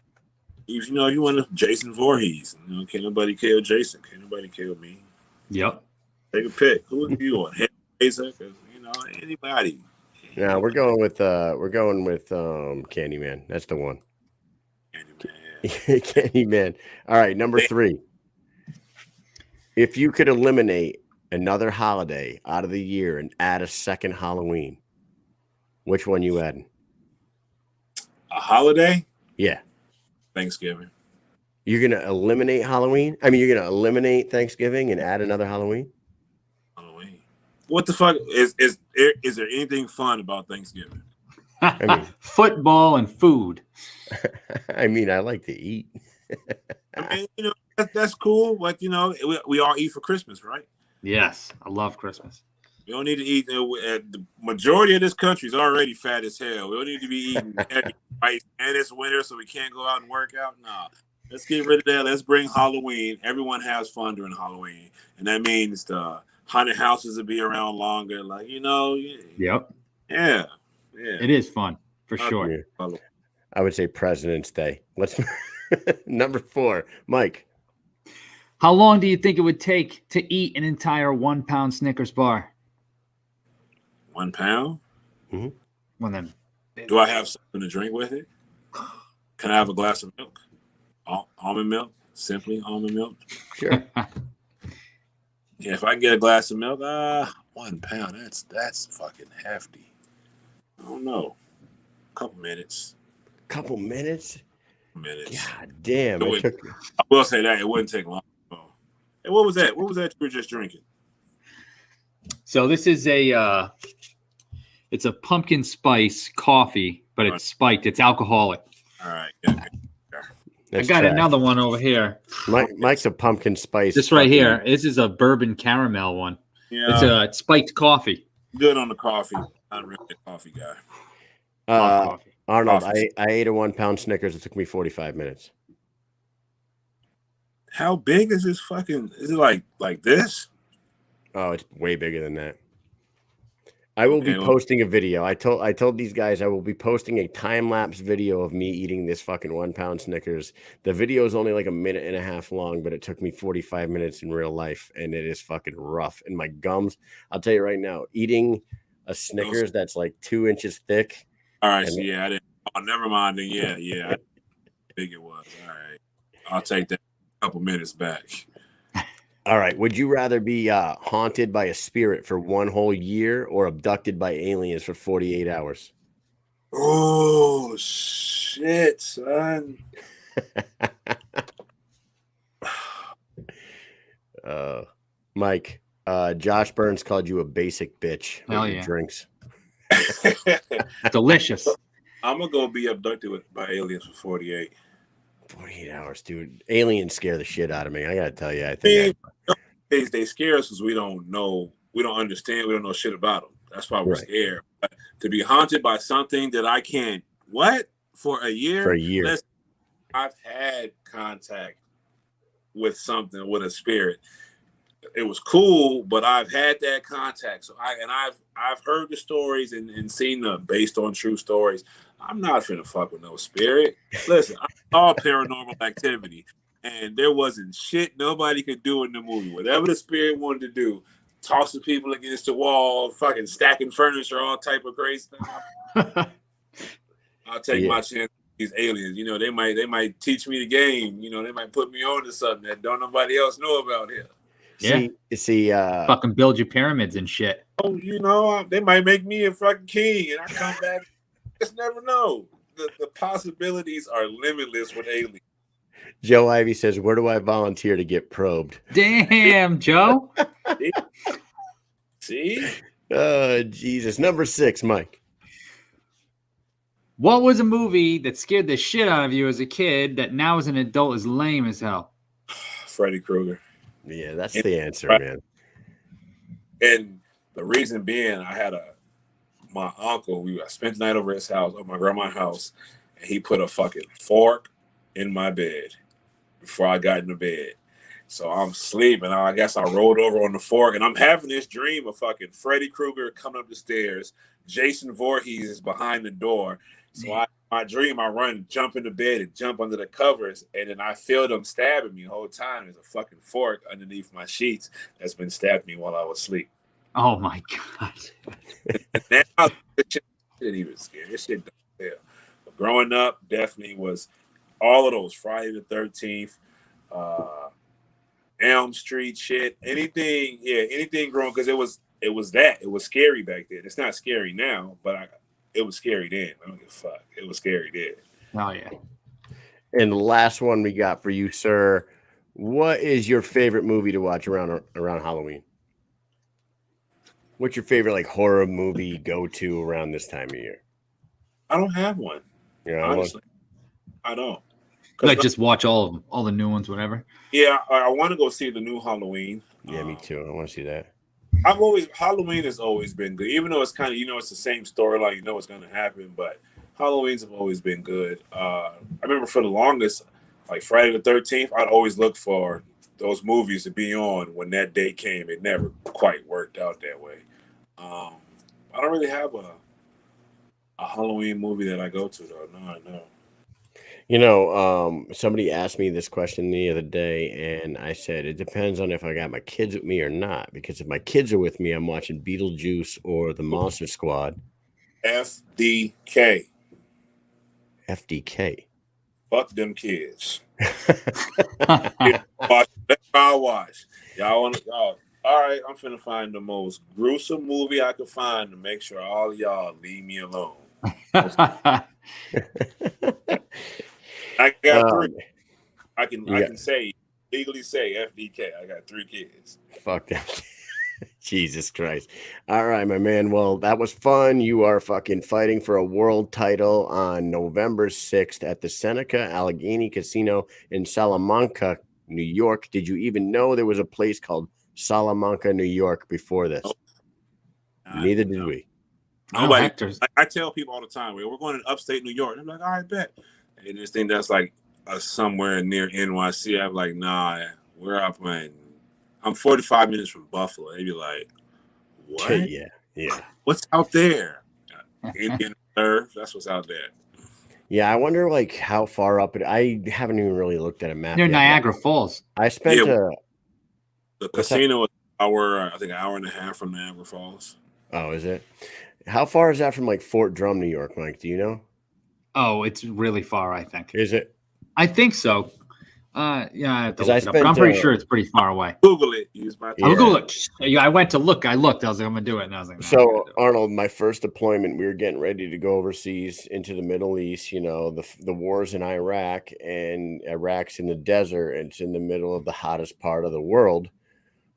If you want to Jason Voorhees, can't nobody kill Jason. Can't nobody kill me. Yep. Take a pick. Who do you want? Because anybody. Yeah, we're going with Candyman. That's the one. Candyman. All right, number 3. If you could eliminate another holiday out of the year and add a second Halloween, which one you adding? A holiday? Yeah. Thanksgiving. You're gonna eliminate Halloween? I mean, you're gonna eliminate Thanksgiving and add another Halloween? What the fuck is there anything fun about Thanksgiving? I mean, football and food. I mean, I like to eat. I mean, that's cool. But we all eat for Christmas, right? Yes, I love Christmas. We don't need to eat. The majority of this country is already fat as hell. We don't need to be eating heavy rice, and it's winter, so we can't go out and work out. Nah, Let's get rid of that. Let's bring Halloween. Everyone has fun during Halloween, and that means the haunted houses will be around longer. Like Yep. Yeah. It is fun for sure. Yeah. I would say President's Day. Let's number 4, Mike. How long do you think it would take to eat an entire 1 pound Snickers bar? 1 pound? Mm-hmm. Well, then, do I have something to drink with it? Can I have a glass of milk? Almond milk? Simply almond milk? Sure. Yeah, if I get a glass of milk, 1 pound, that's fucking hefty. I don't know. Couple minutes. Couple minutes? Minutes. God damn. I will say that it wouldn't take long. Hey, what was that? What was that you were just drinking? So this is it's a pumpkin spice coffee, but it's spiked. It's alcoholic. All right. Yeah. I got another one over here. Mike's a pumpkin spice. This right here. This is a bourbon caramel one. Yeah. It's spiked coffee. Good on the coffee. Not really a coffee guy. Arnold, I ate a 1 pound Snickers. It took me 45 minutes. How big is this fucking? Is it like this? Oh, it's way bigger than that. I will be posting a video. I told these guys I will be posting a time-lapse video of me eating this fucking 1 pound Snickers. The video is only like a minute and a half long, but it took me 45 minutes in real life, and it is fucking rough. And my gums, I'll tell you right now, eating a Snickers that's like 2 inches thick. All right, so yeah, I didn't. Oh, never mind. Then yeah, I think it was. All right, I'll take that a couple minutes back. All right. Would you rather be haunted by a spirit for 1 whole year or abducted by aliens for 48 hours? Oh, shit, son. Mike, Josh Burns called you a basic bitch. Hell yeah. Drinks. Delicious. I'm going to go be abducted by aliens for 48. 48 hours, dude. Aliens scare the shit out of me. I got to tell you. I think they scare us because we don't know. We don't understand. We don't know shit about them. That's why we're scared. But to be haunted by something that I can't, for a year? For a year. Listen, I've had contact with something, with a spirit. It was cool, but I've had that contact. So I've heard the stories and seen them based on true stories. I'm not finna fuck with no spirit. Listen, I saw Paranormal Activity, and there wasn't shit nobody could do in the movie. Whatever the spirit wanted to do, tossing people against the wall, fucking stacking furniture, all type of crazy stuff. I'll take my chance with these aliens. You know, they might teach me the game. You know, they might put me on to something that don't nobody else know about here. Yeah. See, fucking build your pyramids and shit. Oh, you know, they might make me a fucking king, and I come back. Just never know. The possibilities are limitless with aliens. Joe Ivy says, "Where do I volunteer to get probed?" Damn, Joe. See? Oh, Jesus. Number 6, Mike. What was a movie that scared the shit out of you as a kid that now as an adult is lame as hell? Freddy Krueger. Yeah, that's the answer, man. And the reason being, I had my uncle, I spent the night over his house, at my grandma's house, and he put a fucking fork in my bed before I got into bed. So I'm sleeping. I guess I rolled over on the fork, and I'm having this dream of fucking Freddy Krueger coming up the stairs. Jason Voorhees is behind the door. So my dream, I jump into bed and jump under the covers, and then I feel them stabbing me the whole time. There's a fucking fork underneath my sheets that's been stabbing me while I was asleep. Oh my God. Now, this shit didn't even scare. This shit don't scare. But growing up, definitely was all of those Friday the 13th, Elm Street shit, anything growing, because it was scary back then. It's not scary now, but it was scary then. I don't give a fuck. It was scary then. Oh yeah. And the last one we got for you, sir. What is your favorite movie to watch around Halloween? What's your favorite like horror movie go to around this time of year? I don't have one. Yeah, honestly, I don't. Like just watch all of them, all the new ones, whatever. Yeah, I want to go see the new Halloween. Yeah, me too. I want to see that. Halloween has always been good, even though it's kind of, it's the same storyline, it's going to happen, but Halloweens have always been good. I remember for the longest, like Friday the 13th, I'd always look for those movies to be on when that day came. It never quite worked out that way. I don't really have a Halloween movie that I go to though. No. You know, somebody asked me this question the other day, and I said it depends on if I got my kids with me or not. Because if my kids are with me, I'm watching Beetlejuice or The Monster Squad. FDK. FDK. Fuck them kids. That's what I watch. Y'all want to? All right, I'm finna find the most gruesome movie I can find to make sure all y'all leave me alone. I got 3. I can say legally say FDK. I got 3 kids. Fuck that. Jesus Christ. All right, my man. Well, that was fun. You are fucking fighting for a world title on November 6th at the Seneca Allegheny Casino in Salamanca, New York. Did you even know there was a place called Salamanca, New York before this? Neither did we. Nobody. I tell people all the time, we're going to upstate New York. I'm like, all right, bet. They just think that's like somewhere near NYC. I'm like, nah, where I playing? I'm 45 minutes from Buffalo. They'd be like, what? Yeah. What's out there? Indian Reserve. That's what's out there. Yeah, I wonder like how far up it. I haven't even really looked at a map. Near Niagara Falls. I spent the casino was an hour and a half from Niagara Falls. Oh, is it? How far is that from like Fort Drum, New York, Mike? Do you know? Oh, it's really far, I think. Is it? I think so. Yeah, I have to look it up, but I'm pretty sure it's pretty far away. Google it. I'll Google it. Yeah, I went to look. I looked. I was like, I'm gonna do it, and I was like, no, so Arnold, my first deployment, we were getting ready to go overseas into the Middle East. You know, the wars in Iraq, and Iraq's in the desert. And it's in the middle of the hottest part of the world.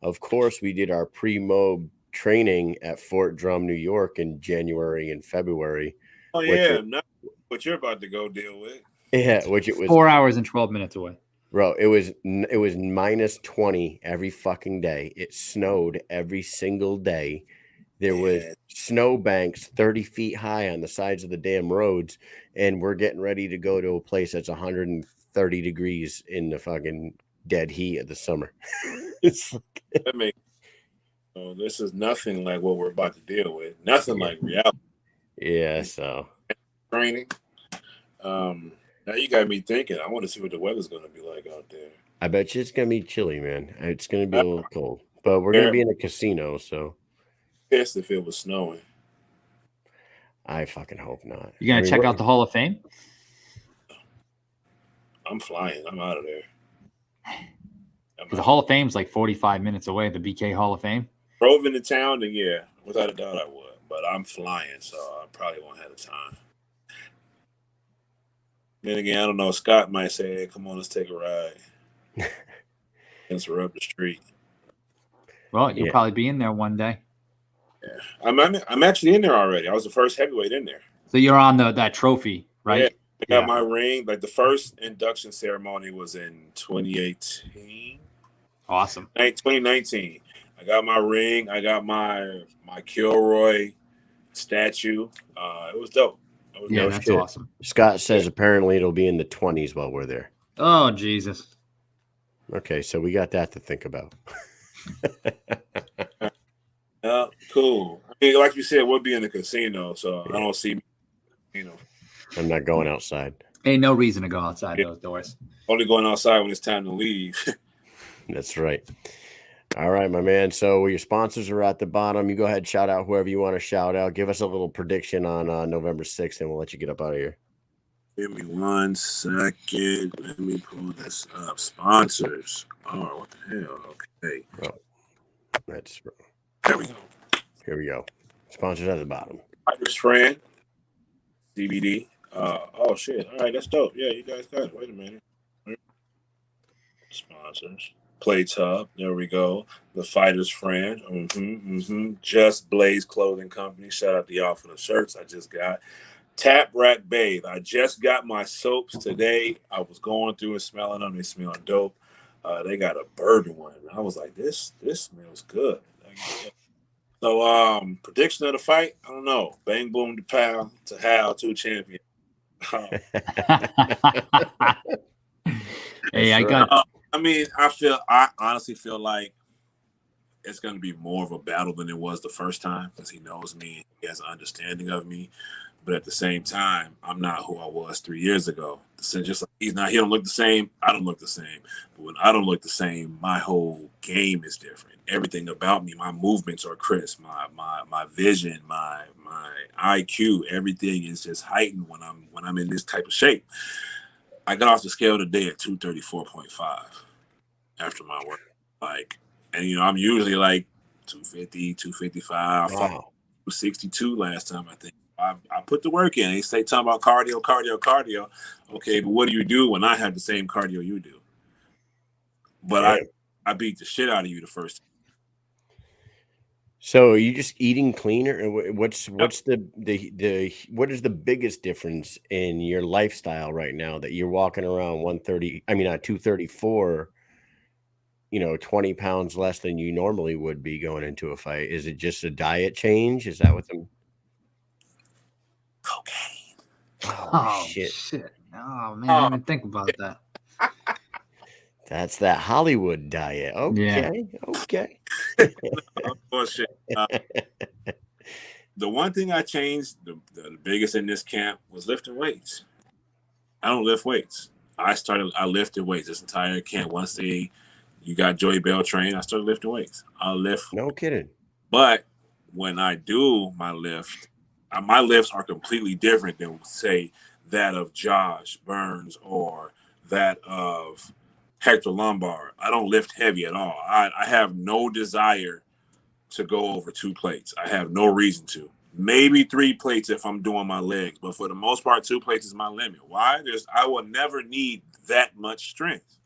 Of course, we did our pre-mob training at Fort Drum, New York, in January and February. Oh yeah, not what you're about to go deal with. Yeah, which it was 4 hours and 12 minutes away. Bro, it was minus 20 every fucking day. It snowed every single day. There was snow banks 30 feet high on the sides of the damn roads, and we're getting ready to go to a place that's 130 degrees in the fucking dead heat of the summer. It's like, this is nothing like what we're about to deal with. Nothing like reality. Yeah, so training. Now you got me thinking. I want to see what the weather's going to be like out there. I bet you it's going to be chilly, man. It's going to be a little cold, but we're going to be in a casino, so. Pissed if it was snowing. I fucking hope not. You going to check out the Hall of Fame? I'm flying. I'm out of there. The Hall of Fame's like 45 minutes away, the BK Hall of Fame. Drove into town, then yeah, without a doubt I would. But I'm flying, so I probably won't have the time. Then again, I don't know. Scott might say, hey, come on, let's take a ride. Since we're up the street. Well, you'll probably be in there one day. Yeah. I'm actually in there already. I was the first heavyweight in there. So you're on that trophy, right? Yeah. I got my ring. Like the first induction ceremony was in 2018. Awesome. 2019. I got my ring. I got my Kilroy statue. It was dope. Yeah, that's awesome. Scott says apparently it'll be in the 20s while we're there. Oh, Jesus. Okay, so we got that to think about. Cool. I mean, like you said, we'll be in the casino, so I don't see, I'm not going outside. Ain't no reason to go outside those doors. Only going outside when it's time to leave. That's right. All right, my man. So your sponsors are at the bottom. You go ahead, shout out whoever you want to shout out. Give us a little prediction on November 6th, and we'll let you get up out of here. Give me 1 second. Let me pull this up. Sponsors. Oh, what the hell? Okay. Oh, that's there we go. Here we go. Sponsors at the bottom. Fighter's Friend. CBD. Oh shit. All right, that's dope. Yeah, you guys got it. Wait a minute. Sponsors. Plates Hub. There we go. The Fighter's Friend. Just Blaze Clothing Company. Shout out to y'all for the shirts I just got. Tap Rack Bathe. I just got my soaps today. I was going through and smelling them. They smell dope. They got a bourbon one. I was like, this smells good. So, prediction of the fight? I don't know. Bang, boom, to pow, to Hal, 2 champion. Hey, I got. I honestly feel like it's going to be more of a battle than it was the first time because he knows me. He has an understanding of me. But at the same time, I'm not who I was 3 years ago. So just like he don't look the same. I don't look the same. But when I don't look the same, my whole game is different. Everything about me, my movements are crisp. My vision, my IQ, everything is just heightened when I'm in this type of shape. I got off the scale today at 234.5 after my work. And I'm usually like 250, 255. Wow. 262 last time, I think. I put the work in. They say talking about cardio. Okay, but what do you do when I have the same cardio you do? But I beat the shit out of you the first time. So are you just eating cleaner? What's what is the biggest difference in your lifestyle right now that you're walking around 234, 20 pounds less than you normally would be going into a fight? Is it just a diet change? Is that what the cocaine? Oh shit. Oh man, I didn't even think about that. That's that Hollywood diet. Okay. Okay. Bullshit. The one thing I changed, the biggest in this camp, was lifting weights. I don't lift weights. I lifted weights this entire camp. Once you got Joey Beltran, I started lifting weights. I'll lift. No kidding. But when I do my lifts are completely different than, say, that of Josh Burns or that of Hector Lombard. I don't lift heavy at all. I have no desire to go over 2 plates. I have no reason to. Maybe 3 plates if I'm doing my legs, but for the most part, 2 plates is my limit. Why? I will never need that much strength.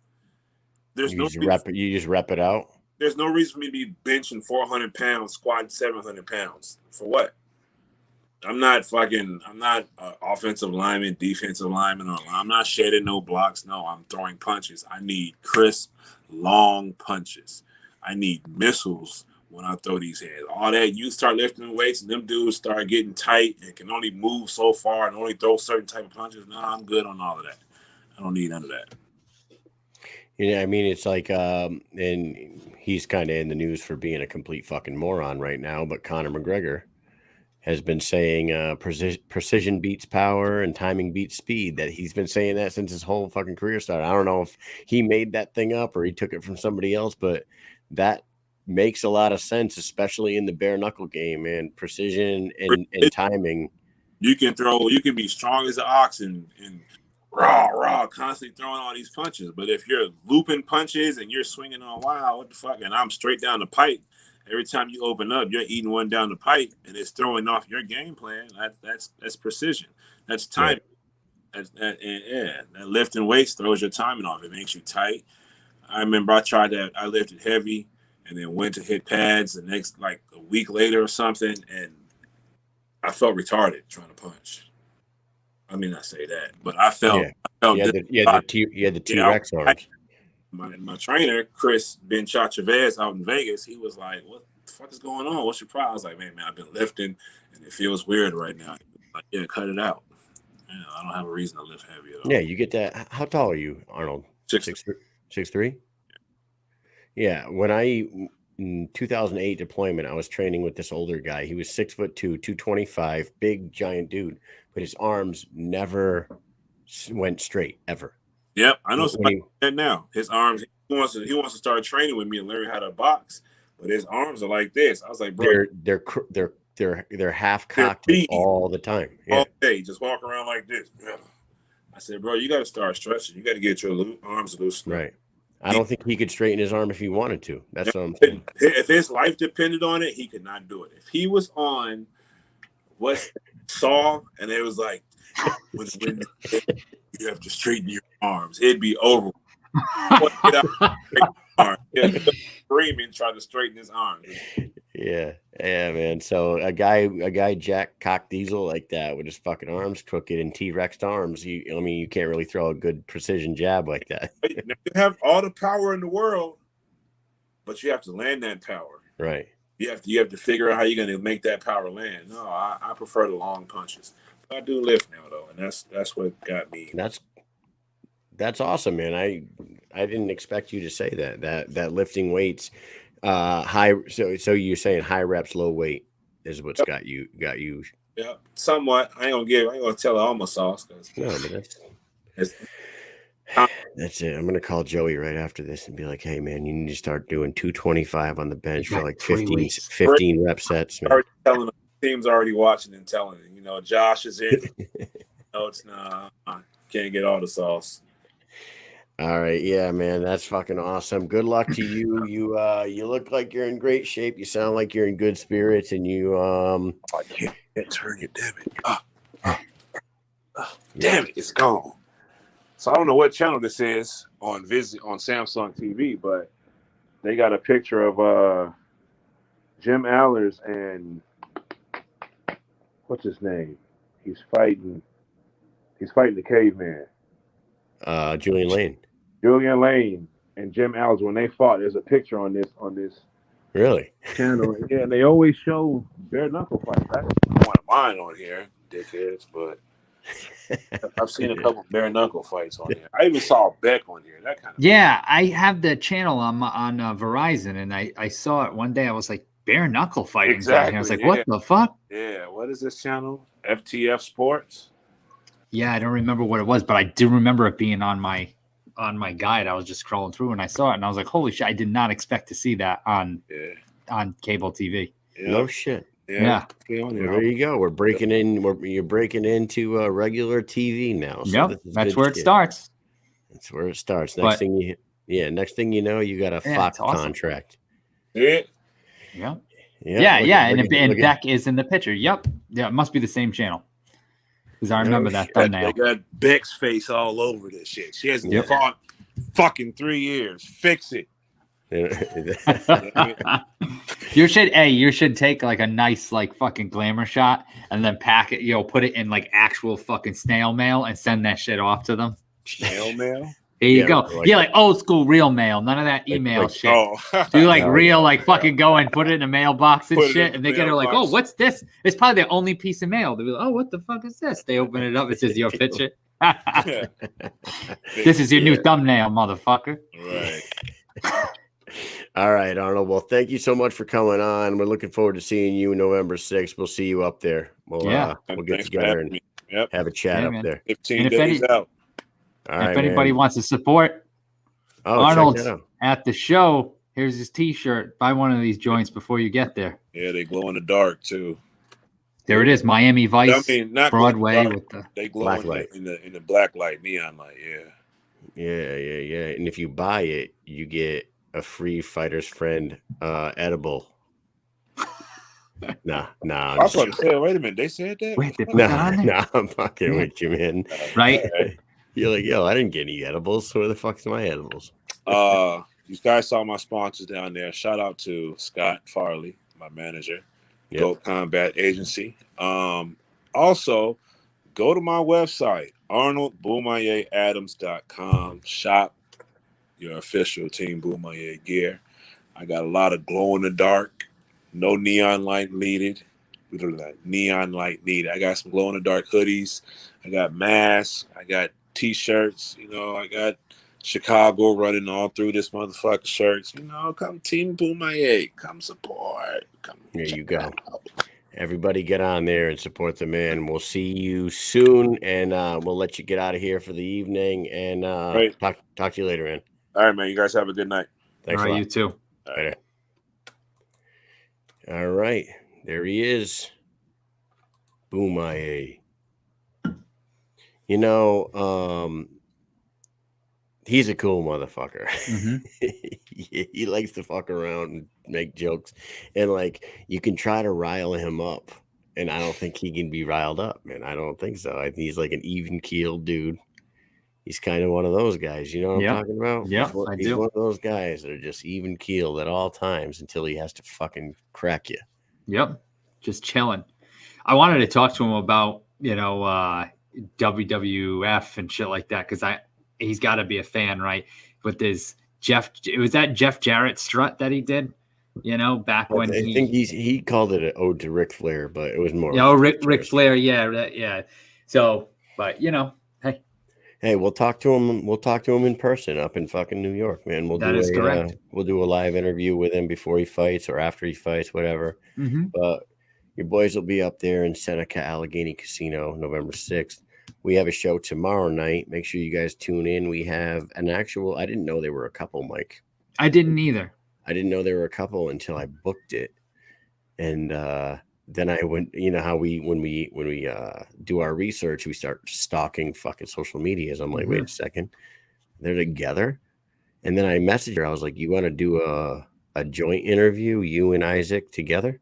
You just rep it out. There's no reason for me to be benching 400 pounds, squatting 700 pounds. For what? I'm not offensive lineman, defensive lineman. I'm not shedding no blocks. No, I'm throwing punches. I need crisp, long punches. I need missiles when I throw these hands. All that, you start lifting weights and them dudes start getting tight and can only move so far and only throw certain type of punches. No, I'm good on all of that. I don't need none of that. I mean, it's like, and he's kind of in the news for being a complete fucking moron right now, but Conor McGregor has been saying precision beats power and timing beats speed. That he's been saying that since his whole fucking career started. I don't know if he made that thing up or he took it from somebody else, but that makes a lot of sense, especially in the bare knuckle game, man. Precision and timing. You can be strong as an ox and raw, constantly throwing all these punches. But if you're looping punches and you're swinging on wild, what the fuck? And I'm straight down the pipe. Every time you open up, you're eating one down the pipe, and it's throwing off your game plan. That's precision. That's timing. That lifting weights throws your timing off. It makes you tight. I remember I tried that. I lifted heavy, and then went to hit pads the next like a week later or something, and I felt retarded trying to punch. I mean, I say that, but I felt. You had the T-Rex arms. My trainer, Chris Ben Chavez out in Vegas, he was like, "What the fuck is going on? What's your problem?" I was like, man, I've been lifting and it feels weird right now. Like, yeah, cut it out. I don't have a reason to lift heavy at all. Yeah, you get that. How tall are you, Arnold? 6'3"? Yeah, when in 2008 deployment, I was training with this older guy. He was 6'2", 225, big giant dude, but his arms never went straight ever. Yep, I know somebody that now. His arms, he wants to start training with me and learn how to box, but his arms are like this. I was like, bro, they're half cocked all the time. Yeah. All day, just walk around like this. I said, bro, you got to start stretching. You got to get your arms loose. Right. I don't think he could straighten his arm if he wanted to. That's what I'm saying. If his life depended on it, he could not do it. If he was on Saw and it was like, when you have to straighten your arms, it'd be over. Screaming, trying to straighten his arms. Yeah, man. So a guy Jack Cock Diesel like that with his fucking arms crooked and T-Rex arms. You can't really throw a good precision jab like that. You have all the power in the world, but you have to land that power. Right. You have to figure out how you're going to make that power land. No, I prefer the long punches. But I do lift now though, and that's what got me. That's awesome, man. didn't expect you to say that lifting weights high. So you're saying high reps, low weight is what's got you. Yeah, somewhat. I ain't gonna tell all my sauce. No, but It's that's it. I'm gonna call Joey right after this and be like, "Hey, man, you need to start doing 225 on the bench for like 15 rep sets." Man. already telling them, team's already watching and telling it. You know, Josh is in. No, it's not. Can't get all the sauce. All right, yeah, man, that's fucking awesome. Good luck to you. You look like you're in great shape. You sound like you're in good spirits, and you I can't turn it. Damn it! Damn it! It's gone. So I don't know what channel this is on Samsung TV, but they got a picture of Jim Allers and what's his name? He's fighting the caveman. Julian Lane. Julian Lane and Jim Allers, when they fought, there's a picture on this Really? channel. Yeah, and they always show bare knuckle fights. I don't want mine on here, dickheads, but I've seen a couple bare knuckle fights on here. I even saw Beck on here. That kind of Yeah, I have the channel on Verizon, and I saw it one day. I was like, bare knuckle fighting. Exactly, I was like, yeah. what the fuck? Yeah, what is this channel? FTF Sports. Yeah, I don't remember what it was, but I do remember it being on my guide. I was just scrolling through and I saw it, and I was like, holy shit! I did not expect to see that on cable TV. Yeah. No shit. Yeah. Well, there you go. We're breaking in. You're breaking into regular TV now. So Yep, that's where it starts. That's where it starts. Next thing you know, you got a Fox contract. Yeah. Yep. Yeah. And Beck is in the picture. Yep. Yeah, it must be the same channel. Because I remember that thumbnail. They got Beck's face all over this shit. She hasn't fought fucking 3 years. Fix it. You should take like a nice like fucking glamour shot and then pack it, put it in like actual fucking snail mail and send that shit off to them. Snail mail? There you go. Like old school real mail. None of that email shit. Do like real, like fucking go and put it in a mailbox and shit. And they get it like, oh, what's this? It's probably their only piece of mail. They'll be like, oh, what the fuck is this? They open it up. It says your picture. This is your new thumbnail, motherfucker. Right. All right, Arnold. Well, thank you so much for coming on. We're looking forward to seeing you November 6th. We'll see you up there. We'll get together and have a chat up there. 15 days out. All right, if anybody wants to support Arnold at the show, here's his T-shirt. Buy one of these joints before you get there. Yeah, they glow in the dark too. There it is, Miami Vice, not Broadway with the they glow black light. in the black light, neon light. Yeah. And if you buy it, you get a free Fighter's Friend edible. Nah. I was about to say, wait a minute, they said that? Wait, they put that on there? No, I'm fucking with you, man. Right? You're like, yo, I didn't get any edibles. So where the fuck's my edibles? You guys saw my sponsors down there. Shout out to Scott Farley, my manager, Goat Combat Agency. Also, go to my website, ArnoldBomayeAdams.com. Shop your official Team Bomaye gear. I got a lot of glow in the dark, no neon light needed. Neon light needed. I got some glow in the dark hoodies. I got masks. I got T-shirts. I got Chicago running all through this motherfucker shirts. Come Team Bomaye. Come support. There you go. Everybody get on there and support the man. We'll see you soon, and we'll let you get out of here for the evening. And talk to you later, man. All right, man. You guys have a good night. Thanks a lot. You too. Later. All right. There he is. Bomaye. He's a cool motherfucker. Mm-hmm. He likes to fuck around and make jokes. And you can try to rile him up. And I don't think he can be riled up, man. I don't think so. I think he's like an even-keeled dude. He's kind of one of those guys. You know what I'm talking about? Yeah, he's one of those guys that are just even-keeled at all times until he has to fucking crack you. Yep. Just chilling. I wanted to talk to him about, WWF and shit like that, because he's got to be a fan, right? With his Jeff Jarrett strut that he did, back when I think he called it an ode to Ric Flair, but it was more. Ric Flair, yeah. So, but hey, Hey, we'll talk to him. We'll talk to him in person up in fucking New York, man. That is correct. We'll do a live interview with him before he fights or after he fights, whatever. Mm-hmm. But your boys will be up there in Seneca Allegheny Casino, November 6th. We have a show tomorrow night. Make sure you guys tune in. We have an actual. I didn't know there were a couple, Mike. I didn't either. I didn't know there were a couple until I booked it, and then I went. You know how when we do our research, we start stalking fucking social medias. I'm like, wait a second, they're together, and then I messaged her. I was like, you want to do a joint interview, you and Isaac together?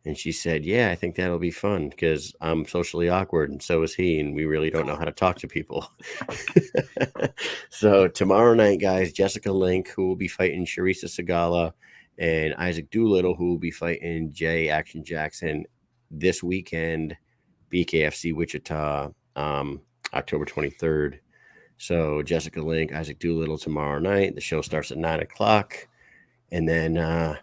And she said, yeah, I think that'll be fun because I'm socially awkward and so is he. And we really don't know how to talk to people. So tomorrow night, guys, Jessica Link, who will be fighting Charissa Sagala, and Isaac Doolittle, who will be fighting Jay Action Jackson this weekend, BKFC Wichita, October 23rd. So Jessica Link, Isaac Doolittle tomorrow night. The show starts at 9 o'clock. And then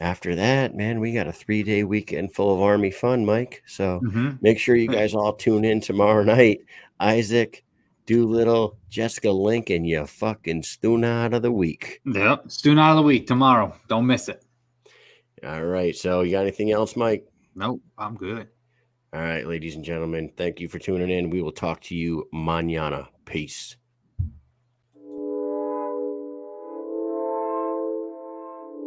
after that, man, we got a 3-day weekend full of Army fun, Mike. So make sure you guys all tune in tomorrow night. Isaac Doolittle, Jessica Link, and you fucking Stuna of the week. Yep, Stuna of the week tomorrow. Don't miss it. All right. So you got anything else, Mike? Nope, I'm good. All right, ladies and gentlemen, thank you for tuning in. We will talk to you mañana. Peace.